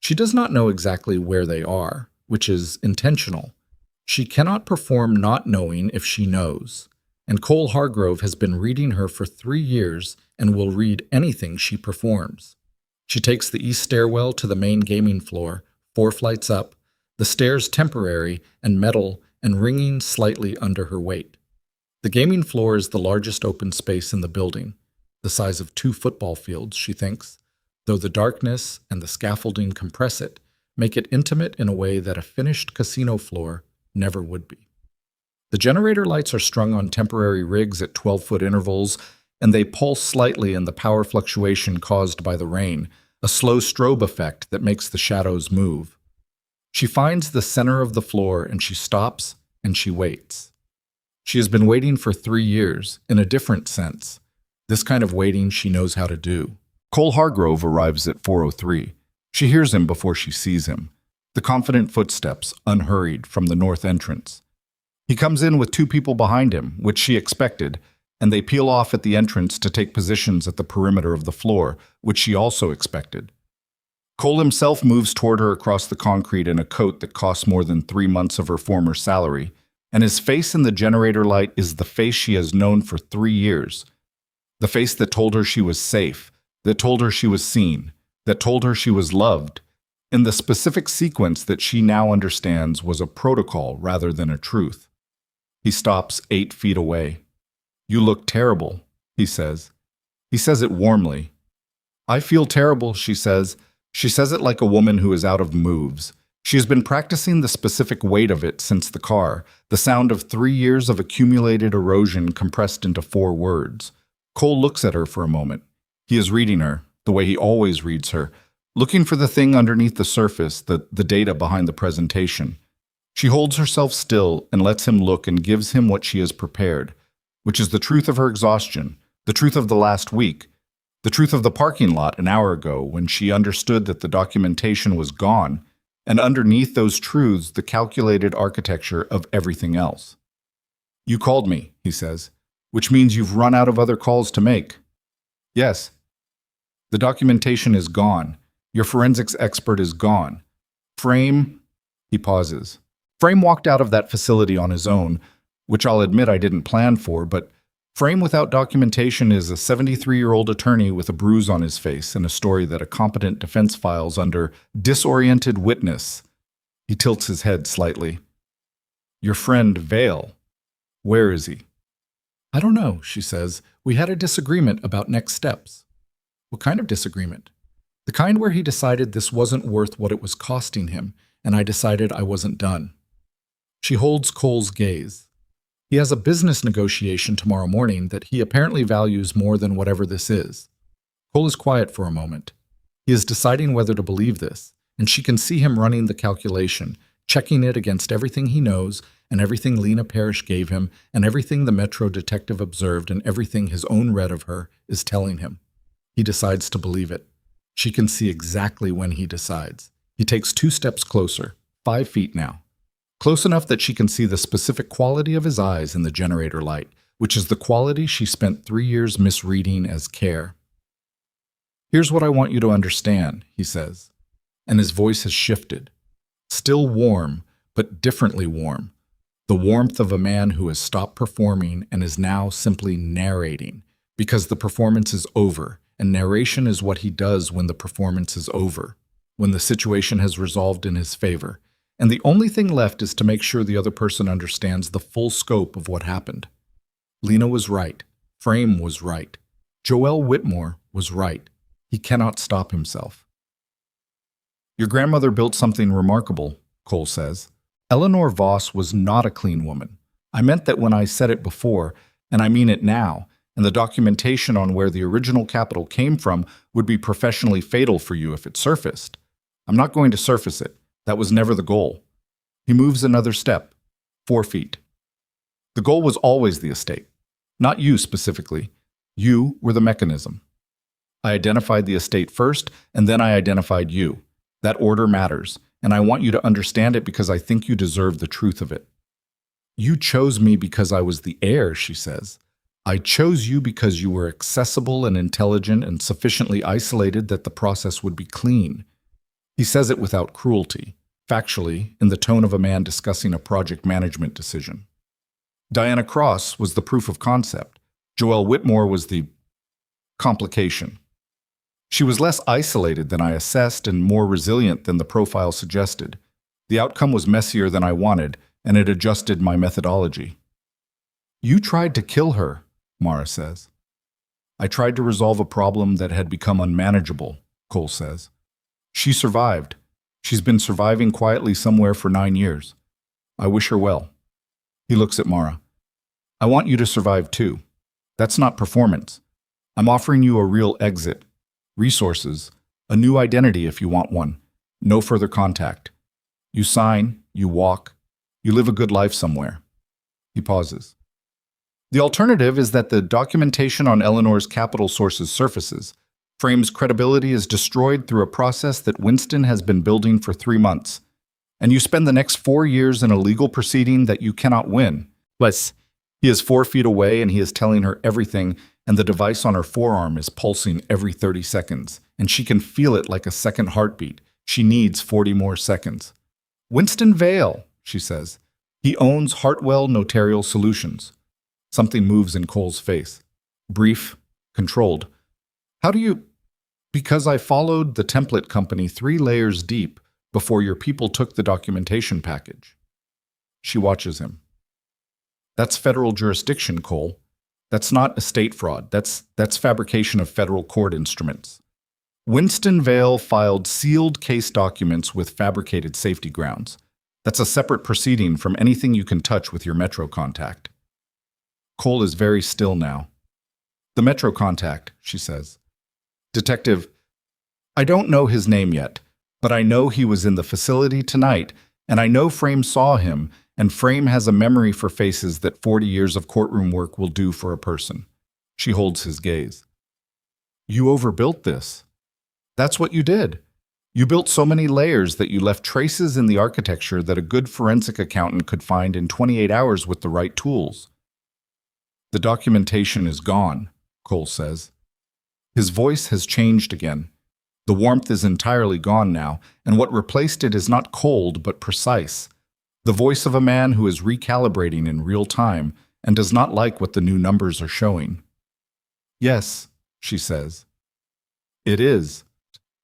She does not know exactly where they are, which is intentional. She cannot perform not knowing if she knows, and Cole Hargrove has been reading her for 3 years and will read anything she performs. She takes the east stairwell to the main gaming floor, 4 flights up, the stairs temporary and metal and ringing slightly under her weight. The gaming floor is the largest open space in the building, the size of 2 football fields, she thinks, though the darkness and the scaffolding compress it, make it intimate in a way that a finished casino floor never would be. The generator lights are strung on temporary rigs at 12-foot intervals, and they pulse slightly in the power fluctuation caused by the rain, a slow strobe effect that makes the shadows move. She finds the center of the floor and she stops and she waits. She has been waiting for 3 years, in a different sense. This kind of waiting she knows how to do. Cole Hargrove arrives at 4:03. She hears him before she sees him. The confident footsteps, unhurried, from the north entrance. He comes in with 2 people behind him, which she expected, and they peel off at the entrance to take positions at the perimeter of the floor, which she also expected. Cole himself moves toward her across the concrete in a coat that costs more than 3 months of her former salary, and his face in the generator light is the face she has known for 3 years. The face that told her she was safe, that told her she was seen, that told her she was loved, in the specific sequence that she now understands was a protocol rather than a truth. He stops 8 feet away. "You look terrible," he says. He says it warmly. "I feel terrible," she says. She says it like a woman who is out of moves. She has been practicing the specific weight of it since the car, the sound of 3 years of accumulated erosion compressed into 4 words. Cole looks at her for a moment. He is reading her, the way he always reads her, looking for the thing underneath the surface, the data behind the presentation. She holds herself still and lets him look and gives him what she has prepared, which is the truth of her exhaustion, the truth of the last week, the truth of the parking lot an hour ago when she understood that the documentation was gone, and underneath those truths, the calculated architecture of everything else. "You called me," he says, "which means you've run out of other calls to make." "Yes." "The documentation is gone. Your forensics expert is gone. Frame..." He pauses. Frame walked out of that facility on his own, which I'll admit I didn't plan for, but Frame without documentation is a 73-year-old attorney with a bruise on his face and a story that a competent defense files under disoriented witness. He tilts his head slightly. "Your friend, Vale. Where is he?" "I don't know," she says. "We had a disagreement about next steps." "What kind of disagreement?" "The kind where he decided this wasn't worth what it was costing him, and I decided I wasn't done." She holds Cole's gaze. He has a business negotiation tomorrow morning that he apparently values more than whatever this is. Cole is quiet for a moment. He is deciding whether to believe this, and she can see him running the calculation, checking it against everything he knows and everything Lena Parrish gave him and everything the Metro detective observed and everything his own read of her is telling him. He decides to believe it. She can see exactly when he decides. He takes 2 steps closer, 5 feet now. Close enough that she can see the specific quality of his eyes in the generator light, which is the quality she spent 3 years misreading as care. "Here's what I want you to understand," he says, and his voice has shifted. Still warm, but differently warm. The warmth of a man who has stopped performing and is now simply narrating, because the performance is over, and narration is what he does when the performance is over, when the situation has resolved in his favor. And the only thing left is to make sure the other person understands the full scope of what happened. Lena was right. Frame was right. Joel Whitmore was right. He cannot stop himself. "Your grandmother built something remarkable," Cole says. "Eleanor Voss was not a clean woman. I meant that when I said it before, and I mean it now, and the documentation on where the original capital came from would be professionally fatal for you if it surfaced. I'm not going to surface it. That was never the goal." He moves another step, 4 feet. "The goal was always the estate. Not you specifically. You were the mechanism. I identified the estate first, and then I identified you. That order matters, and I want you to understand it because I think you deserve the truth of it." "You chose me because I was the heir," she says. "I chose you because you were accessible and intelligent and sufficiently isolated that the process would be clean." He says it without cruelty, factually, in the tone of a man discussing a project management decision. Diana Cross was the proof of concept. Joelle Whitmore was the complication. She was less isolated than I assessed and more resilient than the profile suggested. The outcome was messier than I wanted, and it adjusted my methodology. "You tried to kill her," Mara says. "I tried to resolve a problem that had become unmanageable," Cole says. "She survived. She's been surviving quietly somewhere for 9 years. I wish her well." He looks at Mara. "I want you to survive too. That's not performance. I'm offering you a real exit, resources, a new identity if you want one, no further contact. You sign, you walk, you live a good life somewhere." He pauses. "The alternative is that the documentation on Eleanor's capital sources surfaces. Frame's credibility is destroyed through a process that Winston has been building for 3 months. And you spend the next 4 years in a legal proceeding that you cannot win. Plus, he is 4 feet away and he is telling her everything, and the device on her forearm is pulsing every 30 seconds, and she can feel it like a second heartbeat. She needs 40 more seconds. Winston Vale, she says. He owns Hartwell Notarial Solutions. Something moves in Cole's face. Brief, controlled. How do you... Because I followed the template company 3 layers deep before your people took the documentation package. She watches him. That's federal jurisdiction, Cole. That's not estate fraud. That's fabrication of federal court instruments. Winston Vale filed sealed case documents with fabricated safety grounds. That's a separate proceeding from anything you can touch with your Metro contact. Cole is very still now. The Metro contact, she says. Detective, I don't know his name yet, but I know he was in the facility tonight, and I know Frame saw him, and Frame has a memory for faces that 40 years of courtroom work will do for a person. She holds his gaze. You overbuilt this. That's what you did. You built so many layers that you left traces in the architecture that a good forensic accountant could find in 28 hours with the right tools. The documentation is gone, Cole says. His voice has changed again. The warmth is entirely gone now, and what replaced it is not cold but precise. The voice of a man who is recalibrating in real time and does not like what the new numbers are showing. Yes, she says. It is.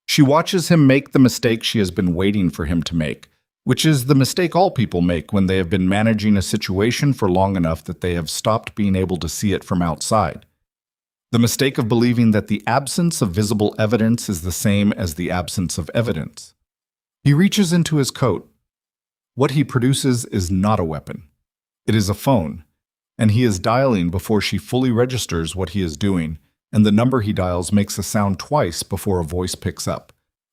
She watches him make the mistake she has been waiting for him to make, which is the mistake all people make when they have been managing a situation for long enough that they have stopped being able to see it from outside. The mistake of believing that the absence of visible evidence is the same as the absence of evidence. He reaches into his coat. What he produces is not a weapon. It is a phone, and he is dialing before she fully registers what he is doing, and the number he dials makes a sound twice before a voice picks up.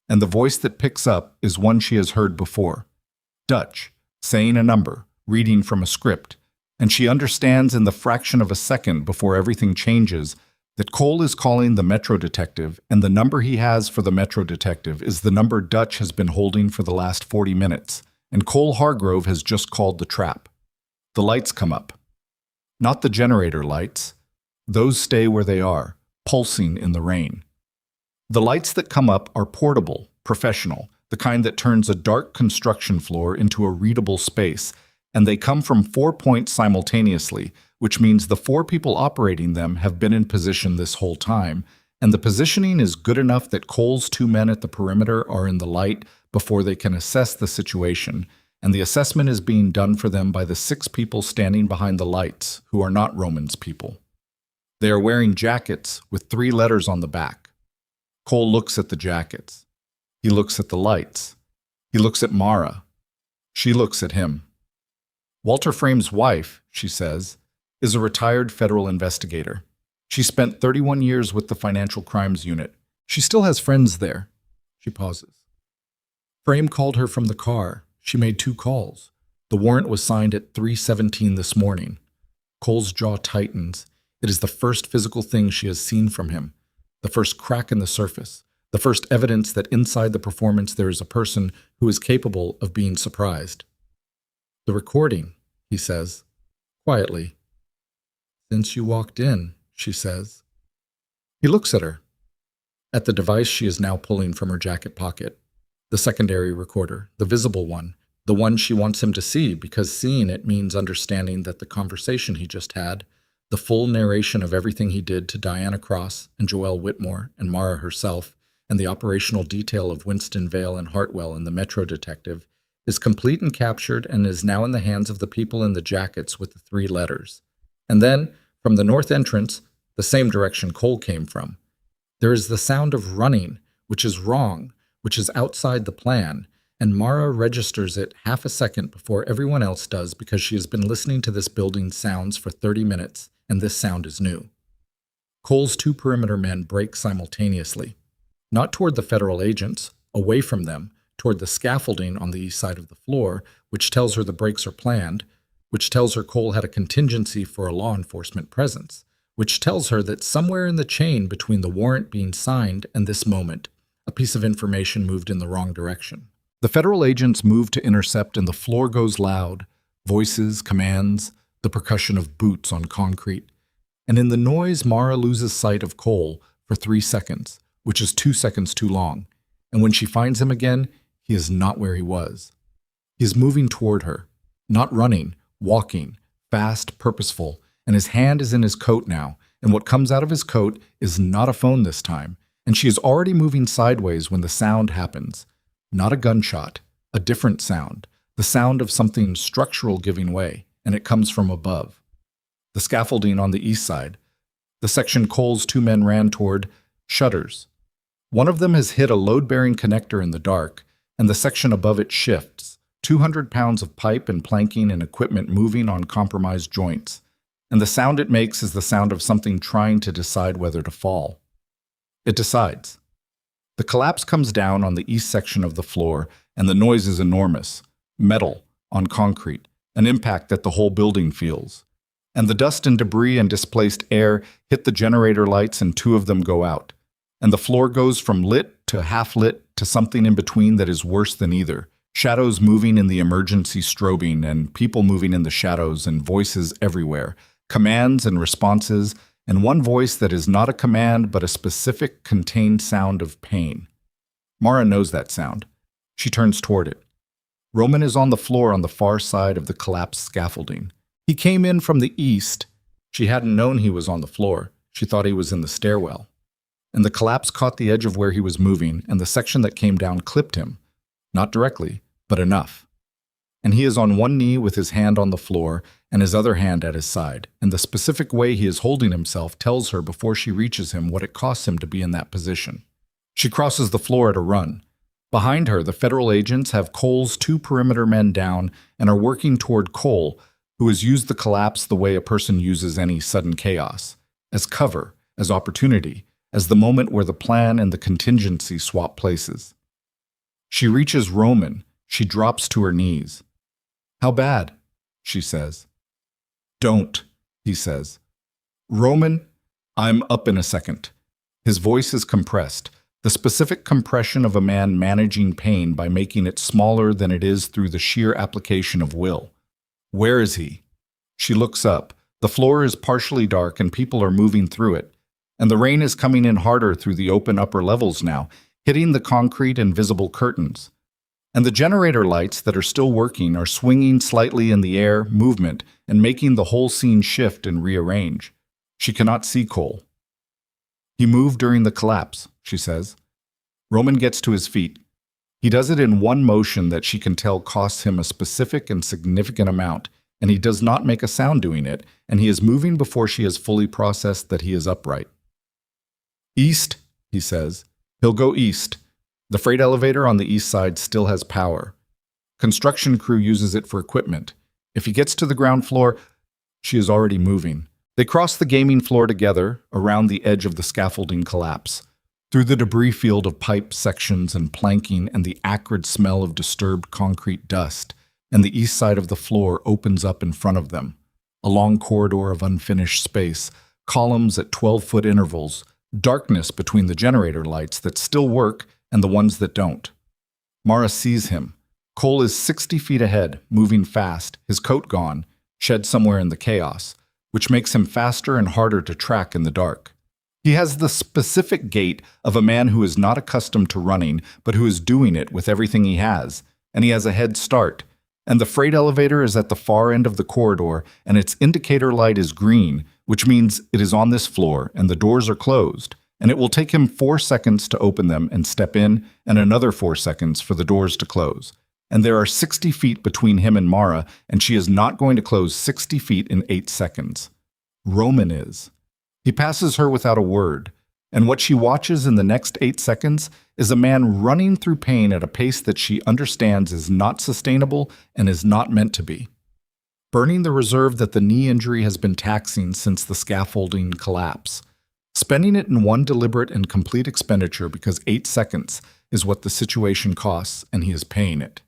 And the voice that picks up is one she has heard before. Dutch, saying a number, reading from a script, and she understands in the fraction of a second before everything changes that Cole is calling the Metro detective, and the number he has for the Metro detective is the number Dutch has been holding for the last 40 minutes, and Cole Hargrove has just called the trap. The lights come up. Not the generator lights. Those stay where they are, pulsing in the rain. The lights that come up are portable, professional, the kind that turns a dark construction floor into a readable space, and they come from 4 points simultaneously, which means the 4 people operating them have been in position this whole time, and the positioning is good enough that Cole's 2 men at the perimeter are in the light before they can assess the situation, and the assessment is being done for them by the 6 people standing behind the lights, who are not Roman's people. They are wearing jackets with 3 letters on the back. Cole looks at the jackets. He looks at the lights. He looks at Mara. She looks at him. Walter Frame's wife, she says, is a retired federal investigator. She spent 31 years with the Financial Crimes Unit. She still has friends there. She pauses. Frame called her from the car. She made 2 calls. The warrant was signed at 3:17 this morning. Cole's jaw tightens. It is the first physical thing she has seen from him, the first crack in the surface, the first evidence that inside the performance there is a person who is capable of being surprised. The recording, he says, quietly. Since you walked in, she says. He looks at her, at the device she is now pulling from her jacket pocket, the secondary recorder, the visible one, the one she wants him to see because seeing it means understanding that the conversation he just had, the full narration of everything he did to Diana Cross and Joelle Whitmore and Mara herself, and the operational detail of Winston Vale and Hartwell and the Metro detective, is complete and captured and is now in the hands of the people in the jackets with the 3 letters. And then, from the north entrance, the same direction Cole came from, there is the sound of running, which is wrong, which is outside the plan, and Mara registers it half a second before everyone else does because she has been listening to this building's sounds for 30 minutes, and this sound is new. Cole's 2 perimeter men break simultaneously, not toward the federal agents, away from them, toward the scaffolding on the east side of the floor, which tells her the breaks are planned, which tells her Cole had a contingency for a law enforcement presence, which tells her that somewhere in the chain between the warrant being signed and this moment, a piece of information moved in the wrong direction. The federal agents move to intercept and the floor goes loud, voices, commands, the percussion of boots on concrete. And in the noise, Mara loses sight of Cole for 3 seconds, which is 2 seconds too long. And when she finds him again, he is not where he was. He is moving toward her, not running, walking, fast, purposeful, and his hand is in his coat now, and what comes out of his coat is not a phone this time, and she is already moving sideways when the sound happens. Not a gunshot, a different sound, the sound of something structural giving way, and it comes from above. The scaffolding on the east side, the section Cole's 2 men ran toward, shudders. One of them has hit a load-bearing connector in the dark, and the section above it shifts, 200 pounds of pipe and planking and equipment moving on compromised joints, and the sound it makes is the sound of something trying to decide whether to fall. It decides. The collapse comes down on the east section of the floor, and the noise is enormous. Metal on concrete, an impact that the whole building feels. And the dust and debris and displaced air hit the generator lights, and two of them go out. And the floor goes from lit to half-lit to something in between that is worse than either. Shadows moving in the emergency strobing, and people moving in the shadows, and voices everywhere. Commands and responses, and one voice that is not a command but a specific contained sound of pain. Mara knows that sound. She turns toward it. Roman is on the floor on the far side of the collapsed scaffolding. He came in from the east. She hadn't known he was on the floor. She thought he was in the stairwell. And the collapse caught the edge of where he was moving, and the section that came down clipped him. Not directly, but enough. And he is on one knee with his hand on the floor and his other hand at his side, and the specific way he is holding himself tells her before she reaches him what it costs him to be in that position. She crosses the floor at a run. Behind her, the federal agents have Cole's two perimeter men down and are working toward Cole, who has used the collapse the way a person uses any sudden chaos, as cover, as opportunity, as the moment where the plan and the contingency swap places. She reaches Roman. She drops to her knees. "How bad?" she says. "Don't," he says. "Roman, I'm up in a second." His voice is compressed, the specific compression of a man managing pain by making it smaller than it is through the sheer application of will. "Where is he?" She looks up. The floor is partially dark and people are moving through it. And the rain is coming in harder through the open upper levels now, hitting the concrete and visible curtains. And the generator lights that are still working are swinging slightly in the air, movement, and making the whole scene shift and rearrange. She cannot see Cole. "He moved during the collapse," she says. Roman gets to his feet. He does it in one motion that she can tell costs him a specific and significant amount, and he does not make a sound doing it, and he is moving before she has fully processed that he is upright. "East," he says. "He'll go east." The freight elevator on the east side still has power. Construction crew uses it for equipment. If he gets to the ground floor, she is already moving. They cross the gaming floor together, around the edge of the scaffolding collapse, through the debris field of pipe sections and planking and the acrid smell of disturbed concrete dust, and the east side of the floor opens up in front of them. A long corridor of unfinished space, columns at 12-foot intervals, darkness between the generator lights that still work and the ones that don't. Mara sees him. Cole is 60 feet ahead, moving fast, his coat gone, shed somewhere in the chaos, which makes him faster and harder to track in the dark. He has the specific gait of a man who is not accustomed to running, but who is doing it with everything he has, and he has a head start. And the freight elevator is at the far end of the corridor, and its indicator light is green, which means it is on this floor, and the doors are closed, and it will take him 4 seconds to open them and step in, and another 4 seconds for the doors to close. And there are 60 feet between him and Mara, and she is not going to close 60 feet in 8 seconds. Roman is. He passes her without a word, and what she watches in the next 8 seconds is a man running through pain at a pace that she understands is not sustainable and is not meant to be. Burning the reserve that the knee injury has been taxing since the scaffolding collapse. Spending it in one deliberate and complete expenditure because 8 seconds is what the situation costs, and he is paying it.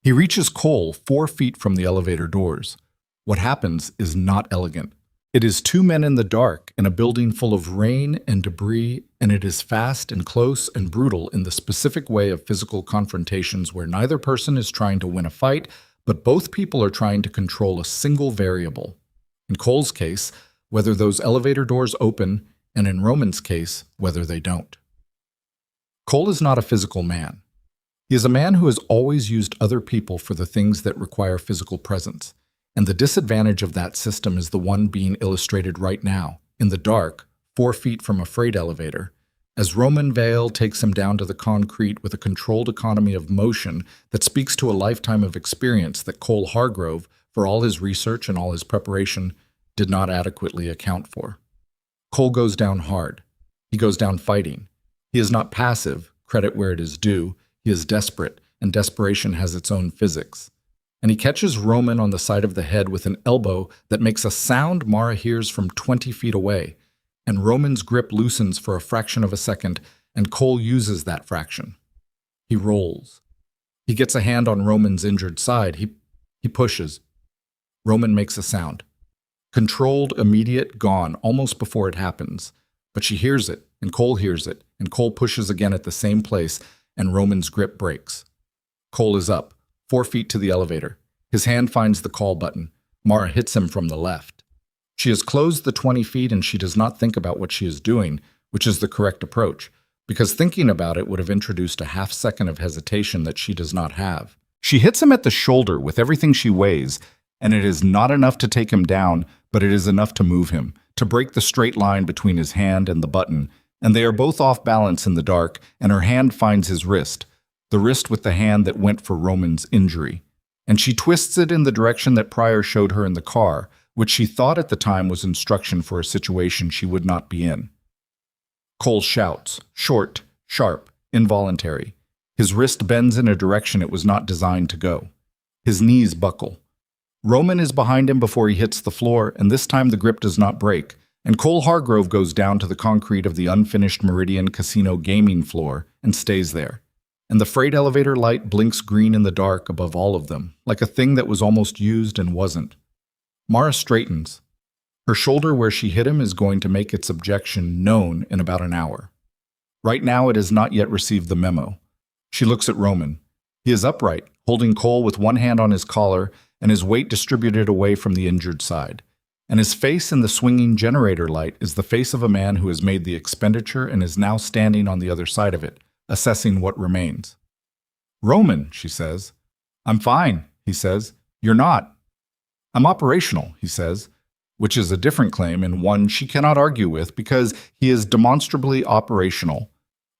He reaches Cole 4 feet from the elevator doors. What happens is not elegant. It is 2 men in the dark in a building full of rain and debris, and it is fast and close and brutal in the specific way of physical confrontations where neither person is trying to win a fight, but both people are trying to control a single variable. In Cole's case, whether those elevator doors open, and in Roman's case, whether they don't. Cole is not a physical man. He is a man who has always used other people for the things that require physical presence. And the disadvantage of that system is the one being illustrated right now, in the dark, 4 feet from a freight elevator, as Roman Vale takes him down to the concrete with a controlled economy of motion that speaks to a lifetime of experience that Cole Hargrove, for all his research and all his preparation, did not adequately account for. Cole goes down hard. He goes down fighting. He is not passive, credit where it is due. He is desperate, and desperation has its own physics. And he catches Roman on the side of the head with an elbow that makes a sound Mara hears from 20 feet away. And Roman's grip loosens for a fraction of a second, and Cole uses that fraction. He rolls. He gets a hand on Roman's injured side. He pushes. Roman makes a sound. Controlled, immediate, gone, almost before it happens. But she hears it, and Cole hears it, and Cole pushes again at the same place, and Roman's grip breaks. Cole is up, 4 feet to the elevator. His hand finds the call button. Mara hits him from the left. She has closed the 20 feet and she does not think about what she is doing, which is the correct approach, because thinking about it would have introduced a half-second of hesitation that she does not have. She hits him at the shoulder with everything she weighs, and it is not enough to take him down, but it is enough to move him, to break the straight line between his hand and the button, and they are both off balance in the dark, and her hand finds his wrist, the wrist with the hand that went for Roman's injury. And she twists it in the direction that Pryor showed her in the car, which she thought at the time was instruction for a situation she would not be in. Cole shouts, short, sharp, involuntary. His wrist bends in a direction it was not designed to go. His knees buckle. Roman is behind him before he hits the floor, and this time the grip does not break, and Cole Hargrove goes down to the concrete of the unfinished Meridian Casino gaming floor and stays there. And the freight elevator light blinks green in the dark above all of them, like a thing that was almost used and wasn't. Mara straightens. Her shoulder where she hit him is going to make its objection known in about an hour. Right now it has not yet received the memo. She looks at Roman. He is upright, holding Cole with one hand on his collar and his weight distributed away from the injured side. And his face in the swinging generator light is the face of a man who has made the expenditure and is now standing on the other side of it, assessing what remains. Roman, she says. I'm fine, he says. You're not. I'm operational, he says, which is a different claim and one she cannot argue with because he is demonstrably operational.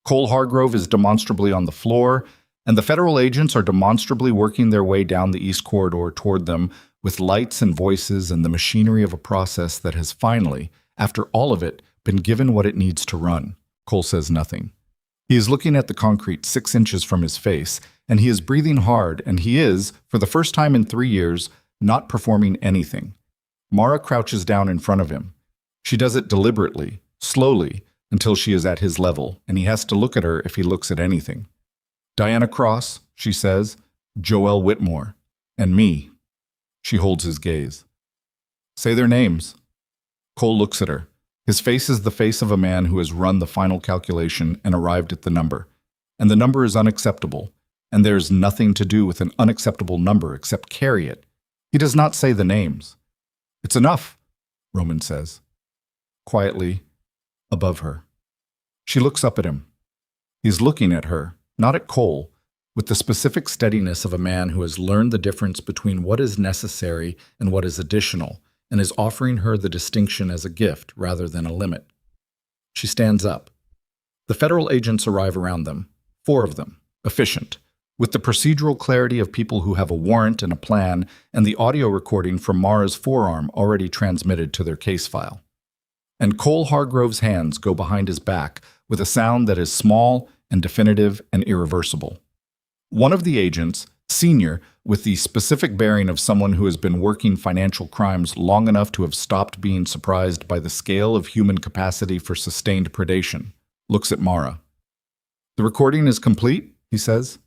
Cole Hargrove is demonstrably on the floor, and the federal agents are demonstrably working their way down the east corridor toward them with lights and voices and the machinery of a process that has finally, after all of it, been given what it needs to run. Cole says nothing. He is looking at the concrete 6 inches from his face, and he is breathing hard, and he is, for the first time in 3 years, not performing anything. Mara crouches down in front of him. She does it deliberately, slowly, until she is at his level, and he has to look at her if he looks at anything. Diana Cross, she says, Joelle Whitmore, and me. She holds his gaze. Say their names. Cole looks at her. His face is the face of a man who has run the final calculation and arrived at the number. And the number is unacceptable, and there is nothing to do with an unacceptable number except carry it. He does not say the names. It's enough, Roman says. Quietly, above her. She looks up at him. He's looking at her, not at Cole, with the specific steadiness of a man who has learned the difference between what is necessary and what is additional, and is offering her the distinction as a gift rather than a limit. She stands up. The federal agents arrive around them, 4 of them, efficient, with the procedural clarity of people who have a warrant and a plan, and the audio recording from Mara's forearm already transmitted to their case file. And Cole Hargrove's hands go behind his back with a sound that is small and definitive and irreversible. One of the agents, senior, with the specific bearing of someone who has been working financial crimes long enough to have stopped being surprised by the scale of human capacity for sustained predation, looks at Mara. The recording is complete, he says.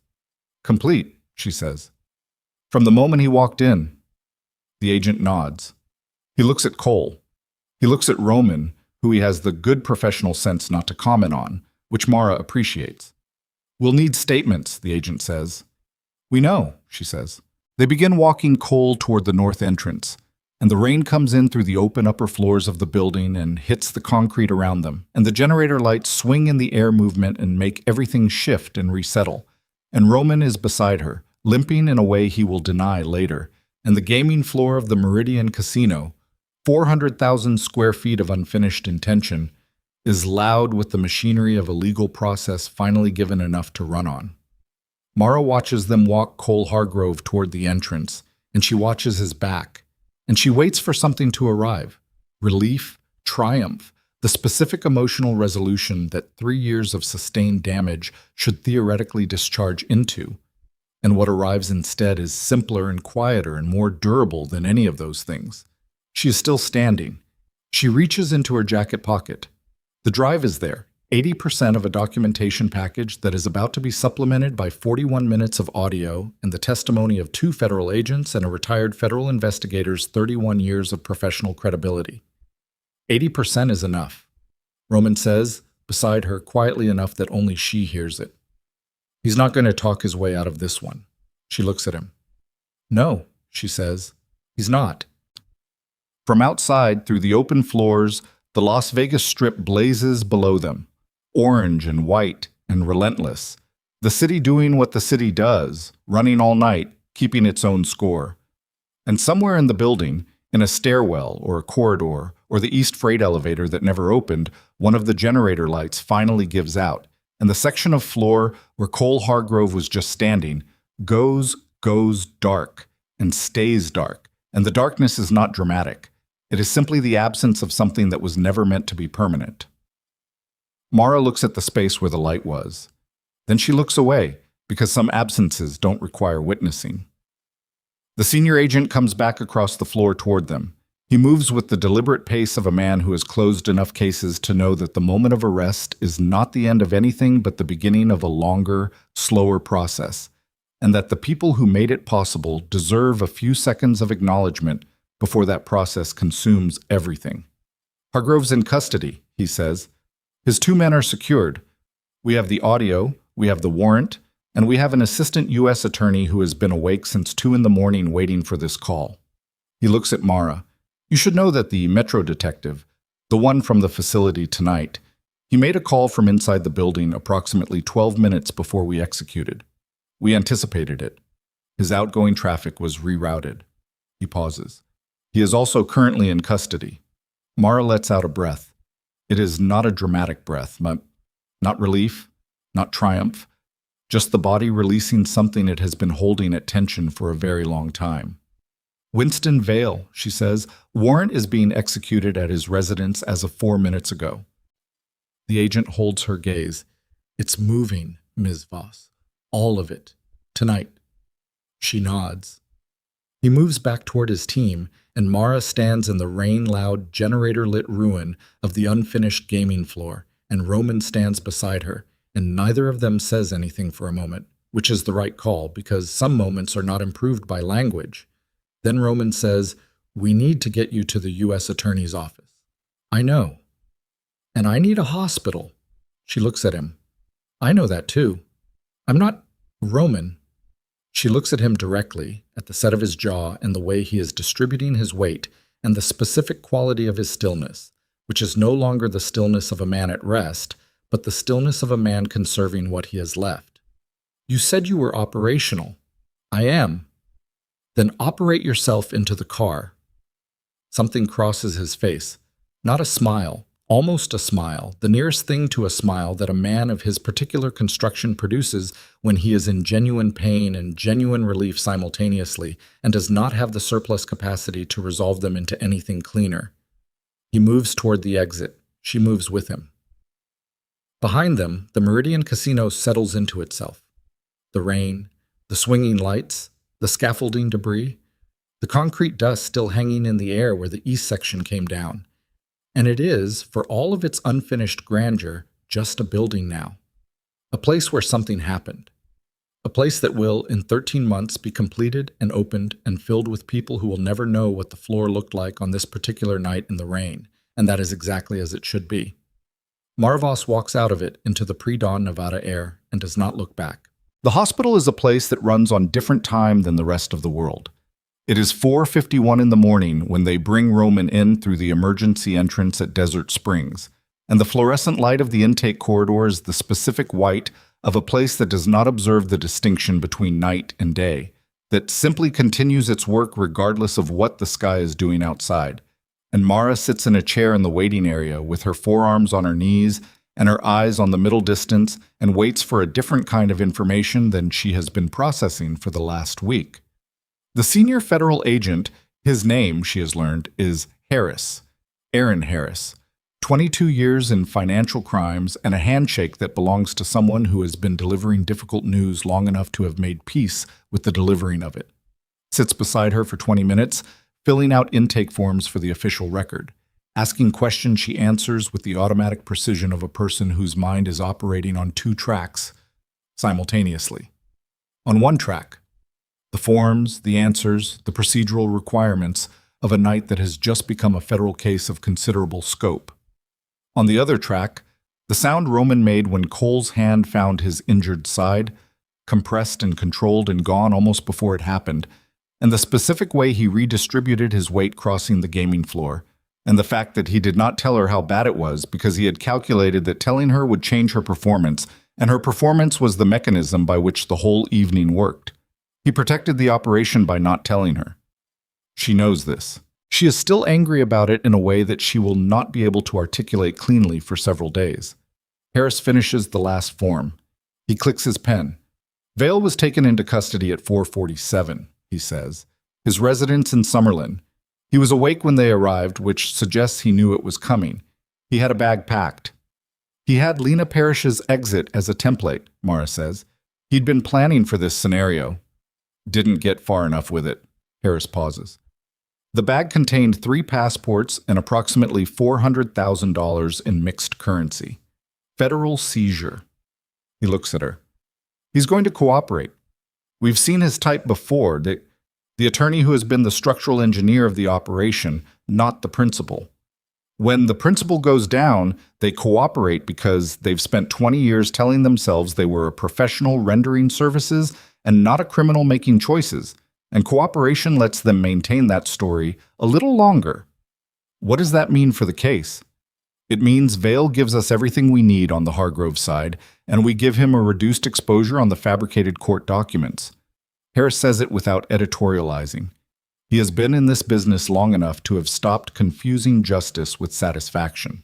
Complete, she says. From the moment he walked in. The agent nods. He looks at Cole. He looks at Roman, who he has the good professional sense not to comment on, which Mara appreciates. We'll need statements, the agent says. We know, she says. They begin walking Cole toward the north entrance, and the rain comes in through the open upper floors of the building and hits the concrete around them, and the generator lights swing in the air movement and make everything shift and resettle. And Roman is beside her, limping in a way he will deny later, and the gaming floor of the Meridian Casino, 400,000 square feet of unfinished intention, is loud with the machinery of a legal process finally given enough to run on. Mara watches them walk Cole Hargrove toward the entrance, and she watches his back, and she waits for something to arrive. Relief, triumph, The specific emotional resolution that 3 years of sustained damage should theoretically discharge into, and what arrives instead is simpler and quieter and more durable than any of those things. She is still standing. She reaches into her jacket pocket. The drive is there, 80% of a documentation package that is about to be supplemented by 41 minutes of audio and the testimony of 2 federal agents and a retired federal investigator's 31 years of professional credibility. 80% is enough, Roman says, beside her quietly enough that only she hears it. He's not going to talk his way out of this one. She looks at him. No, she says. He's not. From outside, through the open floors, the Las Vegas Strip blazes below them, orange and white and relentless. The city doing what the city does, running all night, keeping its own score. And somewhere in the building, in a stairwell or a corridor or the East Freight elevator that never opened, one of the generator lights finally gives out, and the section of floor where Cole Hargrove was just standing goes dark and stays dark. And the darkness is not dramatic. It is simply the absence of something that was never meant to be permanent. Mara looks at the space where the light was. Then she looks away, because some absences don't require witnessing. The senior agent comes back across the floor toward them. He moves with the deliberate pace of a man who has closed enough cases to know that the moment of arrest is not the end of anything but the beginning of a longer, slower process, and that the people who made it possible deserve a few seconds of acknowledgement before that process consumes everything. Hargrove's in custody, he says. His 2 men are secured. We have the audio, we have the warrant, and we have an assistant U.S. attorney who has been awake since 2 a.m. waiting for this call. He looks at Mara. You should know that the Metro detective, the one from the facility tonight, he made a call from inside the building approximately 12 minutes before we executed. We anticipated it. His outgoing traffic was rerouted. He pauses. He is also currently in custody. Mara lets out a breath. It is not a dramatic breath, not relief, not triumph, just the body releasing something it has been holding at tension for a very long time. Winston Vale, she says, warrant is being executed at his residence as of 4 minutes ago. The agent holds her gaze. It's moving, Ms. Voss. All of it. Tonight. She nods. He moves back toward his team, and Mara stands in the rain-loud, generator-lit ruin of the unfinished gaming floor, and Roman stands beside her, and neither of them says anything for a moment, which is the right call because some moments are not improved by language. Then Roman says, "We need to get you to the U.S. Attorney's office." "I know." "And I need a hospital." She looks at him. "I know that too. I'm not Roman." She looks at him directly, at the set of his jaw and the way he is distributing his weight and the specific quality of his stillness, which is no longer the stillness of a man at rest, but the stillness of a man conserving what he has left. "You said you were operational." "I am." "Then operate yourself into the car." Something crosses his face. Not a smile, almost a smile, the nearest thing to a smile that a man of his particular construction produces when he is in genuine pain and genuine relief simultaneously and does not have the surplus capacity to resolve them into anything cleaner. He moves toward the exit. She moves with him. Behind them, the Meridian Casino settles into itself. The rain, the swinging lights, the scaffolding debris, the concrete dust still hanging in the air where the east section came down. And it is, for all of its unfinished grandeur, just a building now. A place where something happened. A place that will, in 13 months, be completed and opened and filled with people who will never know what the floor looked like on this particular night in the rain, and that is exactly as it should be. Mara Voss walks out of it into the pre-dawn Nevada air and does not look back. The hospital is a place that runs on different time than the rest of the world. It is 4:51 in the morning when they bring Roman in through the emergency entrance at Desert Springs, and the fluorescent light of the intake corridor is the specific white of a place that does not observe the distinction between night and day, that simply continues its work regardless of what the sky is doing outside. And Mara sits in a chair in the waiting area with her forearms on her knees and her eyes on the middle distance and waits for a different kind of information than she has been processing for the last week. The senior federal agent, his name, she has learned, is Harris, Aaron Harris, 22 years in financial crimes and a handshake that belongs to someone who has been delivering difficult news long enough to have made peace with the delivering of it. Sits beside her for 20 minutes, filling out intake forms for the official record. Asking questions she answers with the automatic precision of a person whose mind is operating on two tracks simultaneously. On one track, the forms, the answers, the procedural requirements of a night that has just become a federal case of considerable scope. On the other track, the sound Roman made when Cole's hand found his injured side, compressed and controlled and gone almost before it happened, and the specific way he redistributed his weight crossing the gaming floor, and the fact that he did not tell her how bad it was because he had calculated that telling her would change her performance, and her performance was the mechanism by which the whole evening worked. He protected the operation by not telling her. She knows this. She is still angry about it in a way that she will not be able to articulate cleanly for several days. Harris finishes the last form. He clicks his pen. Vale was taken into custody at 4:47, he says. His residence in Summerlin. He was awake when they arrived, which suggests he knew it was coming. He had a bag packed. He had Lena Parrish's exit as a template, Mara says. He'd been planning for this scenario. Didn't get far enough with it. Harris pauses. The bag contained 3 passports and approximately $400,000 in mixed currency. Federal seizure. He looks at her. He's going to cooperate. We've seen his type before, the attorney who has been the structural engineer of the operation, not the principal. When the principal goes down, they cooperate because they've spent 20 years telling themselves they were a professional rendering services and not a criminal making choices, and cooperation lets them maintain that story a little longer. What does that mean for the case? It means Vale gives us everything we need on the Hargrove side, and we give him a reduced exposure on the fabricated court documents. Harris says it without editorializing. He has been in this business long enough to have stopped confusing justice with satisfaction.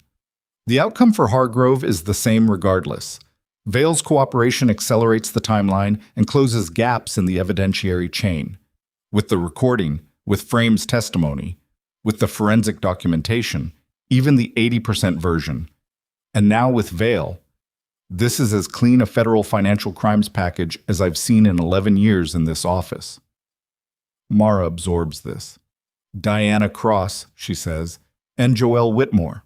The outcome for Hargrove is the same regardless. Vale's cooperation accelerates the timeline and closes gaps in the evidentiary chain. With the recording, with Frame's testimony, with the forensic documentation, even the 80% version. And now with Vale, this is as clean a federal financial crimes package as I've seen in 11 years in this office. Mara absorbs this. Diana Cross, she says, and Joelle Whitmore.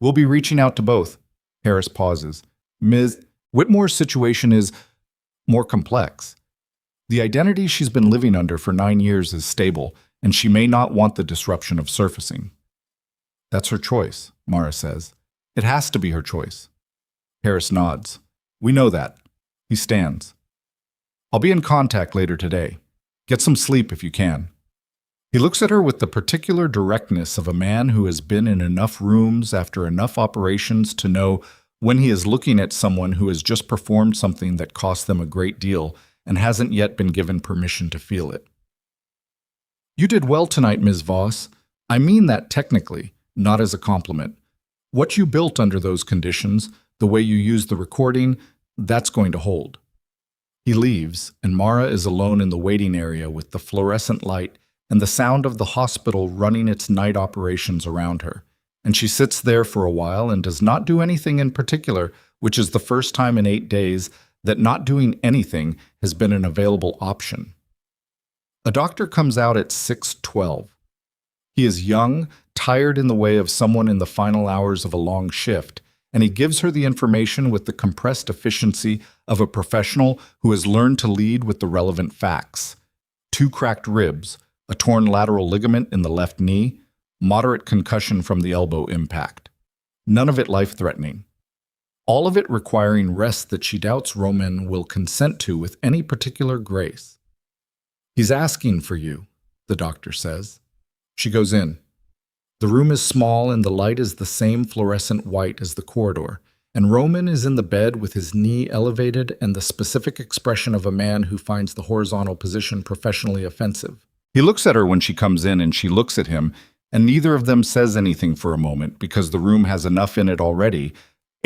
We'll be reaching out to both. Harris pauses. Ms. Whitmore's situation is more complex. The identity she's been living under for 9 years is stable, and she may not want the disruption of surfacing. That's her choice, Mara says. It has to be her choice. Harris nods. We know that. He stands. I'll be in contact later today. Get some sleep if you can. He looks at her with the particular directness of a man who has been in enough rooms after enough operations to know when he is looking at someone who has just performed something that cost them a great deal and hasn't yet been given permission to feel it. You did well tonight, Ms. Voss. I mean that technically, not as a compliment. What you built under those conditions, the way you used the recording, that's going to hold. He leaves, and Mara is alone in the waiting area with the fluorescent light and the sound of the hospital running its night operations around her. And she sits there for a while and does not do anything in particular, which is the first time in 8 days that not doing anything has been an available option. A doctor comes out at 6:12. He is young, tired in the way of someone in the final hours of a long shift, and he gives her the information with the compressed efficiency of a professional who has learned to lead with the relevant facts. 2 cracked ribs, a torn lateral ligament in the left knee, moderate concussion from the elbow impact. None of it life-threatening. All of it requiring rest that she doubts Roman will consent to with any particular grace. He's asking for you, the doctor says. She goes in. The room is small and the light is the same fluorescent white as the corridor, and Roman is in the bed with his knee elevated and the specific expression of a man who finds the horizontal position professionally offensive. He looks at her when she comes in and she looks at him, and neither of them says anything for a moment because the room has enough in it already.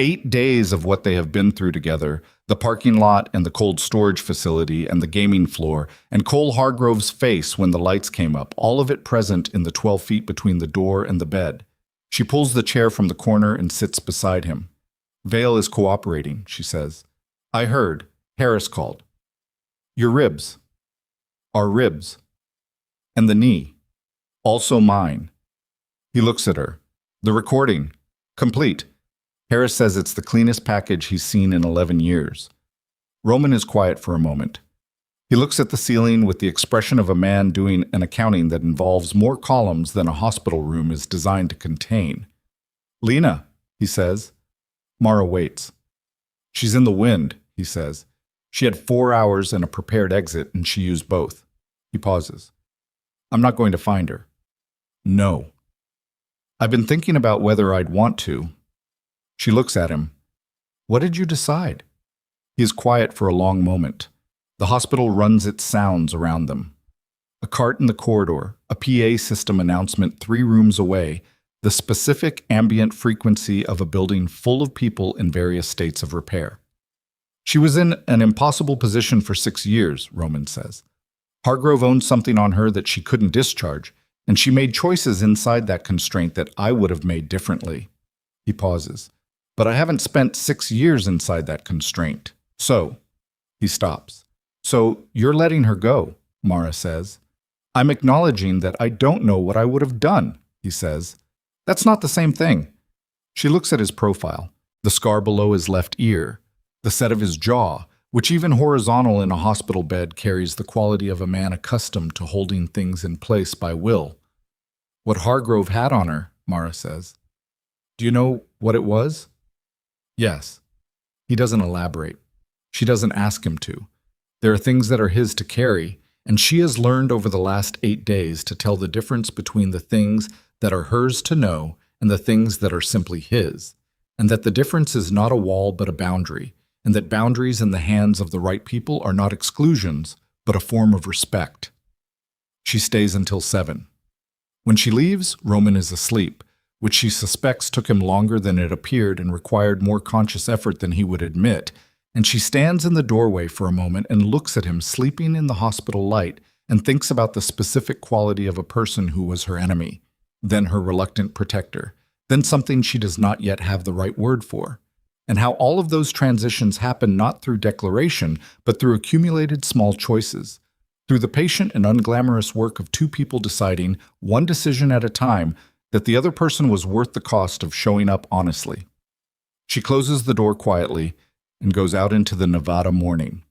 8 days of what they have been through together, the parking lot and the cold storage facility and the gaming floor, and Cole Hargrove's face when the lights came up, all of it present in the 12 feet between the door and the bed. She pulls the chair from the corner and sits beside him. Vale is cooperating, she says. I heard. Harris called. Your ribs. Our ribs. And the knee. Also mine. He looks at her. The recording. Complete. Harris says it's the cleanest package he's seen in 11 years. Roman is quiet for a moment. He looks at the ceiling with the expression of a man doing an accounting that involves more columns than a hospital room is designed to contain. Lena, he says. Mara waits. She's in the wind, he says. She had 4 hours and a prepared exit, and she used both. He pauses. I'm not going to find her. No. I've been thinking about whether I'd want to. She looks at him. What did you decide? He is quiet for a long moment. The hospital runs its sounds around them. A cart in the corridor, a PA system announcement 3 rooms away, the specific ambient frequency of a building full of people in various states of repair. She was in an impossible position for 6 years, Roman says. Hargrove owned something on her that she couldn't discharge, and she made choices inside that constraint that I would have made differently. He pauses. But I haven't spent 6 years inside that constraint. So, he stops. So, you're letting her go, Mara says. I'm acknowledging that I don't know what I would have done, he says. That's not the same thing. She looks at his profile, the scar below his left ear, the set of his jaw, which even horizontal in a hospital bed carries the quality of a man accustomed to holding things in place by will. What Hargrove had on her, Mara says. Do you know what it was? Yes. He doesn't elaborate. She doesn't ask him to. There are things that are his to carry, and she has learned over the last 8 days to tell the difference between the things that are hers to know and the things that are simply his, and that the difference is not a wall but a boundary, and that boundaries in the hands of the right people are not exclusions, but a form of respect. She stays until 7. When she leaves, Roman is asleep, which she suspects took him longer than it appeared and required more conscious effort than he would admit, and she stands in the doorway for a moment and looks at him sleeping in the hospital light and thinks about the specific quality of a person who was her enemy, then her reluctant protector, then something she does not yet have the right word for, and how all of those transitions happen not through declaration, but through accumulated small choices, through the patient and unglamorous work of 2 people deciding, one decision at a time, that the other person was worth the cost of showing up honestly. She closes the door quietly and goes out into the Nevada morning.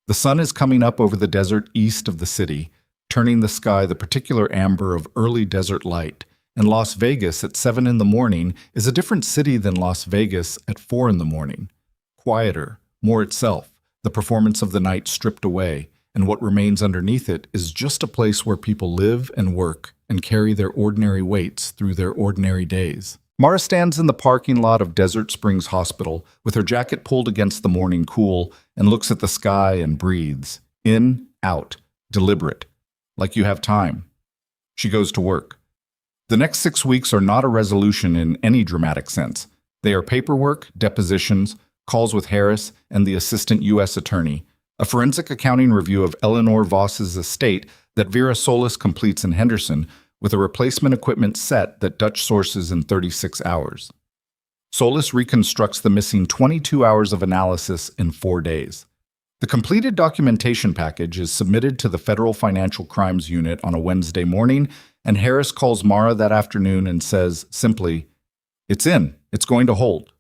The sun is coming up over the desert east of the city, turning the sky the particular amber of early desert light, and Las Vegas at 7 in the morning is a different city than Las Vegas at 4 in the morning. Quieter, more itself, the performance of the night stripped away, and what remains underneath it is just a place where people live and work and carry their ordinary weights through their ordinary days. Mara stands in the parking lot of Desert Springs Hospital with her jacket pulled against the morning cool and looks at the sky and breathes. In, out, deliberate, like you have time. She goes to work. The next 6 weeks are not a resolution in any dramatic sense. They are paperwork, depositions, calls with Harris and the assistant U.S. attorney, a forensic accounting review of Eleanor Voss's estate that Vera Solis completes in Henderson, with a replacement equipment set that Dutch sources in 36 hours. Solis reconstructs the missing 22 hours of analysis in 4 days. The completed documentation package is submitted to the Federal Financial Crimes Unit on a Wednesday morning, and Harris calls Mara that afternoon and says, simply, "It's in. It's going to hold."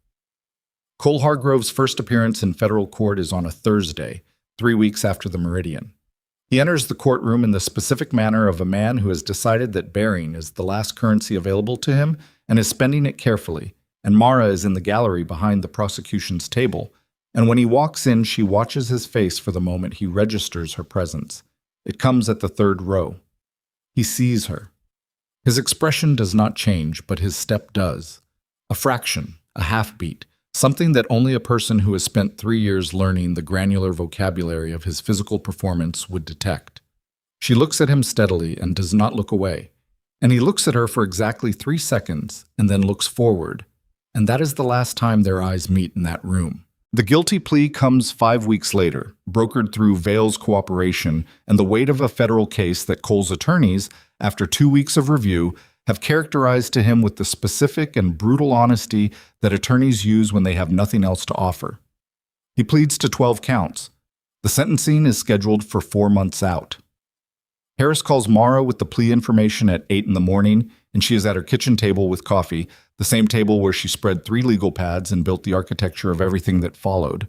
Cole Hargrove's first appearance in federal court is on a Thursday, 3 weeks after the meridian. He enters the courtroom in the specific manner of a man who has decided that bearing is the last currency available to him and is spending it carefully, and Mara is in the gallery behind the prosecution's table, and when he walks in, she watches his face for the moment he registers her presence. It comes at the 3rd row. He sees her. His expression does not change, but his step does. A fraction, a half-beat, something that only a person who has spent 3 years learning the granular vocabulary of his physical performance would detect. She looks at him steadily and does not look away, and he looks at her for exactly 3 seconds and then looks forward, and that is the last time their eyes meet in that room. The guilty plea comes 5 weeks later, brokered through Vale's cooperation and the weight of a federal case that Cole's attorneys, after 2 weeks of review, have characterized to him with the specific and brutal honesty that attorneys use when they have nothing else to offer. He pleads to 12 counts. The sentencing is scheduled for 4 months out. Harris calls Mara with the plea information at 8 in the morning, and she is at her kitchen table with coffee, the same table where she spread 3 legal pads and built the architecture of everything that followed.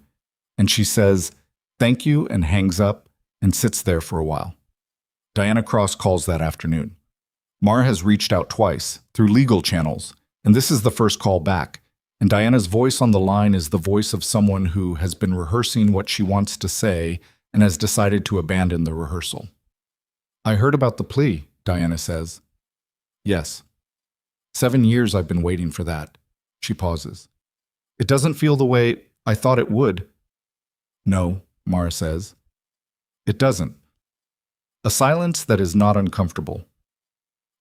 And she says, "Thank you," and hangs up and sits there for a while. Diana Cross calls that afternoon. Mara has reached out twice, through legal channels, and this is the first call back. And Diana's voice on the line is the voice of someone who has been rehearsing what she wants to say and has decided to abandon the rehearsal. "I heard about the plea," Diana says. "Yes. 7 years I've been waiting for that." She pauses. "It doesn't feel the way I thought it would." "No," Mara says. "It doesn't." A silence that is not uncomfortable.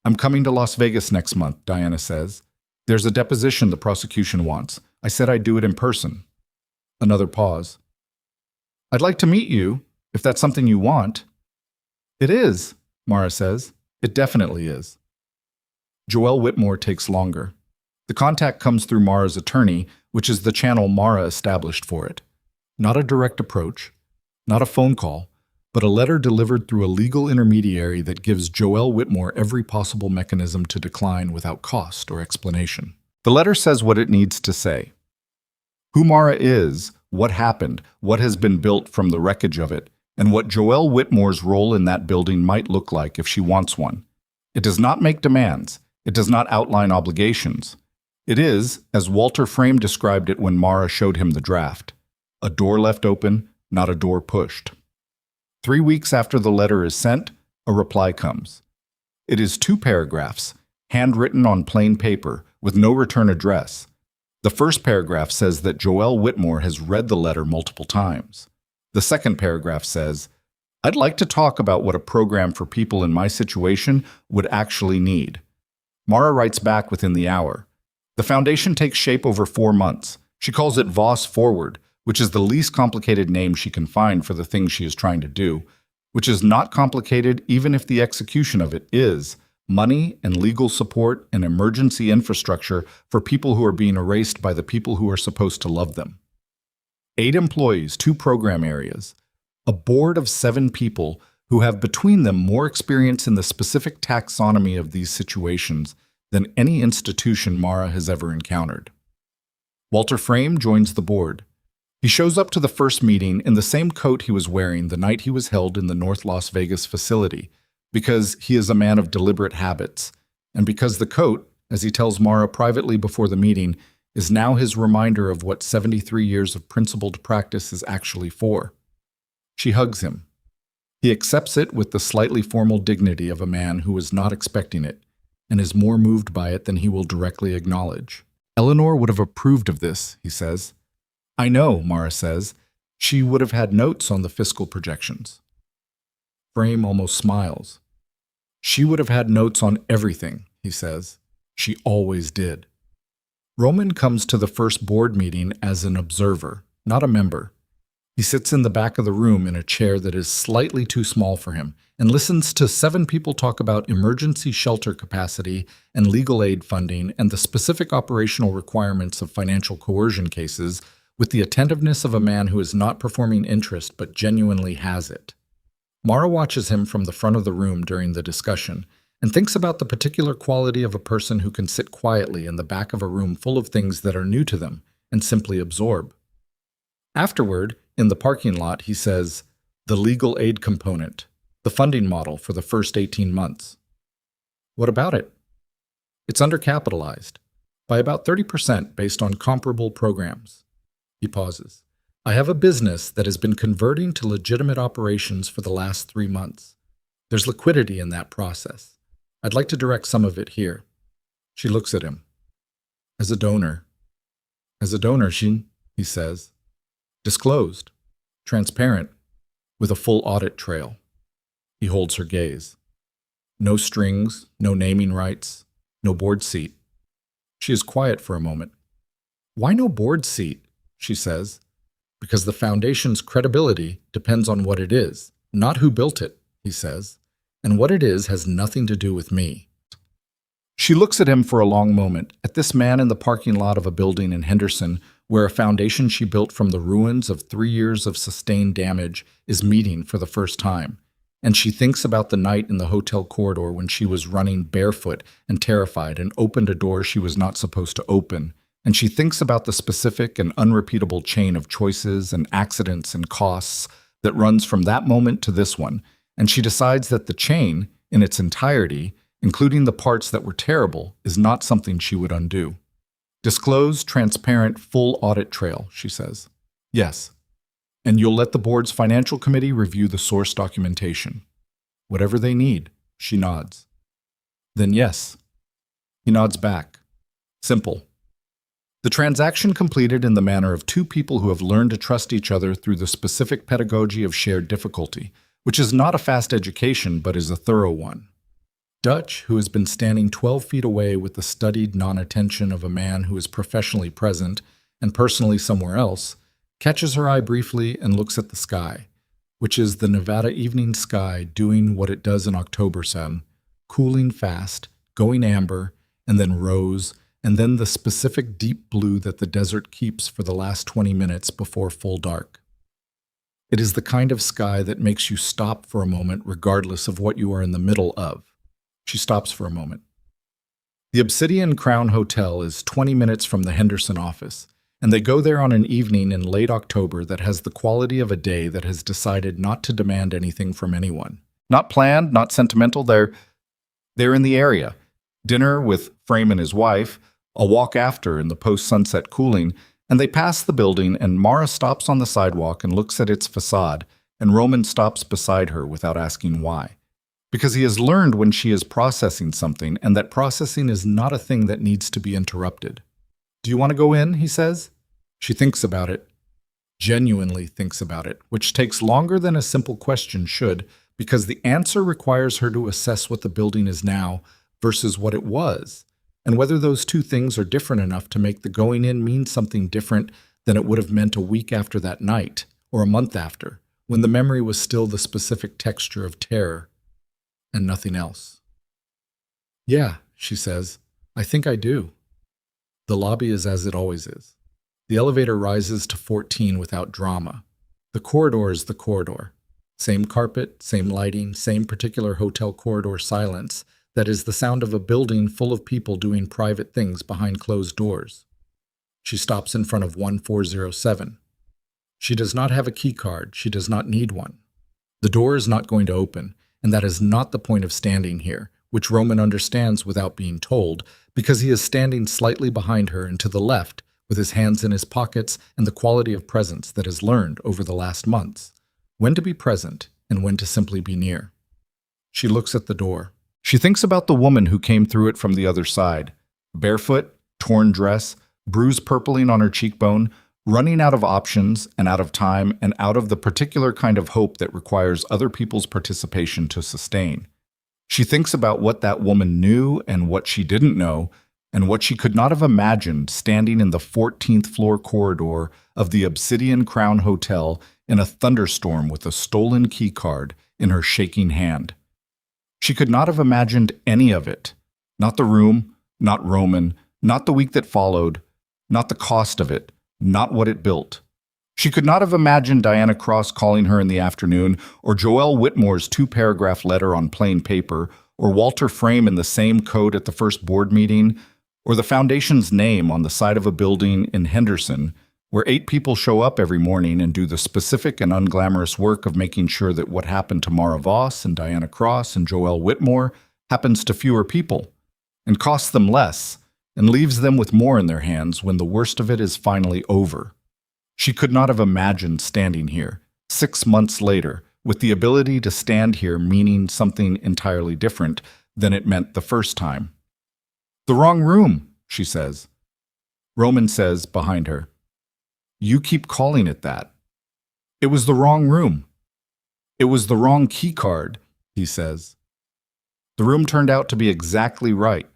"I'm coming to Las Vegas next month," Diana says. "There's a deposition the prosecution wants. I said I'd do it in person." Another pause. "I'd like to meet you, if that's something you want." "It is," Mara says. "It definitely is." Joelle Whitmore takes longer. The contact comes through Mara's attorney, which is the channel Mara established for it. Not a direct approach, not a phone call, but a letter delivered through a legal intermediary that gives Joelle Whitmore every possible mechanism to decline without cost or explanation. The letter says what it needs to say. Who Mara is, what happened, what has been built from the wreckage of it, and what Joelle Whitmore's role in that building might look like if she wants one. It does not make demands. It does not outline obligations. It is, as Walter Frame described it when Mara showed him the draft, a door left open, not a door pushed. 3 weeks after the letter is sent, a reply comes. It is 2 paragraphs, handwritten on plain paper, with no return address. The first paragraph says that Joelle Whitmore has read the letter multiple times. The second paragraph says, "I'd like to talk about what a program for people in my situation would actually need." Mara writes back within the hour. The foundation takes shape over 4 months. She calls it Voss Forward, which is the least complicated name she can find for the thing she is trying to do, which is not complicated even if the execution of it is money and legal support and emergency infrastructure for people who are being erased by the people who are supposed to love them. 8 employees, 2 program areas, a board of 7 people who have between them more experience in the specific taxonomy of these situations than any institution Mara has ever encountered. Walter Frame joins the board. He shows up to the first meeting in the same coat he was wearing the night he was held in the North Las Vegas facility, because he is a man of deliberate habits, and because the coat, as he tells Mara privately before the meeting, is now his reminder of what 73 years of principled practice is actually for. She hugs him. He accepts it with the slightly formal dignity of a man who is not expecting it, and is more moved by it than he will directly acknowledge. "Eleanor would have approved of this," he says. "I know," Mara says. "She would have had notes on the fiscal projections." Frame almost smiles. "She would have had notes on everything," he says. "She always did." Roman comes to the first board meeting as an observer, not a member. He sits in the back of the room in a chair that is slightly too small for him and listens to 7 people talk about emergency shelter capacity and legal aid funding and the specific operational requirements of financial coercion cases with the attentiveness of a man who is not performing interest but genuinely has it. Mara watches him from the front of the room during the discussion and thinks about the particular quality of a person who can sit quietly in the back of a room full of things that are new to them and simply absorb. Afterward, in the parking lot, he says, "The legal aid component, the funding model for the first 18 months. What about it?" "It's undercapitalized, by about 30% based on comparable programs." He pauses. "I have a business that has been converting to legitimate operations for the last 3 months. There's liquidity in that process. I'd like to direct some of it here." She looks at him. "As a donor." "As a donor, he says. "Disclosed, transparent, with a full audit trail." He holds her gaze. No strings, no naming rights, no board seat. She is quiet for a moment. "Why no board seat?" she says. "Because the foundation's credibility depends on what it is, not who built it," he says. "And what it is has nothing to do with me." She looks at him for a long moment, at this man in the parking lot of a building in Henderson, where a foundation she built from the ruins of 3 years of sustained damage is meeting for the first time. And she thinks about the night in the hotel corridor when she was running barefoot and terrified and opened a door she was not supposed to open. And she thinks about the specific and unrepeatable chain of choices and accidents and costs that runs from that moment to this one. And she decides that the chain, in its entirety, including the parts that were terrible, is not something she would undo. Disclose, transparent, full audit trail, she says. Yes. And you'll let the board's financial committee review the source documentation. Whatever they need, she nods. Then yes. He nods back. Simple. The transaction completed in the manner of two people who have learned to trust each other through the specific pedagogy of shared difficulty, which is not a fast education but is a thorough one. Dutch, who has been standing 12 feet away with the studied non-attention of a man who is professionally present and personally somewhere else, catches her eye briefly and looks at the sky, which is the Nevada evening sky doing what it does in October sun, cooling fast, going amber, and then rose, and then the specific deep blue that the desert keeps for the last 20 minutes before full dark. It is the kind of sky that makes you stop for a moment regardless of what you are in the middle of. She stops for a moment. The Obsidian Crown Hotel is 20 minutes from the Henderson office, and they go there on an evening in late October that has the quality of a day that has decided not to demand anything from anyone. Not planned, not sentimental, they're in the area. Dinner with Frame and his wife, a walk after in the post-sunset cooling, and they pass the building and Mara stops on the sidewalk and looks at its facade, and Roman stops beside her without asking why. Because he has learned when she is processing something, and that processing is not a thing that needs to be interrupted. Do you want to go in, he says? She thinks about it, genuinely thinks about it, which takes longer than a simple question should, because the answer requires her to assess what the building is now versus what it was, and whether those two things are different enough to make the going in mean something different than it would have meant a week after that night, or a month after, when the memory was still the specific texture of terror. And nothing else. Yeah, she says, I think I do. The lobby is as it always is. The elevator rises to 14 without drama. The corridor is the corridor. Same carpet, same lighting, same particular hotel corridor silence that is the sound of a building full of people doing private things behind closed doors. She stops in front of 1407. She does not have a key card. She does not need one. The door is not going to open. And that is not the point of standing here, which Roman understands without being told, because he is standing slightly behind her and to the left, with his hands in his pockets and the quality of presence that has learned over the last months, when to be present and when to simply be near. She looks at the door. She thinks about the woman who came through it from the other side, barefoot, torn dress, bruise purpling on her cheekbone, running out of options and out of time and out of the particular kind of hope that requires other people's participation to sustain. She thinks about what that woman knew and what she didn't know, and what she could not have imagined standing in the 14th floor corridor of the Obsidian Crown Hotel in a thunderstorm with a stolen key card in her shaking hand. She could not have imagined any of it. Not the room, not Roman, not the week that followed, not the cost of it, not what it built. She could not have imagined Diana Cross calling her in the afternoon, or Joelle Whitmore's 2-paragraph letter on plain paper, or Walter Frame in the same coat at the first board meeting, or the foundation's name on the side of a building in Henderson, where 8 people show up every morning and do the specific and unglamorous work of making sure that what happened to Mara Voss and Diana Cross and Joelle Whitmore happens to fewer people, and costs them less, and leaves them with more in their hands when the worst of it is finally over. She could not have imagined standing here, 6 months later, with the ability to stand here meaning something entirely different than it meant the first time. The wrong room, she says. Roman says, behind her, You keep calling it that. It was the wrong room. It was the wrong key card, he says. The room turned out to be exactly right.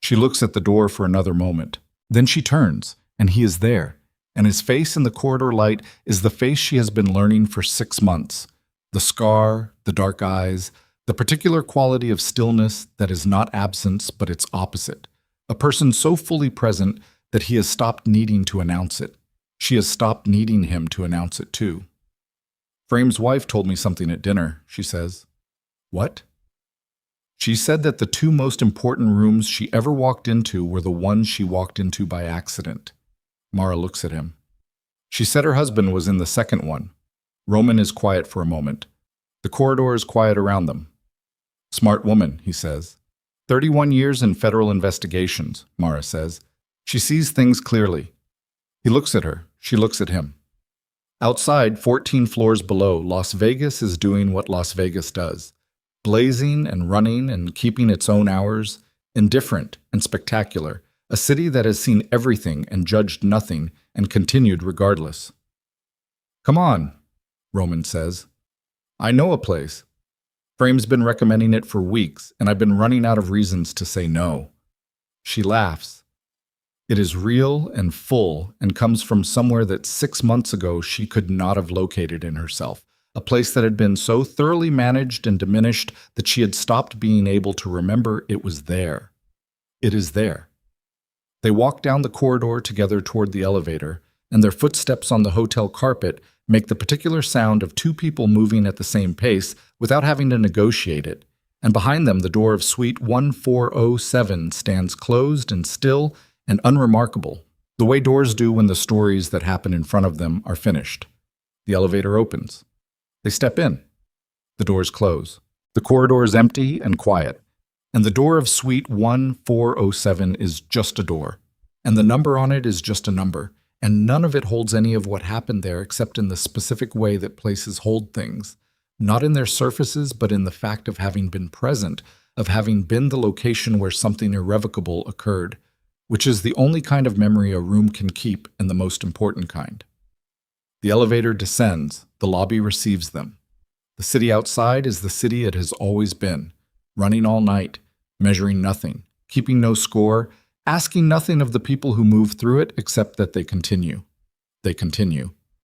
She looks at the door for another moment. Then she turns, and he is there, and his face in the corridor light is the face she has been learning for 6 months. The scar, the dark eyes, The particular quality of stillness that is not absence but its opposite. A person so fully present that he has stopped needing to announce it. She has stopped needing him to announce it too. Frame's wife told me something at dinner, she says. What? She said that the two most important rooms she ever walked into were the ones she walked into by accident. Mara looks at him. She said her husband was in the second one. Roman is quiet for a moment. The corridor is quiet around them. Smart woman, he says. 31 years in federal investigations, Mara says. She sees things clearly. He looks at her. She looks at him. Outside, 14 floors below, Las Vegas is doing what Las Vegas does. Blazing and running and keeping its own hours, indifferent and spectacular, a city that has seen everything and judged nothing and continued regardless. Come on, Roman says. I know a place. Frame's been recommending it for weeks, and I've been running out of reasons to say no. She laughs. It is real and full and comes from somewhere that 6 months ago she could not have located in herself. A place that had been so thoroughly managed and diminished that she had stopped being able to remember it was there. It is there. They walk down the corridor together toward the elevator, and their footsteps on the hotel carpet make the particular sound of two people moving at the same pace without having to negotiate it, and behind them the door of suite 1407 stands closed and still and unremarkable, the way doors do when the stories that happen in front of them are finished. The elevator opens. They step in. The doors close. The corridor is empty and quiet, and the door of suite 1407 is just a door, and the number on it is just a number, and none of it holds any of what happened there except in the specific way that places hold things, not in their surfaces but in the fact of having been present, of having been the location where something irrevocable occurred, which is the only kind of memory a room can keep and the most important kind. The elevator descends. The lobby receives them. The city outside is the city it has always been, running all night, measuring nothing, keeping no score, asking nothing of the people who move through it except that they continue. They continue.